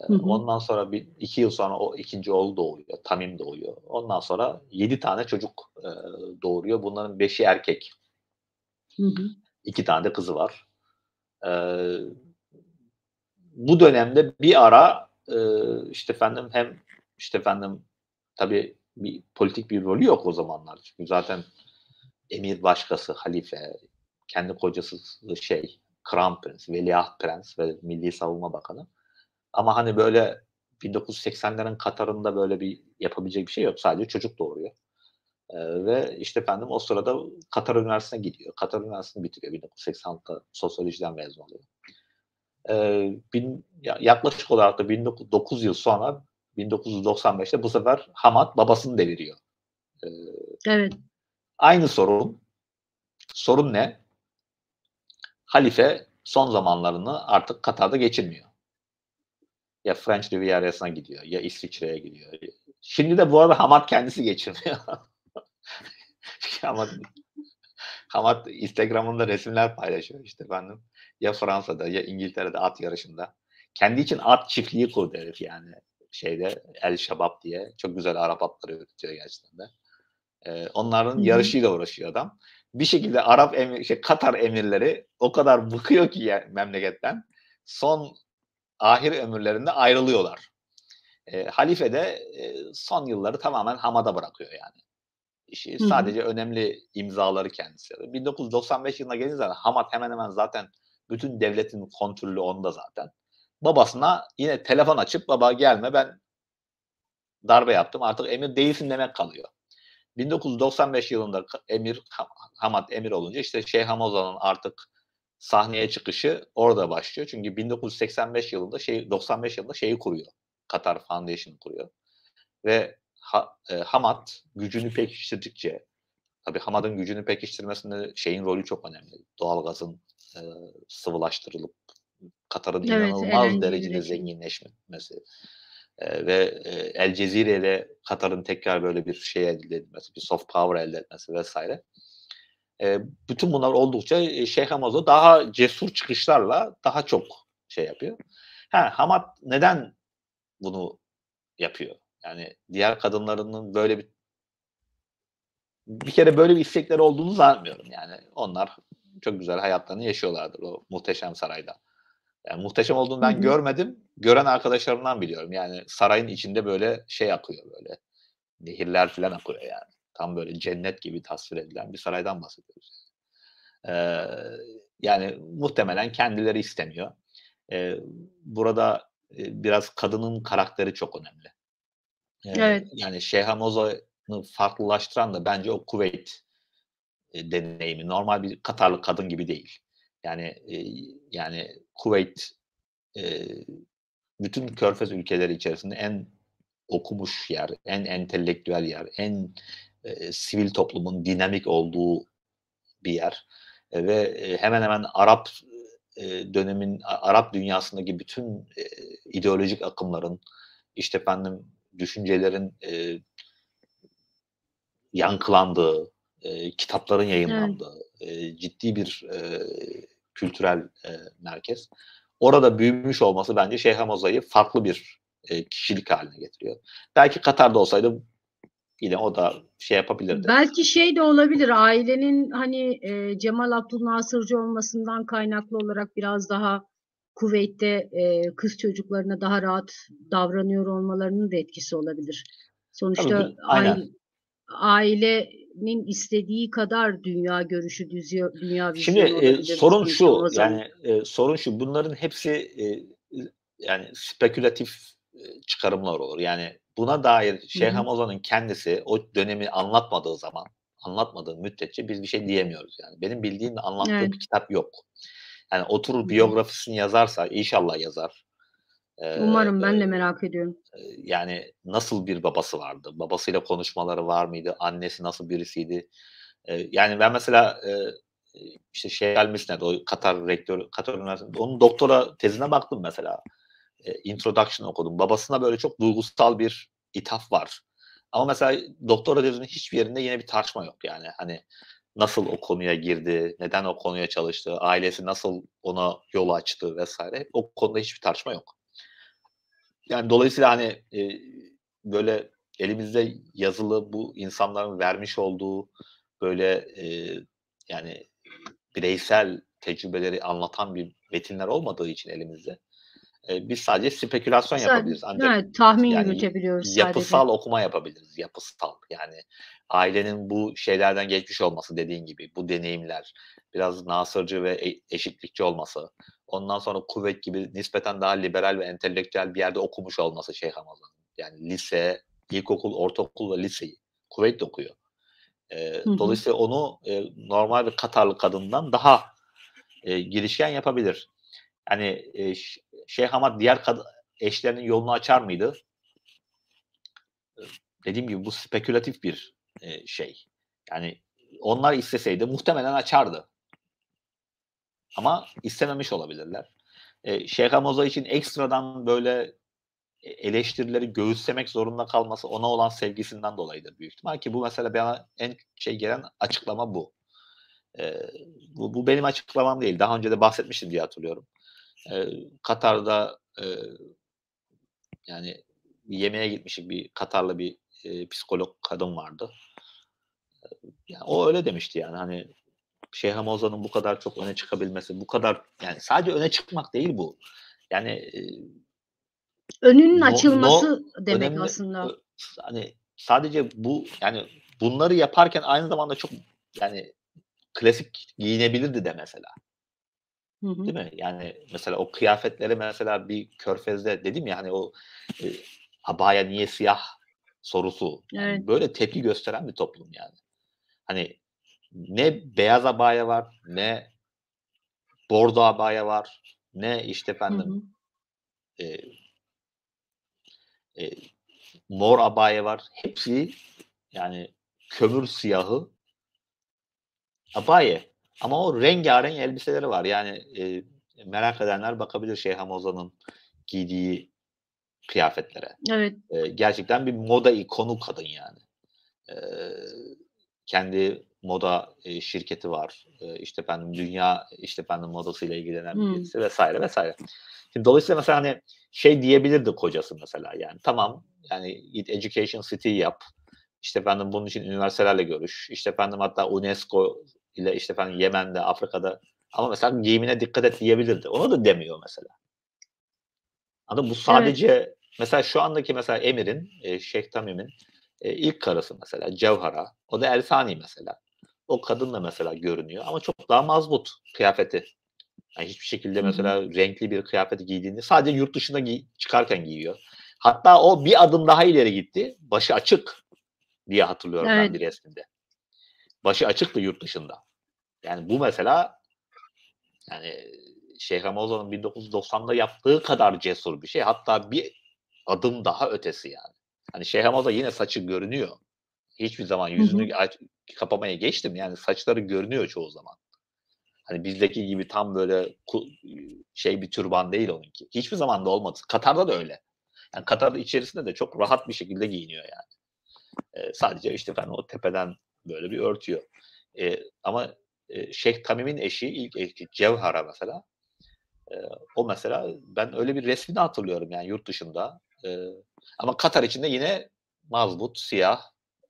Hı hı. Ondan sonra 2 yıl sonra o ikinci oğlu doğuyor. Tamim doğuyor. Ondan sonra 7 tane çocuk doğuruyor. Bunların 5'i erkek. Hı hı. 2 tane de kızı var. Bu dönemde bir ara tabii politik bir rolü yok o zamanlar. Çünkü zaten emir başkası, halife, kendi kocası Crown Prince, Veliaht Prens ve Milli Savunma Bakanı. Ama hani böyle 1980'lerin Katar'ında böyle bir yapabilecek bir şey yok. Sadece çocuk doğuruyor. Ve o sırada Katar Üniversitesi'ne gidiyor. Katar Üniversitesi'ni bitiriyor. 1986'da sosyolojiden mezun oluyor. Yaklaşık olarak da 9 yıl sonra 1995'te bu sefer Hamad babasını deviriyor. Evet. Aynı sorun. Sorun ne? Halife son zamanlarını artık Katar'da geçirmiyor. Ya French Riviera'sına gidiyor, ya İsviçre'ye gidiyor. Şimdi de bu arada Hamad kendisi geçirmiyor. Hamad Instagram'ında resimler paylaşıyor ya Fransa'da ya İngiltere'de at yarışında. Kendi için at çiftliği kurdu herif yani. El Şabab diye. Çok güzel Arap atları üretiyor gerçekten de. Onların yarışıyla uğraşıyor adam. Bir şekilde Katar emirleri o kadar bıkıyor ki memleketten. Son ahir ömürlerinde ayrılıyorlar. Halife de son yılları tamamen Hamad'a bırakıyor yani. İşi sadece önemli imzaları kendisi. 1995 yılına gelince zaten Hamad hemen hemen zaten bütün devletin kontrolü onda zaten. Babasına yine telefon açıp baba gelme ben darbe yaptım artık emir değilsin demek kalıyor. 1995 yılında Hamad emir olunca Şeyh Hamaza'nın artık sahneye çıkışı orada başlıyor. Çünkü 1985 yılında 95 yılında kuruyor. Qatar Foundation kuruyor. Ve Hamad gücünü pekiştirdikçe tabii Hamad'ın gücünü pekiştirmesinde rolü çok önemli. Doğalgazın sıvılaştırılıp Katar'ın Evet, inanılmaz LNG derecede üretimi. zenginleşmesi ve El Cezire ile Katar'ın tekrar böyle bir elde edilmesi, bir soft power elde etmesi vesaire. Bütün bunlar oldukça Şeyh Hamazo daha cesur çıkışlarla daha çok yapıyor. Hamad neden bunu yapıyor? Yani diğer kadınlarının bir kere böyle bir istekleri olduğunu zannetmiyorum yani. Onlar çok güzel hayatlarını yaşıyorlardır o muhteşem sarayda. Yani muhteşem olduğunu ben görmedim. Gören arkadaşlarımdan biliyorum. Yani sarayın içinde böyle akıyor böyle. Nehirler falan akıyor yani. Tam böyle cennet gibi tasvir edilen bir saraydan bahsediyoruz. Yani muhtemelen kendileri istemiyor. Burada biraz kadının karakteri çok önemli. Evet. Yani Şeyh Hamaza'nı farklılaştıran da bence o Kuveyt deneyimi. Normal bir Katarlı kadın gibi değil. Yani Kuveyt bütün Körfez ülkeleri içerisinde en okumuş yer, en entelektüel yer, en sivil toplumun dinamik olduğu bir yer. Ve hemen hemen Arap dünyasındaki bütün ideolojik akımların, düşüncelerin yankılandığı, kitapların yayınlandığı ciddi bir kültürel merkez. Orada büyümüş olması bence Şeyh Hamaza'yı farklı bir kişilik haline getiriyor. Belki Katar'da olsaydı yine o da yapabilirdi. Belki de olabilir. Ailenin Cemal Abdülnasırcı olmasından kaynaklı olarak biraz daha Kuveyt'te kız çocuklarına daha rahat davranıyor olmalarının da etkisi olabilir. Sonuçta Aynen. ailenin istediği kadar dünya görüşü, dünya vizyonu Şimdi olabilir. sorun Sonuçta şu, o zaman. yani sorun şu, bunların hepsi yani spekülatif çıkarımlar olur. Yani buna dair Şeyh Hamaza'nın kendisi o dönemi anlatmadığı müddetçe biz bir şey diyemiyoruz yani. Benim bildiğim anlattığı Evet. bir kitap yok. Yani oturur biyografisini yazarsa, inşallah yazar. Umarım, ben de merak ediyorum. Yani nasıl bir babası vardı? Babasıyla konuşmaları var mıydı? Annesi nasıl birisiydi? Yani ben mesela, işte Şeyh Misnet, o Katar rektörü, Katar Üniversitesi'nde onun doktora tezine baktım mesela. Introduction okudum. Babasına böyle çok duygusal bir ithaf var. Ama mesela doktora tezinin hiçbir yerinde yine bir tartışma yok yani. Hani nasıl o konuya girdi, neden o konuya çalıştı, ailesi nasıl ona yol açtı vesaire. O konuda hiçbir tartışma yok. Yani dolayısıyla, hani, böyle elimizde yazılı bu insanların vermiş olduğu böyle, yani bireysel tecrübeleri anlatan bir metinler olmadığı için elimizde, biz sadece spekülasyon yapabiliriz. Ancak Evet, tahmin yani yürütebiliyoruz sadece. yapısal okuma yapabiliriz, yapısal. Yani ailenin bu şeylerden geçmiş olması dediğin gibi, bu deneyimler, biraz nasırcı ve eşitlikçi olması, ondan sonra Kuveyt gibi nispeten daha liberal ve entelektüel bir yerde okumuş olması Şeyh Hamazan'ın. Yani lise, ilkokul, ortaokul ve liseyi Kuveyt'te okuyor. Hı hı. Dolayısıyla onu, normal bir Katarlı kadından daha, girişken yapabilir. Hani, Şeyh Hamad diğer eşlerinin yolunu açar mıydı? Dediğim gibi bu spekülatif bir, şey. Yani onlar isteseydi muhtemelen açardı ama istememiş olabilirler. Şeyh Hamza için ekstradan böyle eleştirileri göğüslemek zorunda kalması ona olan sevgisinden dolayıdır büyük ihtimal ki bu mesela bana en şey gelen açıklama bu. Bu benim açıklamam değil. Daha önce de bahsetmiştim diye hatırlıyorum. Katar'da, yani bir yemeğe gitmiştik. Bir Katarlı bir, psikolog kadın vardı. Ya, o öyle demişti yani, hani, Şeyh Hamaza'nın bu kadar çok öne çıkabilmesi, bu kadar yani sadece öne çıkmak değil bu. Yani, Önünün no no açılması demek önemli, aslında. hani, sadece bu, yani, bunları yaparken aynı zamanda çok, yani, klasik giyinebilirdi de mesela, Hı hı. değil mi? Yani, mesela o kıyafetleri mesela bir körfezde dedim ya, hani, o, eee, "Abaya niye siyah?" sorusu, Evet. yani, böyle tepki gösteren bir toplum yani. Hani, ne beyaz abaya var, ne bordo abaya var, ne, işte, Hı efendim, hı. eee, eee, mor abaya var. Hepsi, yani, kömür siyahı abaye ama o rengârenk elbiseleri var. Yani, merak edenler bakabilir Şeyh Hamoza'nın giydiği kıyafetlere. Evet. Gerçekten bir moda ikonu kadın yani. Eee, kendi moda, şirketi var. İşte, efendim, dünya, işte, efendim, modasıyla ilgilenen Hımm. birisi vs. vs. Şimdi dolayısıyla mesela, hani, şey diyebilirdi kocası mesela, yani, "Tamam, yani, git Education City yap, işte, efendim, bunun için üniversitelerle görüş, işte, efendim, hatta UNESCO ile, işte, efendim, Yemen'de, Afrika'da ama mesela giyimine dikkat et." diyebilirdi. Onu da demiyor mesela. Anladın mı? Bu Evet. sadece mesela şu andaki mesela Emir'in, Şeyh Tamim'in, ilk karısı mesela Cevhara, o da Elsani mesela. O kadın da mesela görünüyor ama çok daha mazbut kıyafeti. Yani hiçbir şekilde Hı hı. mesela renkli bir kıyafet giydiğinde sadece yurt dışına çıkarken giyiyor. Hatta o bir adım daha ileri gitti. Başı açık diye hatırlıyorum ben Evet. bir resminde. Başı açıktı yurt dışında. Yani bu mesela yani Şeyh Ramazan'ın 1990'da yaptığı kadar cesur bir şey. Hatta bir adım daha ötesi yani. Hani Şeyh Ramazan yine saçı görünüyor. Hiçbir zaman Hı hı. yüzünü kapamaya geçtim. Yani saçları görünüyor çoğu zaman. Hani bizdeki gibi tam böyle şey bir türban değil onunki. Hiçbir zaman da olmadı. Katar'da da öyle. Yani Katar'da içerisinde de çok rahat bir şekilde giyiniyor yani. Sadece işte efendim o tepeden böyle bir örtüyor. Ama Şeyh Tamim'in eşi, ilk eşi Cevhara mesela, o mesela ben öyle bir resmini hatırlıyorum yani yurt dışında. Ama Katar içinde yine mazbut, siyah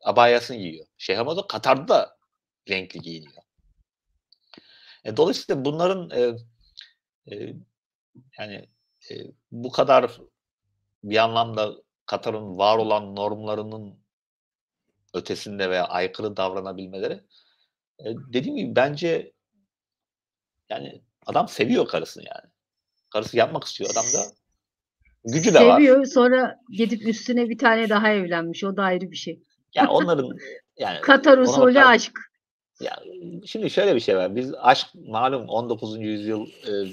abayasını giyiyor. Şeyh Hamad Katar'da da renkli giyiniyor. Dolayısıyla bunların, eee, yani, bu kadar bir anlamda Katar'ın var olan normlarının ötesinde veya aykırı davranabilmeleri, dediğim gibi bence, yani, adam seviyor karısını yani. Karısı yapmak istiyor. Adam S da gücü de var. seviyor, sonra gidip üstüne bir tane daha evlenmiş. O da ayrı bir şey. Yani onların, yani, Katar ona usulü bakar. aşk. Ya, şimdi şöyle bir şey var. Biz aşk malum 19. yüzyıl,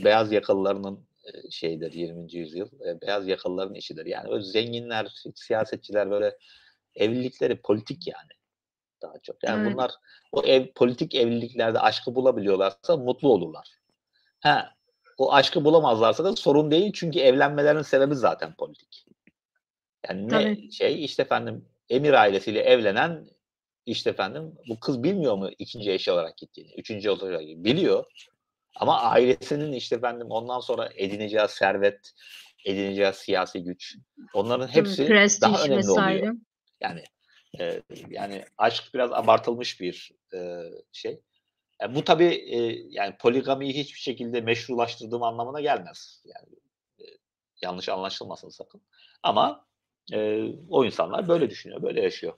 beyaz yakalılarının, şeydir 20. yüzyıl. Beyaz yakalıların işidir. Yani böyle zenginler, siyasetçiler böyle evlilikleri politik yani daha çok. Yani Evet, bunlar o politik evliliklerde aşkı bulabiliyorlarsa mutlu olurlar. Ha, o aşkı bulamazlarsa da sorun değil çünkü evlenmelerinin sebebi zaten politik. Yani tabii. ne şey işte efendim emir ailesiyle evlenen işte efendim bu kız bilmiyor mu ikinci eşi olarak gittiğini, üçüncü olarak gittiğini? Biliyor. Ama ailesinin işte efendim ondan sonra edineceği servet, edineceği siyasi güç, onların Tabii hepsi daha prestij önemli oluyor. vesaire. Yani yani aşk biraz abartılmış bir şey. Bu tabii yani poligamiyi hiçbir şekilde meşrulaştırdığım anlamına gelmez. Yani yanlış anlaşılmasın sakın. Ama o insanlar böyle düşünüyor, böyle yaşıyor.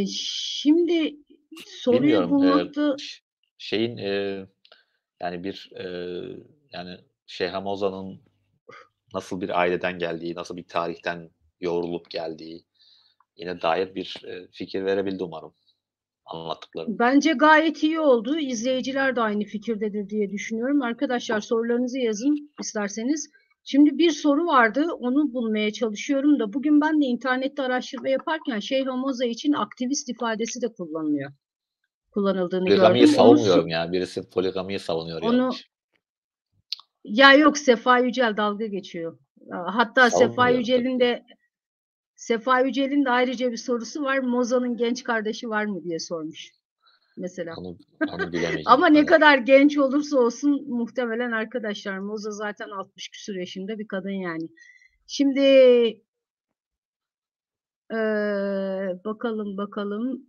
Şimdi soruyu Bilmiyorum bulmakta şeyin yani bir yani Şeyh Hamoza'nın nasıl bir aileden geldiği, nasıl bir tarihten yoğrulup geldiği yine dair bir fikir verebildi umarım anlattıklarım. bence gayet iyi oldu. İzleyiciler de aynı fikirdedir diye düşünüyorum. Arkadaşlar sorularınızı yazın isterseniz. Şimdi bir soru vardı, onu bulmaya çalışıyorum da bugün ben de internette araştırma yaparken Şeyh Hamoza için aktivist ifadesi de kullanıldığını Poligamiyi gördüm. savunmuyorum yani. Birisi poligamiyi savunuyor Onu yazmış. ya yok Sefa Yücel dalga geçiyor. Hatta Savunmuyorum tabii ki. Sefa Yücel'in de ayrıca bir sorusu var. Moza'nın genç kardeşi var mı diye sormuş mesela. Onu bilemeyeceğim Ama ne Kader. kadar genç olursa olsun muhtemelen arkadaşlar Moza zaten 60 küsur yaşında bir kadın yani. Şimdi bakalım.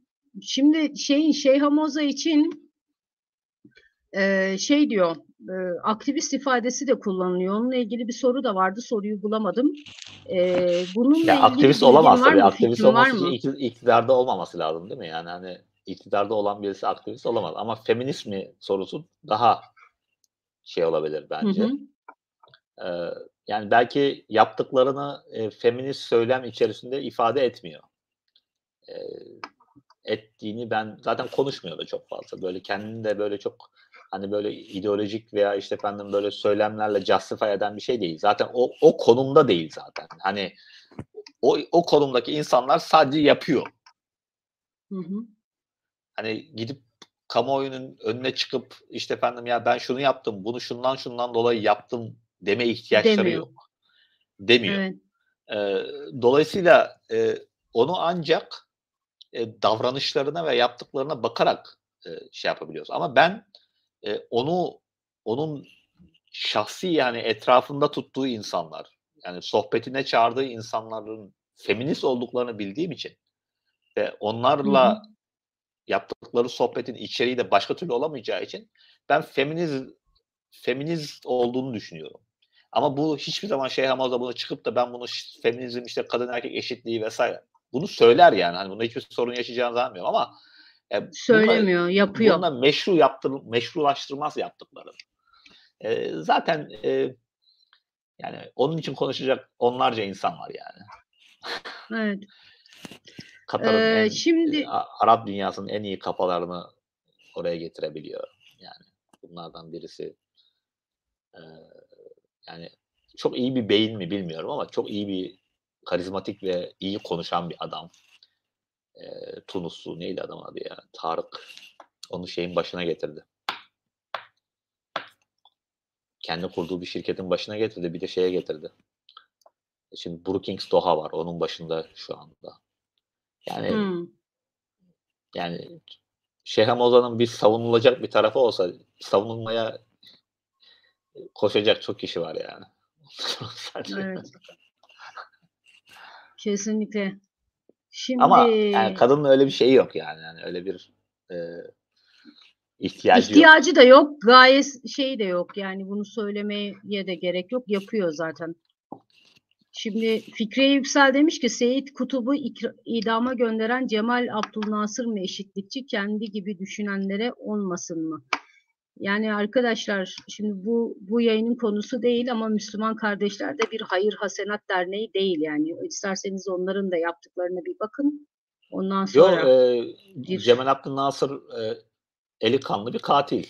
Şimdi Şeyh Moza için şey diyor aktivist ifadesi de kullanılıyor. Onunla ilgili bir soru da vardı. Soruyu bulamadım. Bununla Ya ilgili aktivist bilgin olamaz var tabii. mı? Aktivist Fikrin var olması için mı? iktidarda olmaması lazım değil mi? Yani hani iktidarda olan birisi aktivist olamaz. Ama feminist mi sorusu daha şey olabilir Hı hı. bence. Eee, yani belki yaptıklarını feminist söylem içerisinde ifade etmiyor. Eee, ettiğini ben zaten konuşmuyor da çok fazla. Böyle kendini de böyle çok hani böyle ideolojik veya işte efendim böyle söylemlerle justify eden bir şey değil. Zaten o konumda değil zaten. Hani o konumdaki insanlar sadece yapıyor. Hı hı. Hani gidip kamuoyunun önüne çıkıp işte efendim ya ben şunu yaptım, bunu şundan dolayı yaptım deme ihtiyaçları Demiyor. yok. Demiyor. Evet. Eee, dolayısıyla onu ancak davranışlarına ve yaptıklarına bakarak şey yapabiliyoruz. Ama ben onun şahsi yani etrafında tuttuğu insanlar, yani sohbetine çağırdığı insanların feminist olduklarını bildiğim için ve Hı hı. onlarla yaptıkları sohbetin içeriği de başka türlü olamayacağı için ben feminist olduğunu düşünüyorum. Ama bu hiçbir zaman Şeyh Hamza bunu çıkıp da ben bunu feminizm işte kadın erkek eşitliği vesaire bunu söyler yani. Hani bunda hiçbir sorun yaşayacağını zannetmiyorum ama Söylemiyor, yapıyor. bununla meşrulaştırmaz yaptıkları. Zaten yani onun için konuşacak onlarca insan var yani. Evet. Katar'ın Şimdi Arap dünyasının en iyi kafalarını oraya getirebiliyor. Yani bunlardan birisi yani çok iyi bir beyin mi bilmiyorum ama çok iyi bir karizmatik ve iyi konuşan bir adam. Tunuslu neydi adam adı ya? Tarık. Onu şeyin başına getirdi. Kendi kurduğu bir şirketin başına getirdi. Bir de şeye getirdi. Şimdi Brookings Doha var. Onun başında şu anda. Yani hmm, yani Şeyh Hamoza'nın bir savunulacak bir tarafı olsa savunulmaya koşacak çok kişi var yani. Sadece. evet, kesinlikle. Şimdi Ama yani kadının öyle bir şeyi yok yani. Yani öyle bir e, ihtiyacı yok. ihtiyacı da yok, gayet şey de yok. Yani bunu söylemeye de gerek yok. Yapıyor zaten. Şimdi Fikriye Yüksel demiş ki Seyit Kutub'u idama gönderen Cemal Abdülnasır mı eşitlikçi, kendi gibi düşünenlere olmasın mı? Yani arkadaşlar şimdi bu yayının konusu değil ama Müslüman Kardeşler de bir hayır hasenat derneği değil yani. İsterseniz onların da yaptıklarına bir bakın. Ondan Yo sonra bir Cemal Abdülnasır eli kanlı bir katil.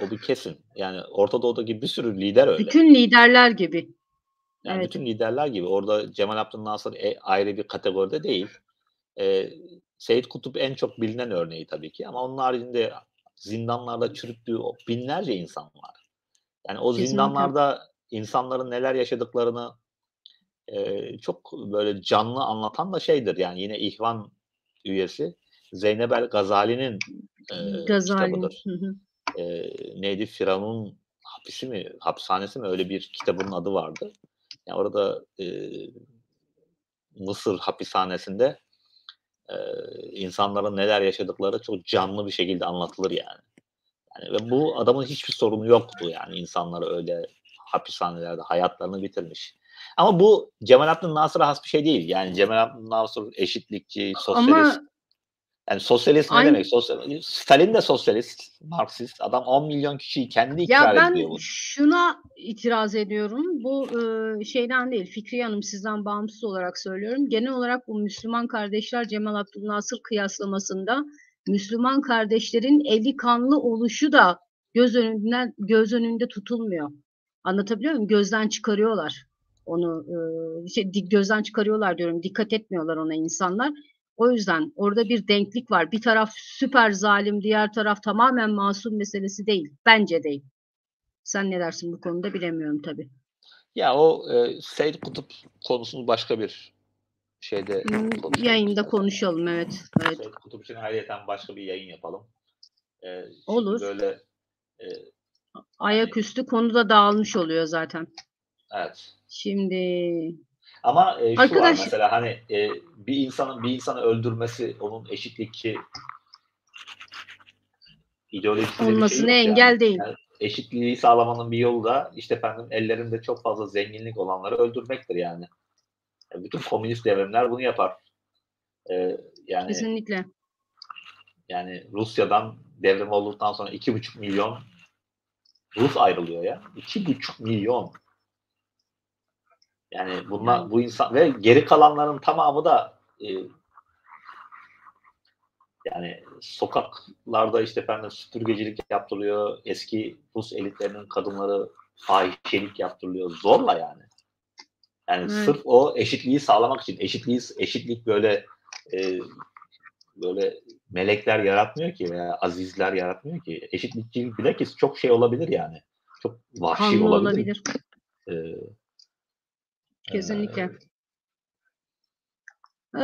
O bir kesin. Yani Orta Doğu'daki bir sürü lider öyle. Bütün liderler gibi. Yani Evet. bütün liderler gibi. Orada Cemal Abdülnasır ayrı bir kategoride değil. Seyyid Kutup en çok bilinen örneği tabii ki ama onun haricinde zindanlarda çürüttüğü o binlerce insan var. Yani o Kesinlikle. zindanlarda insanların neler yaşadıklarını çok böyle canlı anlatan da şeydir. Yani yine İhvan üyesi Zeynep el Gazali'nin Gazali. kitabıdır. Neydi? Firavun'un hapisi mi, hapishanesi mi? Öyle bir kitabının adı vardı. Yani orada Mısır hapishanesinde insanların neler yaşadıkları çok canlı bir şekilde anlatılır yani. Ve bu adamın hiçbir sorunu yoktu yani insanları öyle hapishanelerde hayatlarını bitirmiş. Ama bu Cemal Abdülnasır'a has bir şey değil. Yani Cemal Abdülnasır eşitlikçi, sosyalist. Ama Yani sosyalist ne aynı demek? Stalin de sosyalist, Marksist. Adam 10 milyon kişiyi kendi ya ikrar ediyor ben bunu. şuna itiraz ediyorum. Bu şeyden değil, Fikriye Hanım sizden bağımsız olarak söylüyorum. Genel olarak bu Müslüman kardeşler Cemal Abdülnasır kıyaslamasında Müslüman kardeşlerin eli kanlı oluşu da göz önünde tutulmuyor. Anlatabiliyor muyum? Gözden çıkarıyorlar onu. Gözden çıkarıyorlar diyorum. Dikkat etmiyorlar ona insanlar. O yüzden orada bir denklik var. Bir taraf süper zalim, diğer taraf tamamen masum meselesi değil. Bence değil. Sen ne dersin bu konuda bilemiyorum tabii. Ya o Seyyid Kutup konusunu başka bir şeyde konuşalım Yayında istersen yani. konuşalım, evet. Evet. Seyyid Kutup için ayrıyeten başka bir yayın yapalım. Şimdi Olur. böyle e, yani Ayaküstü konu da dağılmış oluyor zaten. evet. Şimdi Ama şu var arkadaş mesela hani bir insanı öldürmesi onun eşitlikçi ideolojisiyle bir şey olmasına yok yani. engel değil. Yani eşitliği sağlamanın bir yolu da işte efendim ellerinde çok fazla zenginlik olanları öldürmektir yani. Bütün komünist devrimler bunu yapar. E, yani Kesinlikle. yani Rusya'dan devrim olduktan sonra 2,5 milyon Rus ayrılıyor ya. 2,5 milyon. Yani Yani bu insan ve geri kalanların tamamı da yani sokaklarda işte efendim süpürgecilik yaptırılıyor. Eski Rus elitlerinin kadınları fahişelik yaptırılıyor. Zorla yani. Yani evet, sırf o eşitliği sağlamak için. Eşitlik böyle melekler yaratmıyor ki veya azizler yaratmıyor ki. Eşitlikçilik bilakis çok şey olabilir yani. Çok vahşi kanlı olabilir. olabilir. Ee, Kesinlikle. e,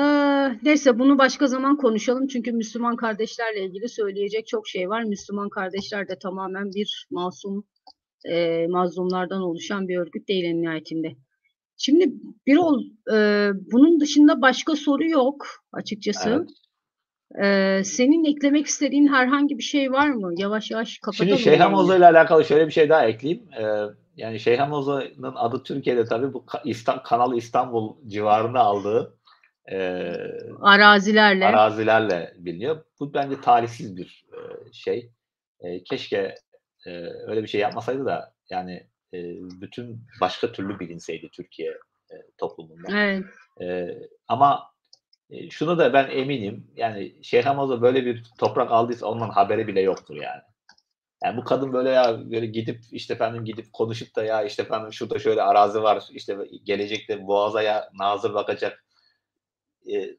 Neyse bunu başka zaman konuşalım. Çünkü Müslüman kardeşlerle ilgili söyleyecek çok şey var. Müslüman kardeşler de tamamen bir mazlumlardan oluşan bir örgüt değil en nihayetinde. Şimdi bunun dışında başka soru yok açıkçası. evet. Senin eklemek istediğin herhangi bir şey var mı? Yavaş yavaş Şimdi kapatalım Şeyh yayını. Hamozo ile alakalı şöyle bir şey daha ekleyeyim. Yani Şeyh Hamozo'nun adı Türkiye'de tabii bu Kanal İstanbul civarında aldığı e, Arazilerle. arazilerle biliniyor. Bu bence talihsiz bir şey. Keşke öyle bir şey yapmasaydı da yani bütün başka türlü bilinseydi Türkiye toplumunda. Evet, Ama şunu da ben eminim yani Şeyh Hamozo böyle bir toprak aldıysa ondan haberi bile yoktur yani. Yani bu kadın böyle ya böyle gidip konuşup da ya işte efendim şurada şöyle arazi var işte gelecekte Boğaz'a ya nazır bakacak. E,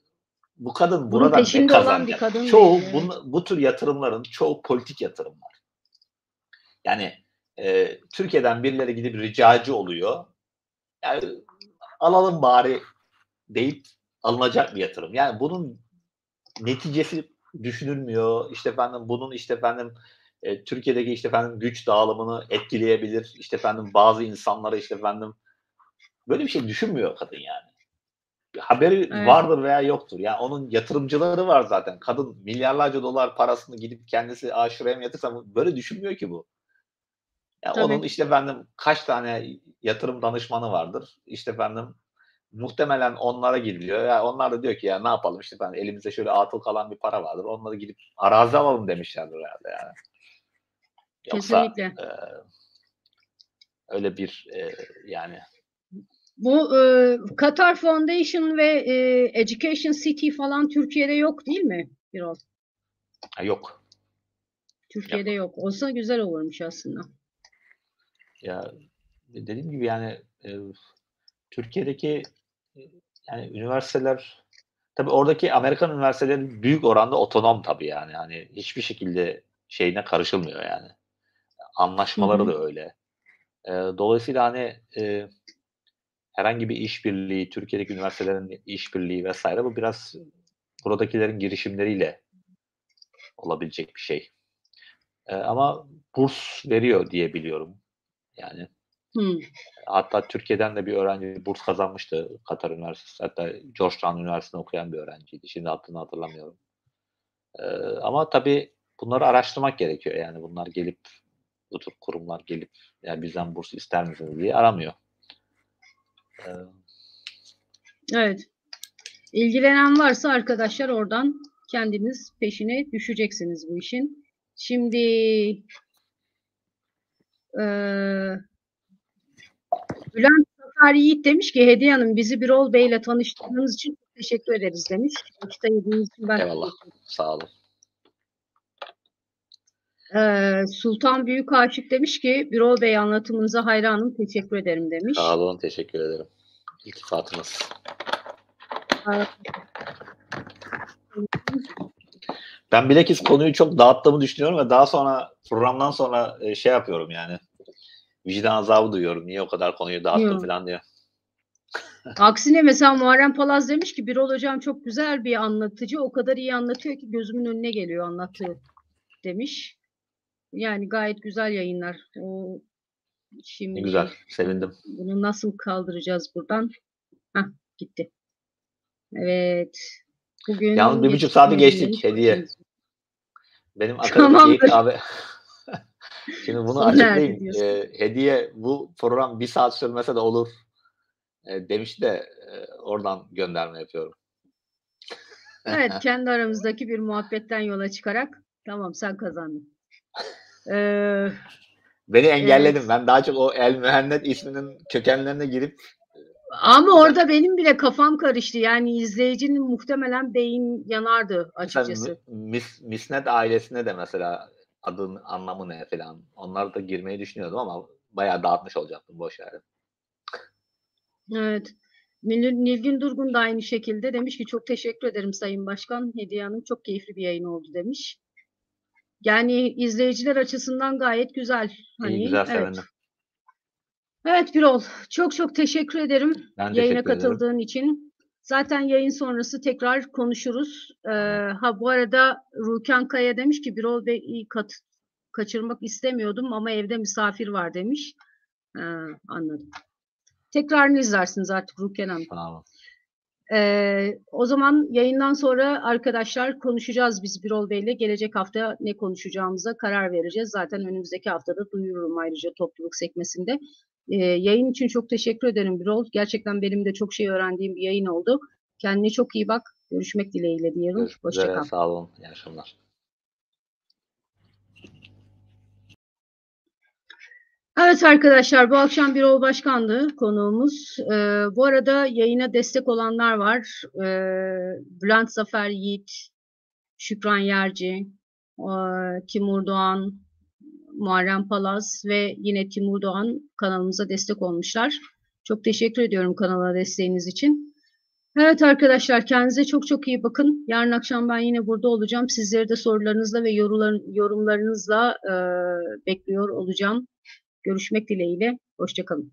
Bu kadın bunun buradan ne peşinde olan bir kazanacak? kadın değil. Evet. Bu tür yatırımların çoğu politik yatırımlar. Yani Türkiye'den birileri gidip ricacı oluyor. Yani alalım bari deyip alınacak bir yatırım. Yani bunun neticesi düşünülmüyor. İşte efendim bunun işte efendim Türkiye'deki işte efendim güç dağılımını etkileyebilir. İşte efendim bazı insanları işte efendim böyle bir şey düşünmüyor kadın yani. Haberi Evet, vardır veya yoktur. Yani onun yatırımcıları var zaten. Kadın milyarlarca dolar parasını gidip kendisi şuraya mı yatırsa böyle düşünmüyor ki bu. Yani onun tabii. işte efendim kaç tane yatırım danışmanı vardır. İşte efendim muhtemelen onlara gidiliyor. Ya onlar da diyor ki ya ne yapalım işte ben elimizde şöyle atıl kalan bir para vardır. Onları gidip arazi alalım demişlerdir herhalde yani. Yoksa Kesinlikle. öyle bir yani Bu Qatar Foundation ve Education City falan Türkiye'de yok değil mi? Birol? yok. Türkiye'de yok. Olsa güzel olurmuş aslında. Ya dediğim gibi yani Türkiye'deki yani üniversiteler tabii oradaki Amerikan üniversiteleri büyük oranda otonom tabii yani. Hani hiçbir şekilde şeyine karışılmıyor yani. Hı Anlaşmaları hı. da öyle. Dolayısıyla hani herhangi bir işbirliği, Türkiye'deki üniversitelerin işbirliği vesaire bu biraz buradakilerin girişimleriyle olabilecek bir şey. Ama burs veriyor diye biliyorum. Yani Hı. hatta Türkiye'den de bir öğrenci burs kazanmıştı Katar Üniversitesi. Hatta Georgetown Üniversitesi'nde okuyan bir öğrenciydi. Şimdi adını hatırlamıyorum. Ama tabii bunları araştırmak gerekiyor. Yani bunlar gelip bu tür kurumlar gelip ya bizden burs ister misiniz diye aramıyor. Ee, Evet. İlgilenen varsa arkadaşlar oradan kendiniz peşine düşeceksiniz bu işin. Şimdi Bülent Zafer Yiğit demiş ki Hediye Hanım bizi Birol Bey ile tanıştırdığınız için çok teşekkür ederiz demiş. Vakit ayırdığınız için ben Eyvallah. teşekkür ederim. Sağ olun. Sultan Büyük Aşık demiş ki Birol Bey anlatımınıza hayranım teşekkür ederim Sağ demiş. olun. Teşekkür ederim. İltifatınız. Ben bilakis konuyu çok dağıttığımı düşünüyorum ve daha sonra programdan sonra şey yapıyorum yani. Vicdan azabı duyuyorum. Niye o kadar konuyu dağıttım Yok. falan diye. Aksine mesela Muharrem Palaz demiş ki Birol Hocam çok güzel bir anlatıcı. O kadar iyi anlatıyor ki gözümün önüne geliyor anlattığı demiş. Yani gayet güzel yayınlar. O, Ne güzel. şimdi Sevindim. bunu nasıl kaldıracağız buradan? Hah, gitti. Evet. Yalnız Bugün 1,5 saati yetiştiremediğimlerin geçtik hediye. farkındayız. Benim akademik Eğitim Tamamdır. abi. Şimdi bunu Sona erdi açıklayayım. diyorsun. Hediye bu program 1 saat sürmese de olur demiş de oradan gönderme yapıyorum. Evet, kendi aramızdaki bir muhabbetten yola çıkarak tamam sen kazandın. Ee, Beni engelledim. evet. Ben daha çok o El Mühennet isminin kökenlerine girip Ama mesela, orada benim bile kafam karıştı. Yani izleyicinin muhtemelen beyin yanardı mesela açıkçası. Misnet ailesine de mesela adın anlamı ne falan. Onları da girmeyi düşünüyordum ama bayağı dağıtmış olacaktım. Boş ver. Evet. Nilgün Durgun da aynı şekilde demiş ki çok teşekkür ederim Sayın Başkan. Hediye Hanım çok keyifli bir yayın oldu demiş. Yani izleyiciler açısından gayet güzel. İyi Hani güzel evet. sevindim. Evet Birol, çok çok teşekkür ederim Ben yayına teşekkür ederim. katıldığın için. Zaten yayın sonrası tekrar konuşuruz. Tamam. Bu arada Rukan Kaya demiş ki Birol Bey'i kaçırmak istemiyordum ama evde misafir var demiş. Anladım. Tekrarını izlersiniz artık Rukan Hanım. Sağ olun. O zaman yayından sonra arkadaşlar konuşacağız biz Birol Bey'le. Gelecek hafta ne konuşacağımıza karar vereceğiz. Zaten önümüzdeki haftada duyururum ayrıca topluluk sekmesinde. Yayın için çok teşekkür ederim Birol. Gerçekten benim de çok şey öğrendiğim bir yayın oldu. Kendine çok iyi bak. Görüşmek dileğiyle diyelim. Görüşmek Hoşça üzere. kal. Sağ olun. İyi akşamlar. Evet arkadaşlar bu akşam Birol Başkan'dı konuğumuz. Bu arada yayına destek olanlar var. Bülent Zafer Yiğit, Şükran Yerci, Timur Doğan, Muharrem Palaz ve yine Timur Doğan kanalımıza destek olmuşlar. Çok teşekkür ediyorum kanala desteğiniz için. Evet arkadaşlar kendinize çok çok iyi bakın. Yarın akşam ben yine burada olacağım. Sizleri de sorularınızla ve yorumlarınızla bekliyor olacağım. Görüşmek dileğiyle. Hoşça kalın.